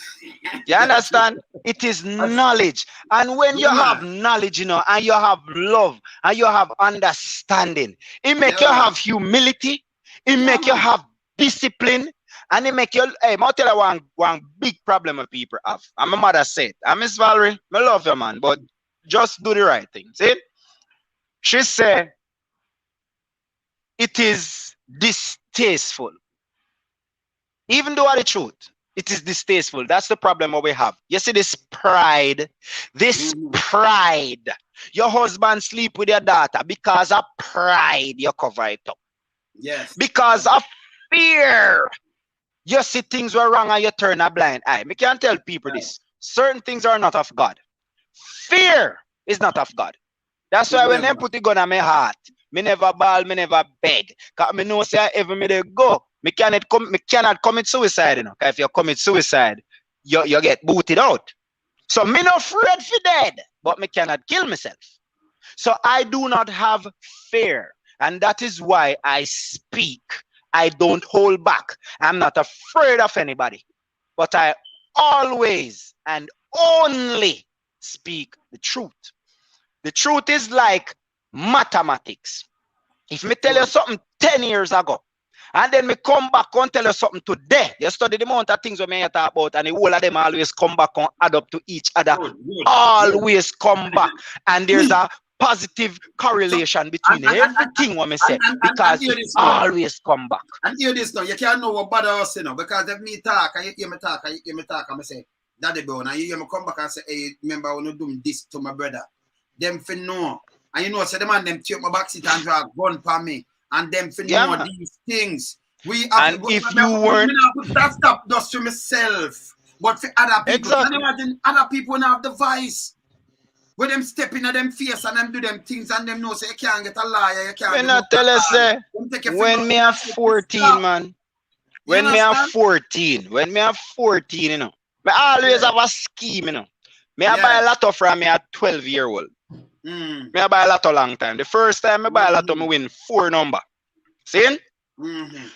You understand? It is knowledge. And when you have knowledge, and you have love and you have understanding, it make you have humility, it make you have discipline, and it make you, hey, I'll tell you one big problem that people have. And my mother said, I Miss Valerie, I love you, man, but just do the right thing. See? She said, it is distasteful. Even though the truth, it is distasteful. That's the problem that we have. You see this pride. Your husband sleep with your daughter because of pride, you cover it up. Yes. Because of fear. You see things were wrong and you turn a blind eye. I can't tell people this. Certain things are not of God. Fear is not of God. That's why when I put the gun on my heart, me never bawl, me never beg. Because I know say every me they go, me cannot commit suicide. Because if you commit suicide, you get booted out. So me not afraid for dead, but me cannot kill myself. So I do not have fear. And that is why I speak. I don't hold back. I'm not afraid of anybody. But I always and only speak the truth. The truth is like mathematics. If me tell you something 10 years ago, and then me come back and tell you something today, you study the amount of things we may talk about, and the whole of them always come back and add up to each other. Always come back. And there's a positive correlation between everything what me say, because it always come back. And hear this now, you can't know what bother us, because if me talk, and you hear me talk, and I say, Daddy bro, and you hear me come back and say, hey, remember I want to do this to my brother. Them for know. And say the man them take my back seat and drag gun for me. And them for know these things. We have if you weren't that stop just to myself. But for other people, can you imagine other people now have the vice. When them step in at them face and them do them things and them know say you can't get a liar, you can't. When I tell us when me have 14, man. When me have 14, I always have a scheme, Me I buy a lotto from me at 12-year-old. Me I buy a lotto long time. The first time I buy a lotto, me win 4 number. See?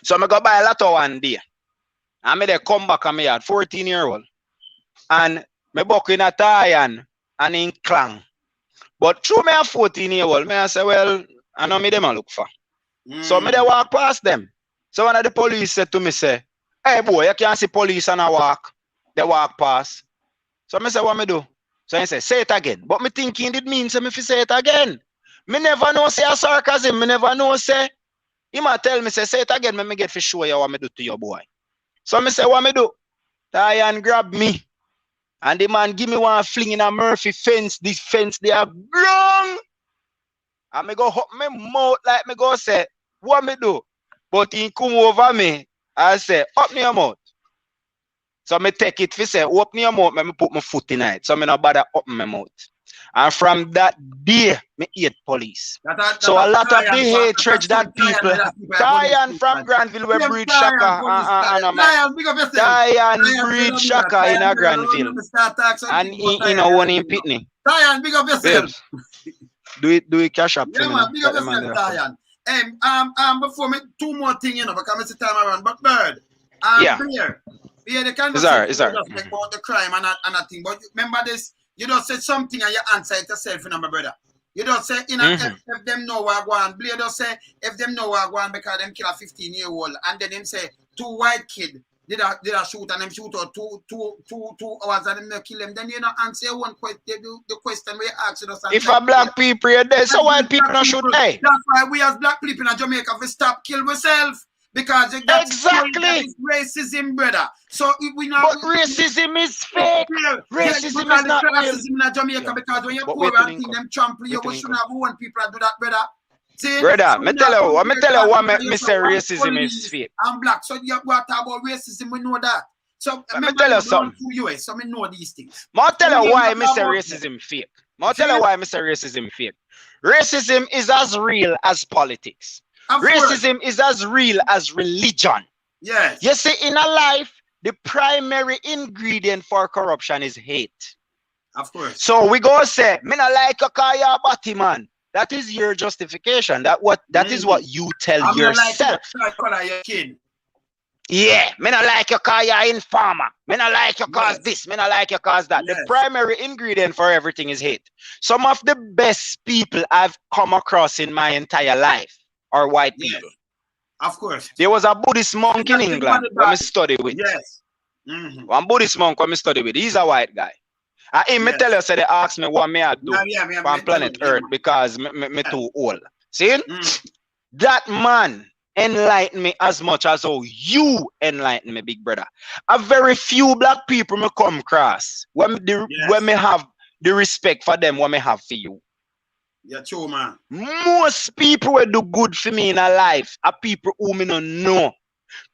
So me go buy a lotto one day. And me they come back and me at 14-year-old. And me buck in a tie and in clang. But through me at 14-year-old, me I say, well, I know me them I look for. So me they walk past them. So one of the police said to me, say, hey boy, you can't see police and I walk. They walk past. So I say, what me do? So I say, say it again. But me thinking it means me if you say it again. Me never know say a sarcasm. Me never know say. He might tell me, say it again. Me get for show you what me do to your boy. So I say, what me do? Diane grab me. And the man give me one fling in a Murphy fence. This fence they are grown. And me go up my mouth like me go say, what me do? But he come over me and say, up your mouth. So me take it for say, open your mouth, me put my foot in it. So me not bother open my mouth. And from that day, me hate police. So a lot of the hatred that people, Diane from Granville, we breed Shaka, Diane breed Shaka in a Granville. And he know one in Pitney. Diane, big up yourself. Do it cash up. Yeah, man, big up yourself, Diane. Before me, 2 more things, because it's the time around. But Bird, yeah, the conversation just about the crime and a thing. But remember this, you don't say something and you answer it yourself, my brother. You don't say, if them know what I want. Blade don't say, if them know what I want because them kill a 15-year-old. And then him say, two white kid did a shoot and them shoot out 2 hours and them kill them, then you know answer one question, the question we ask you. If a black people are there, so white people not should die. That's why we as black people in Jamaica we stop kill ourselves. Because exactly racism, brother. So we know. But racism is fake. Racism is not real. Racism in Jamaica because when you're poor and think them trample you, we shouldn't have one people that do that, brother. See, brother, so me tell you what me say racism is fake. I'm black, so you what about racism? We know that. So me tell you something. US, so me know these things. I'll tell you why me say racism fake. I'll tell you why me say racism fake. Racism is as real as politics. Racism is as real as religion. Yes. You see, in a life, the primary ingredient for corruption is hate. Of course. So we go say, me not like a kaya bati man. That is your justification. That is what you tell yourself. Yeah, me not like your kaya informer. Me not like your cause this. Me not like your cause that. The primary ingredient for everything is hate. Some of the best people I've come across in my entire life are white people. Of course. There was a Buddhist monk in England when I studied with. Yes. One Buddhist monk when I studied with. He's a white guy. And me tell you, so they asked me what me I do on planet Earth because me too old. See? That man enlightened me as much as how you enlighten me, big brother. A very few black people me come across when me have the respect for them what me have for you. Yeah, true, man. Most people will do good for me in a life are people who me don't know.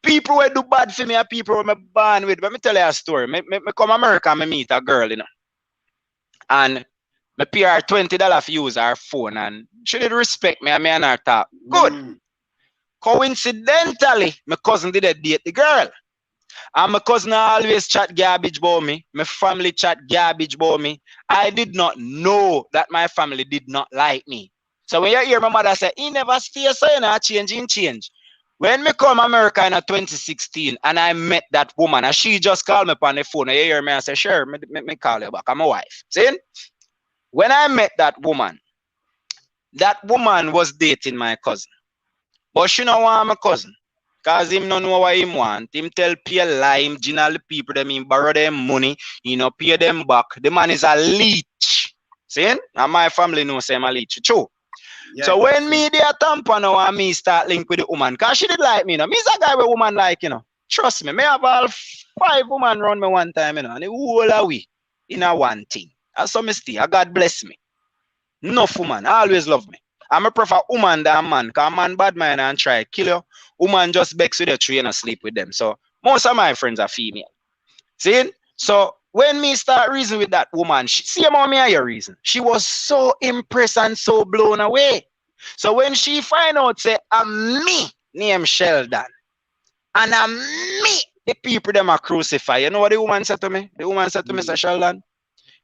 People will do bad for me are people who me born with. Let me tell you a story. Me come America and me meet a girl, you know. And me pay her $20 for use her phone and she did respect me and me and her talk. Good. Coincidentally, my cousin did a date the girl. And my cousin always chat garbage about me. My family chat garbage about me. I did not know that my family did not like me. So when you hear my mother say, he never stay so you know, change. When me come America in 2016 and I met that woman and she just called me on the phone, you hear me and say, sure, me call you back. I'm my wife. See? When I met that woman was dating my cousin. But she don't want my cousin. Because him don't know what him want. Him tell pay lie, him general people them him borrow them money, you know, pay them back. The man is a leech. See? And my family knows I'm a leech. True. Yeah, so when me there tamper now and me start link with the woman, because she did like me, you know. Me's a guy with woman like, you know. Trust me, me have all 5 women around me one time, you know, and the whole away in a one thing. That's so me stay. God bless me. Enough woman, always love me. I prefer woman than man, because man bad man and try kill you. Woman just begs with the tree and sleep with them. So most of my friends are female. See? So when me start reasoning with that woman, see how me your reason. She was so impressed and so blown away. So when she find out, say, I'm me, named Sheldon, and I'm me, the people them are crucify. You know what the woman said to me? The woman said to me, Mr. Sheldon,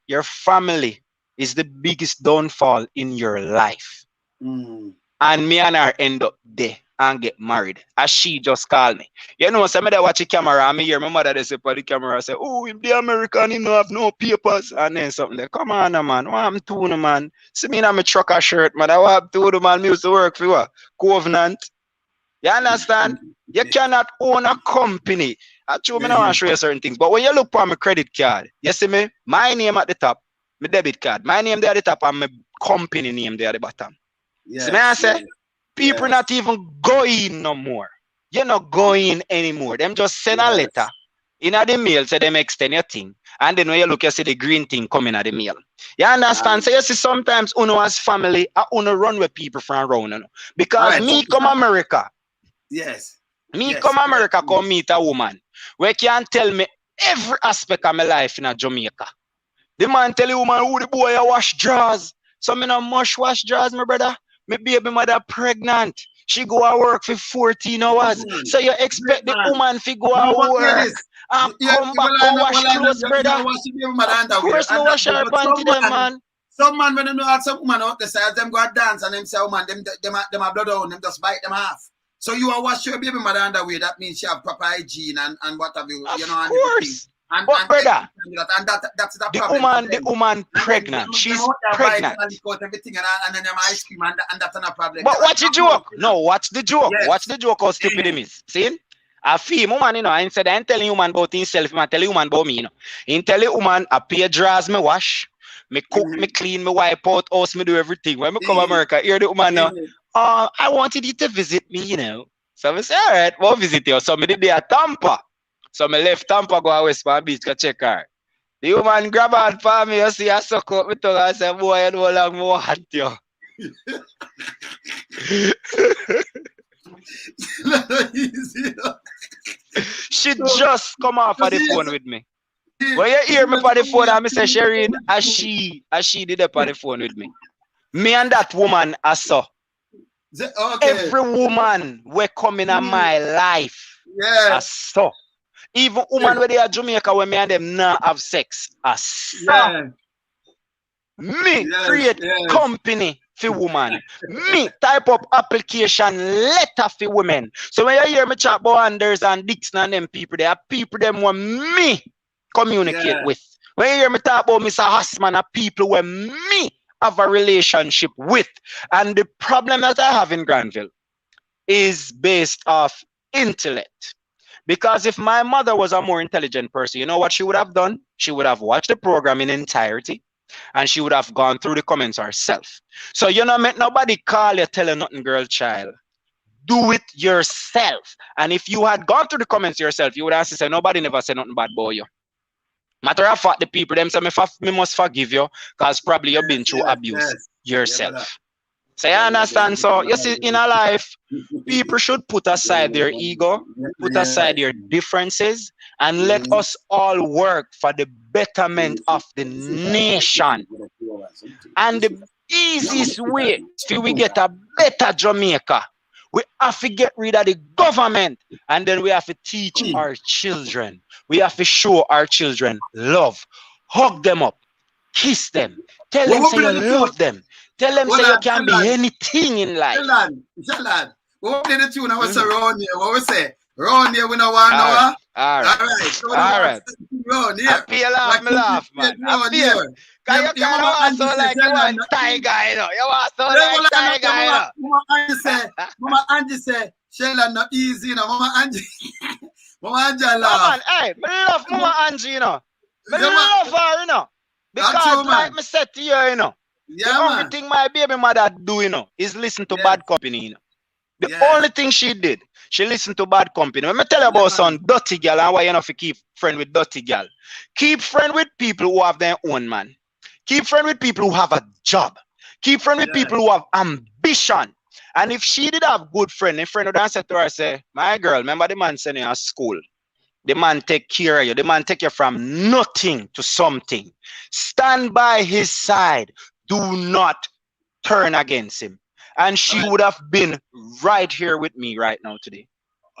your family is the biggest downfall in your life. And me and her end up there and get married. As she just called me. You know, some of them watch the camera and me hear my mother they say for the camera, say, oh, if the American, he don't have no papers. And then something like, come on, man. What I'm doing, man? See me in my trucker shirt, man. I want to do, man. Me used to work for what? Covenant. You understand? You cannot own a company. Actually, I don't want to show you certain things. But when you look for my credit card, you see me? My name at the top, my debit card. My name there at the top and my company name there at the bottom. Yes, see me I say? People not even going no more. You're not going anymore. Them just send a letter in the mail, say them extend your thing. And then when you look, you see the green thing coming at the mail. You understand? So you see sometimes Uno as family, I Uno run with people from around. You know? Because me come America. Yes. Me come America, come meet a woman where can tell me every aspect of my life in a Jamaica. The man tell the woman who the boy I wash drawers. So me no much wash drawers, my brother. My baby mother pregnant. She go to work for 14 hours. So you expect the woman to go to work and come back and wash clothes, brother? Of course no wash her panty them, man. Some man when they know some woman out there say them go dance and them say, man, them are blood on, them just bite them half. So you are wash your baby mother underwear. That means she have proper hygiene and what have you, you know, and everything. But brother, and that's the problem. The woman pregnant. She's pregnant. Everything and then them ice cream and that's not a problem. But watch the joke. No, watch the joke. Yes. Watch the joke how stupid him is. See? A fee woman, you know, instead of telling woman about himself, I tell woman about me, you know. He tell a woman, I pay draws, me wash, me cook, me clean, me wipe out, house, me do everything. When me come to America, hear the woman now, I wanted you to visit me, you know. So I say, all right, we'll visit you. So I did there at Tampa. So I left Tampa, go to West Palm Beach to check her. The woman grab her for me, you see, I suck up my tongue and say, boy, you know how long I want you. She just come off of the phone with me. When you hear me on the phone, I say, Shereen, as she did up on the phone with me. Me and that woman, I saw. Every woman we come in my life, I saw. Even woman where they are Jamaica, when me and them not have sex, I saw. Me create company for women. Me type up application letter for women. So when you hear me chat about Anders and Dixon and them people, they are people them want me communicate with. When you hear me talk about Mr. Hassman, are people where me have a relationship with. And the problem that I have in Granville is based off intellect. Because if my mother was a more intelligent person, you know what she would have done? She would have watched the program in entirety and she would have gone through the comments herself. So you know, make nobody call you, tell you nothing, girl, child. Do it yourself. And if you had gone through the comments yourself, you would have said, nobody never said nothing bad about you. Matter of fact, the people, them say, me must forgive you because probably you've been through abuse yourself. So you understand? So you see, in a life, people should put aside their ego, put aside their differences, and let us all work for the betterment of the nation. And the easiest way till we get a better Jamaica, we have to get rid of the government, and then we have to teach our children. We have to show our children love. Hug them up, kiss them, tell them say you love them. Tell them say you can be anything in life. Jalan. What play the tune? I was around here. What we say? Round here we no want no. All right. Round here. I feel laugh, me laugh, man. I feel. Cause you can't want so like you want tiger, you know. You want so like tiger, you know. Mama Angie say, Sheila not easy, you know. Mama Angie. Mama Angie laugh. Hey, me love Mama Angie, you know. Me love her, you know. Because like me said to you, you know. The only thing my baby mother do, you know, is listen to bad company, you know. The only thing she did, she listened to bad company. When I tell you about some dirty girl and why you not to keep friend with dirty girl. Keep friend with people who have their own man. Keep friend with people who have a job. Keep friend with people who have ambition. And if she did have good friend, a friend would answer to her say, my girl, remember the man sending you to school. The man take care of you. The man take you from nothing to something. Stand by his side. Do not turn against him. And she would have been right here with me right now today.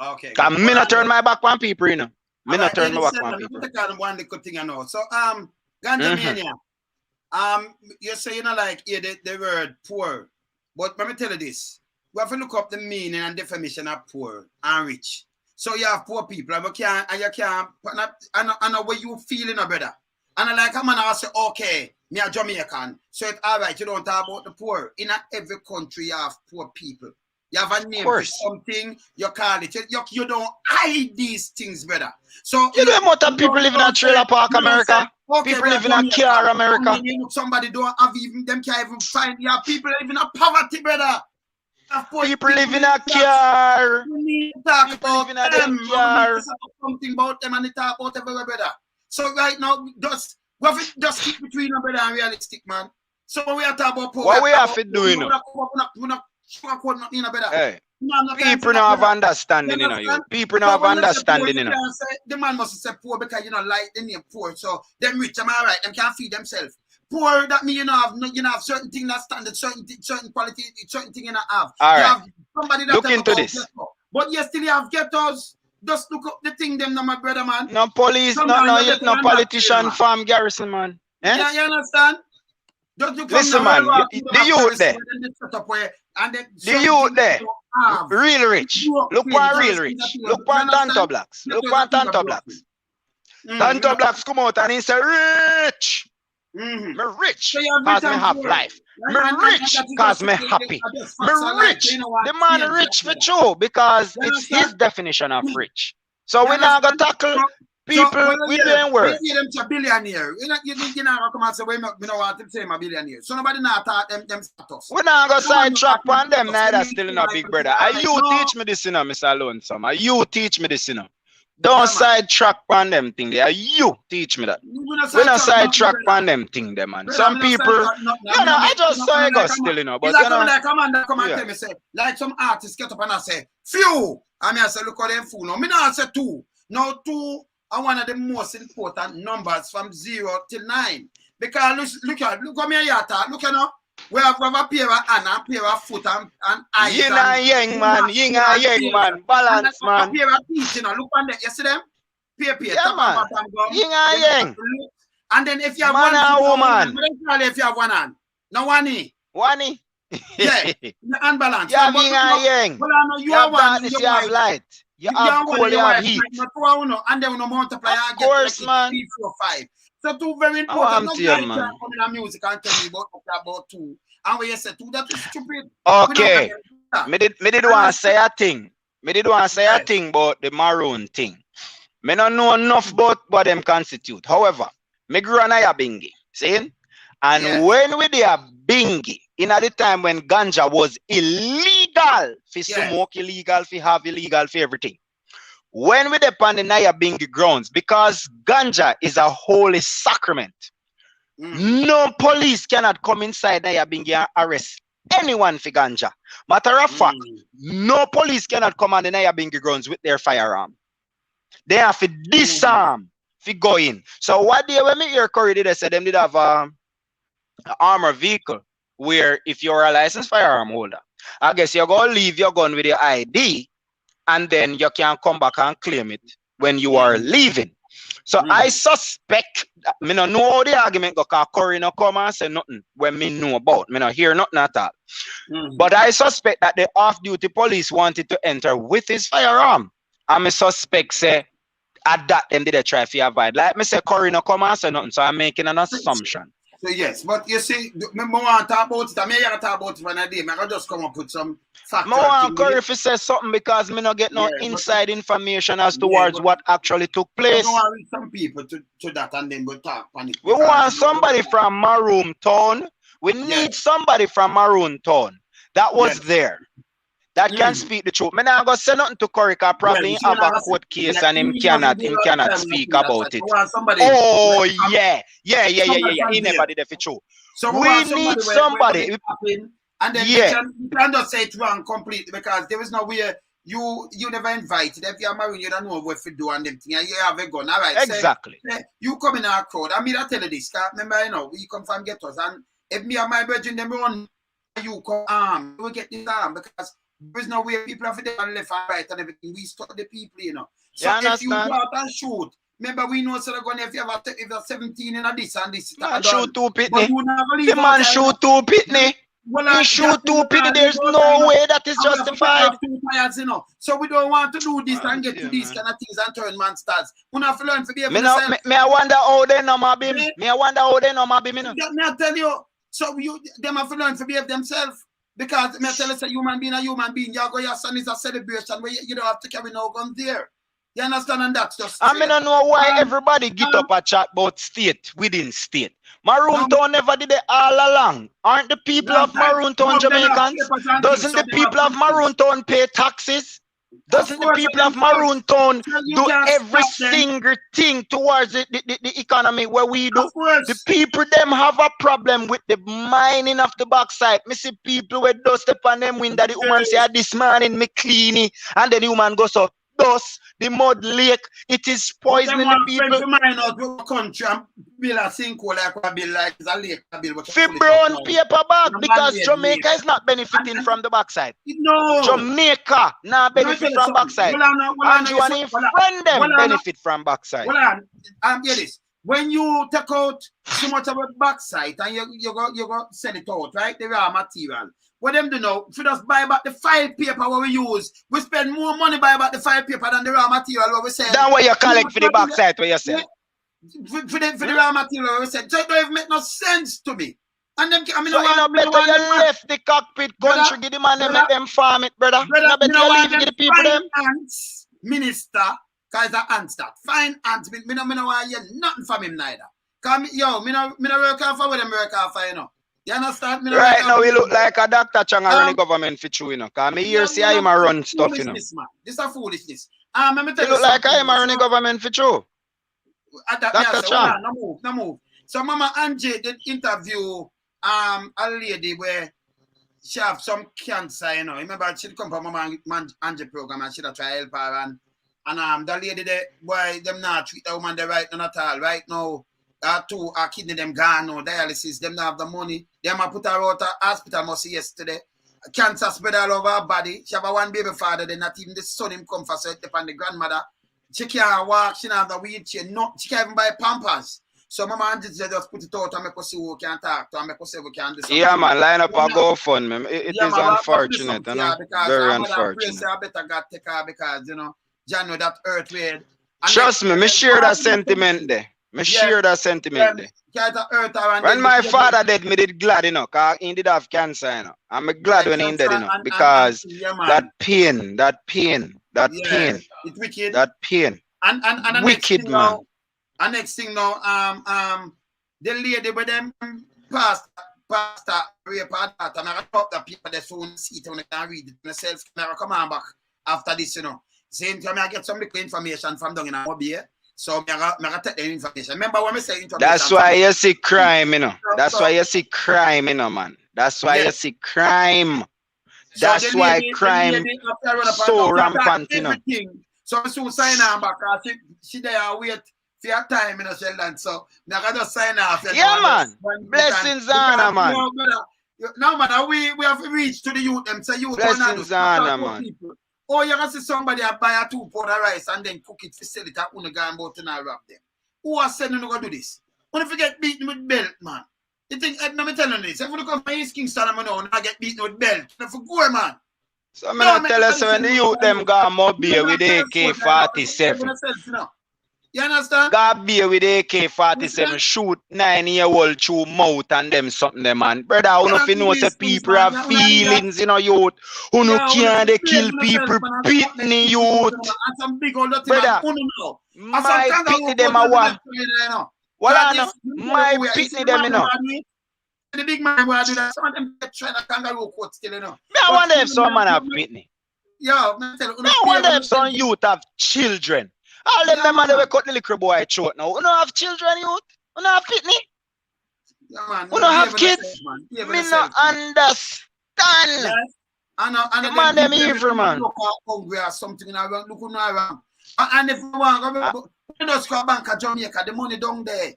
Okay. Because me not turn my back on people, you know. Me not turn my back on people. One good thing I know. So Ganja Mania. You say you know like the word poor. But let me tell you this. We have to look up the meaning and definition of poor and rich. So you have poor people and you can't and the way you feeling, brother. And I like a man I say, okay, me a Jamaican. So it's all right, you don't talk about the poor. In every country you have poor people. You have a name for something, you call it. You don't hide these things, brother. So you know what people live in a trailer park, America? Okay, people live in a car, America. Somebody don't have even them can't even find. You have people live in a poverty, brother. People live in a car. You need to talk about them. Something about them and they talk about everywhere, brother. So right now, we have to just keep between them, brother, and realistic, man. So we are talking about poor. What we have to do, you know? Hey, people don't have understanding, you know. People don't have understanding, you know. The man must say poor because you know like the name poor. So them rich, them all right. Them can't feed themselves. Poor that mean you know have certain things that standard, certain quality, certain thing you know have. All you right. have somebody that look into this. Ghetto. But you still have ghettos. Just look up the thing them now, my brother, man. No police, no politician, farm garrison, man. Eh? Yeah, you understand? Listen, man, the youth there. The youth there. Real rich. Look for real rich. Look for Tanto Blacks. Look for Tanto Blacks. Tanto Blacks come out and he say rich. Mm-hmm. Me rich So you have cause rich me and have poor. life. And- Me and rich that is cause just- me they- happy. are just Me facts of life. rich. You know what? The man Change rich for that. true because You it's his understand? definition of rich. So You we now go understand? tackle So people when with you their when words. you hear them to billionaire, you know come and say, we don't want them to say I'm a billionaire. So nobody now thought them status. We now go No one sidetrack know on them status. neither They still make in a life big to brother. be And alright. you No. teach me this, Mr. Lonesome. And you teach me this, Don't Yeah, man. sidetrack on them thing there. You teach me that. We not sidetrack on them thing there, man. Some people, I just saw it go still, but it's like a man that come and tell me, say, like some artists get up and I say, few. I mean, I say, look at them fool. No, me not say two. No, two are one of the most important numbers from 0 till 9. Because look at me here, look at now. We have a pair of hand, a pair of foot and eyes. Yin and yang, man. Yin and yang, man. Balance, man. A pair of teeth, look on that. You see them? Pair, Yeah, top man. and bottom gum. Yin and yang. And then if you have Man one and foot, woman. if you have one hand. No one knee. One. Yeah. Unbalanced. You have yin and yang. Well, I know you You have are one. darkness, you have light. You have cold, you have heat. And then we multiply. Of course, man. 3, 4, 5. So two very Oh, I'm important. to you, man. Come in music and tell me about two. And when you say two, that is stupid. Okay. Me did want to say a thing. Me did want to say a thing about the maroon thing. Me don't know enough about what them constitute. However, me grew on a bingy. See? And when we did a bingy, in at the time when ganja was illegal, for smoke illegal, for have illegal, for everything. When we depend on the Naya Bingi grounds, because ganja is a holy sacrament, no police cannot come inside Naya Bingi and arrest anyone for ganja. Matter of fact, no police cannot come on the Naya Bingi grounds with their firearm. They have to disarm to go in. So what day when me hear Curry did, they said them did have an armored vehicle where if you're a licensed firearm holder, I guess you're going to leave your gun with your ID and then you can come back and claim it when you are leaving. So I suspect, me no know how the argument go, because Curry no come and say nothing when me know about. Me no hear nothing at all. But I suspect that the off-duty police wanted to enter with his firearm. And me suspect say, at that them did they try to avoid. Like me say Curry no come and say nothing, so I'm making an assumption. So yes, but you see, me want to talk about it. I mean, you talk about it when I did. I just come up with some facts. I want Curry if he says something because me not get no inside information as towards what actually took place. We want some people to that and then we'll talk on it. We want somebody from Maroon Town. We need somebody from Maroon Town that was there. That can speak the truth. Me not gonna say nothing to Curry because probably have a court case and him cannot speak about it. Oh yeah. He never did it for true. So we need somebody. And then you can just say it wrong completely because there is no way you never invited. If you're married, you don't know what to do and them thing. And you have a gun. All right. Exactly. Say, you come in our crowd. I mean, I tell you this. Remember, we come from ghettos. And if me and my brethren, them run, you come armed. You will get this arm because there is no way people have to left and right and everything. We stop the people, So if you go out and shoot, remember we know so they're going if you're 17 in this and this. Man shoot 2 pitney. The man shoot 2 pitney. He shoot 2 pitney. There's no way that is justified. So we don't want to do this and get to these kind of things and turn man stars. We have to learn to be able to me I wonder how they know my bim. Me I wonder how they know my bim. Me I tell you. So them have to learn to behave themselves. Because me tell you, a human being, you go your son is a celebration where you don't have to carry no gun there. You understand? And that's just I don't know why everybody get up a chat about state within state. Maroon Town never did it all along. Aren't the people of Maroon Town Jamaicans? Doesn't the people of Maroon Town pay taxes? Doesn't the people of Maroon Town do every single thing towards the economy where we do? The people them have a problem with the mining of the backside. Me see people with dust upon them window. The woman say, this morning me clean it. And then the woman goes so dust, the mud lake, it is poisoning the people. Mine out with country and build a sinkhole like a bill like a lake bill. For brown paper bag because Jamaica is not benefiting from the backside. No. Jamaica not benefit from backside. Andrew and his friend them benefit from backside. Hear this. When you take out so much of a backside and you go send it out, right? The raw material. What them do now, if we just buy back the file paper what we use, we spend more money buy back the file paper than the raw material what we sell. That's what you collect for the backside what you sell. For the raw material, we said, so it don't even make no sense to me. And them, I mean, So you better you left the cockpit country, give the man them make them farm it, brother. You better you leave it the people them. Ants, minister, cause it's a ants that. Fine ants, me no want to hear nothing from him neither. Cause me no work out for what them work out for, you know. You understand? Right now, we look like a Dr. Chang running government for true, you know. Because me here see him run stuff, you know. Man. This is a foolishness. Let me tell you look like him running government for true. Dr. Chang. No move. So Mama Angie did interview a lady where she have some cancer, you know. Remember, she come from Mama Angie program and she try to help her and the lady there, boy, them not treat the woman the right none at all. Right now, two kidney them gone no dialysis, them not have the money. Them a put her out of hospital must see yesterday. Cancer spread all over her body. She have a one baby father, then not even the son him come for so it depend the grandmother. She can't walk, she don't have the wheelchair, no, she can't even buy Pampers. So Mama Angie just put it out and make us see who can talk to and make us see who can do something. Yeah, man, line up a GoFundMe. It is unfortunate, you know. Very unfortunate. I better God take her because, you know, John know that earth weird. Trust me, share that sentiment there. Share that sentiment there. When my father dead, me did glad, you know, because he did have cancer, you know. I'm glad when he dead, you know, because that pain. It's wicked. That pain. And wicked, man. And next thing now, the lady with them pastor rape her daughter, and I talk the people that soon see it when they can read it themselves. Never come on back after this, you know. Same time I get some little information from down in Mobile. So I take the information. Remember when we say information? That's why you see crime, you know. That's why you see crime, you know, man. That's why you see crime. That's why crime so rampant, you know. So soon sign her back. She there wait for your time in a Sheldon. So I just sign off. Yeah, man. Blessings on her, man. No, man, we have reached to the youth. Them say youth. Blessings on her, man. Oh, you can see somebody buy a 2 pound of rice and then cook it for sell it and go about and wrap them. Who has said you go do this? When you get beaten with belt, man. You think I'm telling you this? If you come from East Kingston, I'm going to get beaten with belt. If you go, man. So I'm going to tell us when the youth them go mobile with AK-47. You understand? God be with AK-47, shoot 9-year-old through mouth and them something, them man. Brother, who know if you know say people have feelings, you know, youth. Who know can't they kill people, pitney youth. Brother, my pitney them a what? What I know? My pitney them, you know. The big man will do that. Some of them try to kangaroo court still, you know. I wonder if some man have pitney. Yo, I wonder if some youth have children. All them man they cut the little boy throat now. You don't have children, youth. You don't have pitney. You don't have kids. Me not understand. Yes. And the man them evil, man. Look hungry or something in around. Look around. And if you want, you just go bank of Jamaica. The money down there.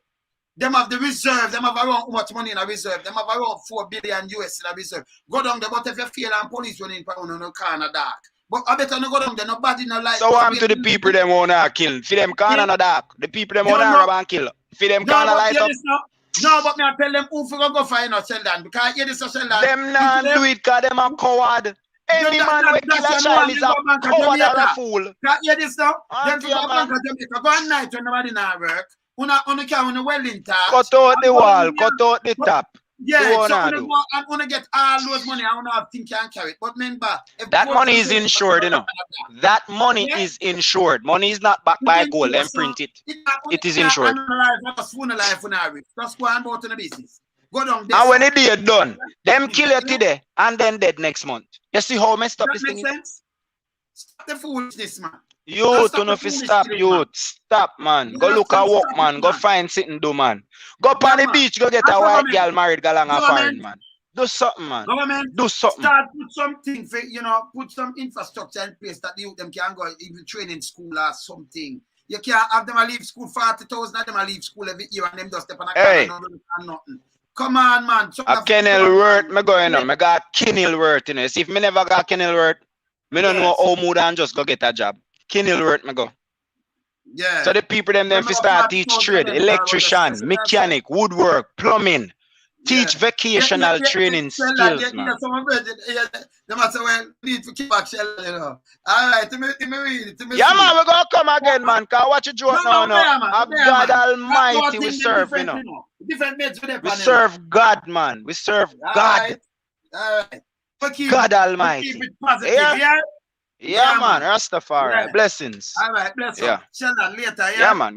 Them have the reserve. Them have around how much money in a reserve. Them have around 4 billion US in a reserve. Go down there, but if you feel and police running pound on the car in the dark. But I better not go down there, nobody no like. So what to the people them wanna kill? For them can in the dark. The people them wanna rob and kill. For them can light up. No, but me I tell them who for go find us Sheldon. Because here is a Sheldon. Them not do it because them a coward. Any man who kill a child is a coward or a fool. Hear this now? Them to go bank of Jamaica. Go at night when nobody not work. Una well in touch. Cut out the wall, cut out the top. Yeah, so I'm gonna get all those money. I wanna have think can carry it. But remember, that money is insured, you know. That money is insured. Money is not backed by gold and print it. It is insured. Just go on about in the business. Go down there. And when it is done, them kill you today and then dead next month. You see how messed up this thing is? Stop the foolishness, man. Youth, don't know if you stop, youth. Stop, man. Go look at work, man. Go find something do, man. Go up on the beach, go get a white girl married, go along a foreign, man. Do something, man. Government, do something. Start put something for, you know, put some infrastructure in place that the youth them can go even training school or something. You can't have them leave school 40,000 of them leave school every year and them just step on a car and nothing. Come on, man. A Kenilworth, me going on. Me got Kenilworth, you know. See, if me never got Kenilworth, me don't know how more than just go get a job. Kenilworth, me go. Yeah. So the people them fi start teach trade, electrician, mechanic, woodwork, plumbing, Teach vocational training skills, man. They must say, well, need to keep back Shell, you know. All right, to me read it. Yeah, man, we're going to come again, man. Because watch it joke now, God Almighty we serve, you know. Different mates with them. We serve God, man. We serve God. All right. God Almighty. Keep it positive, yeah? Yeah, man. Rastafari. Yeah. Blessings. All right, bless you. Yeah. Sheldon, later, yeah? Yeah, man.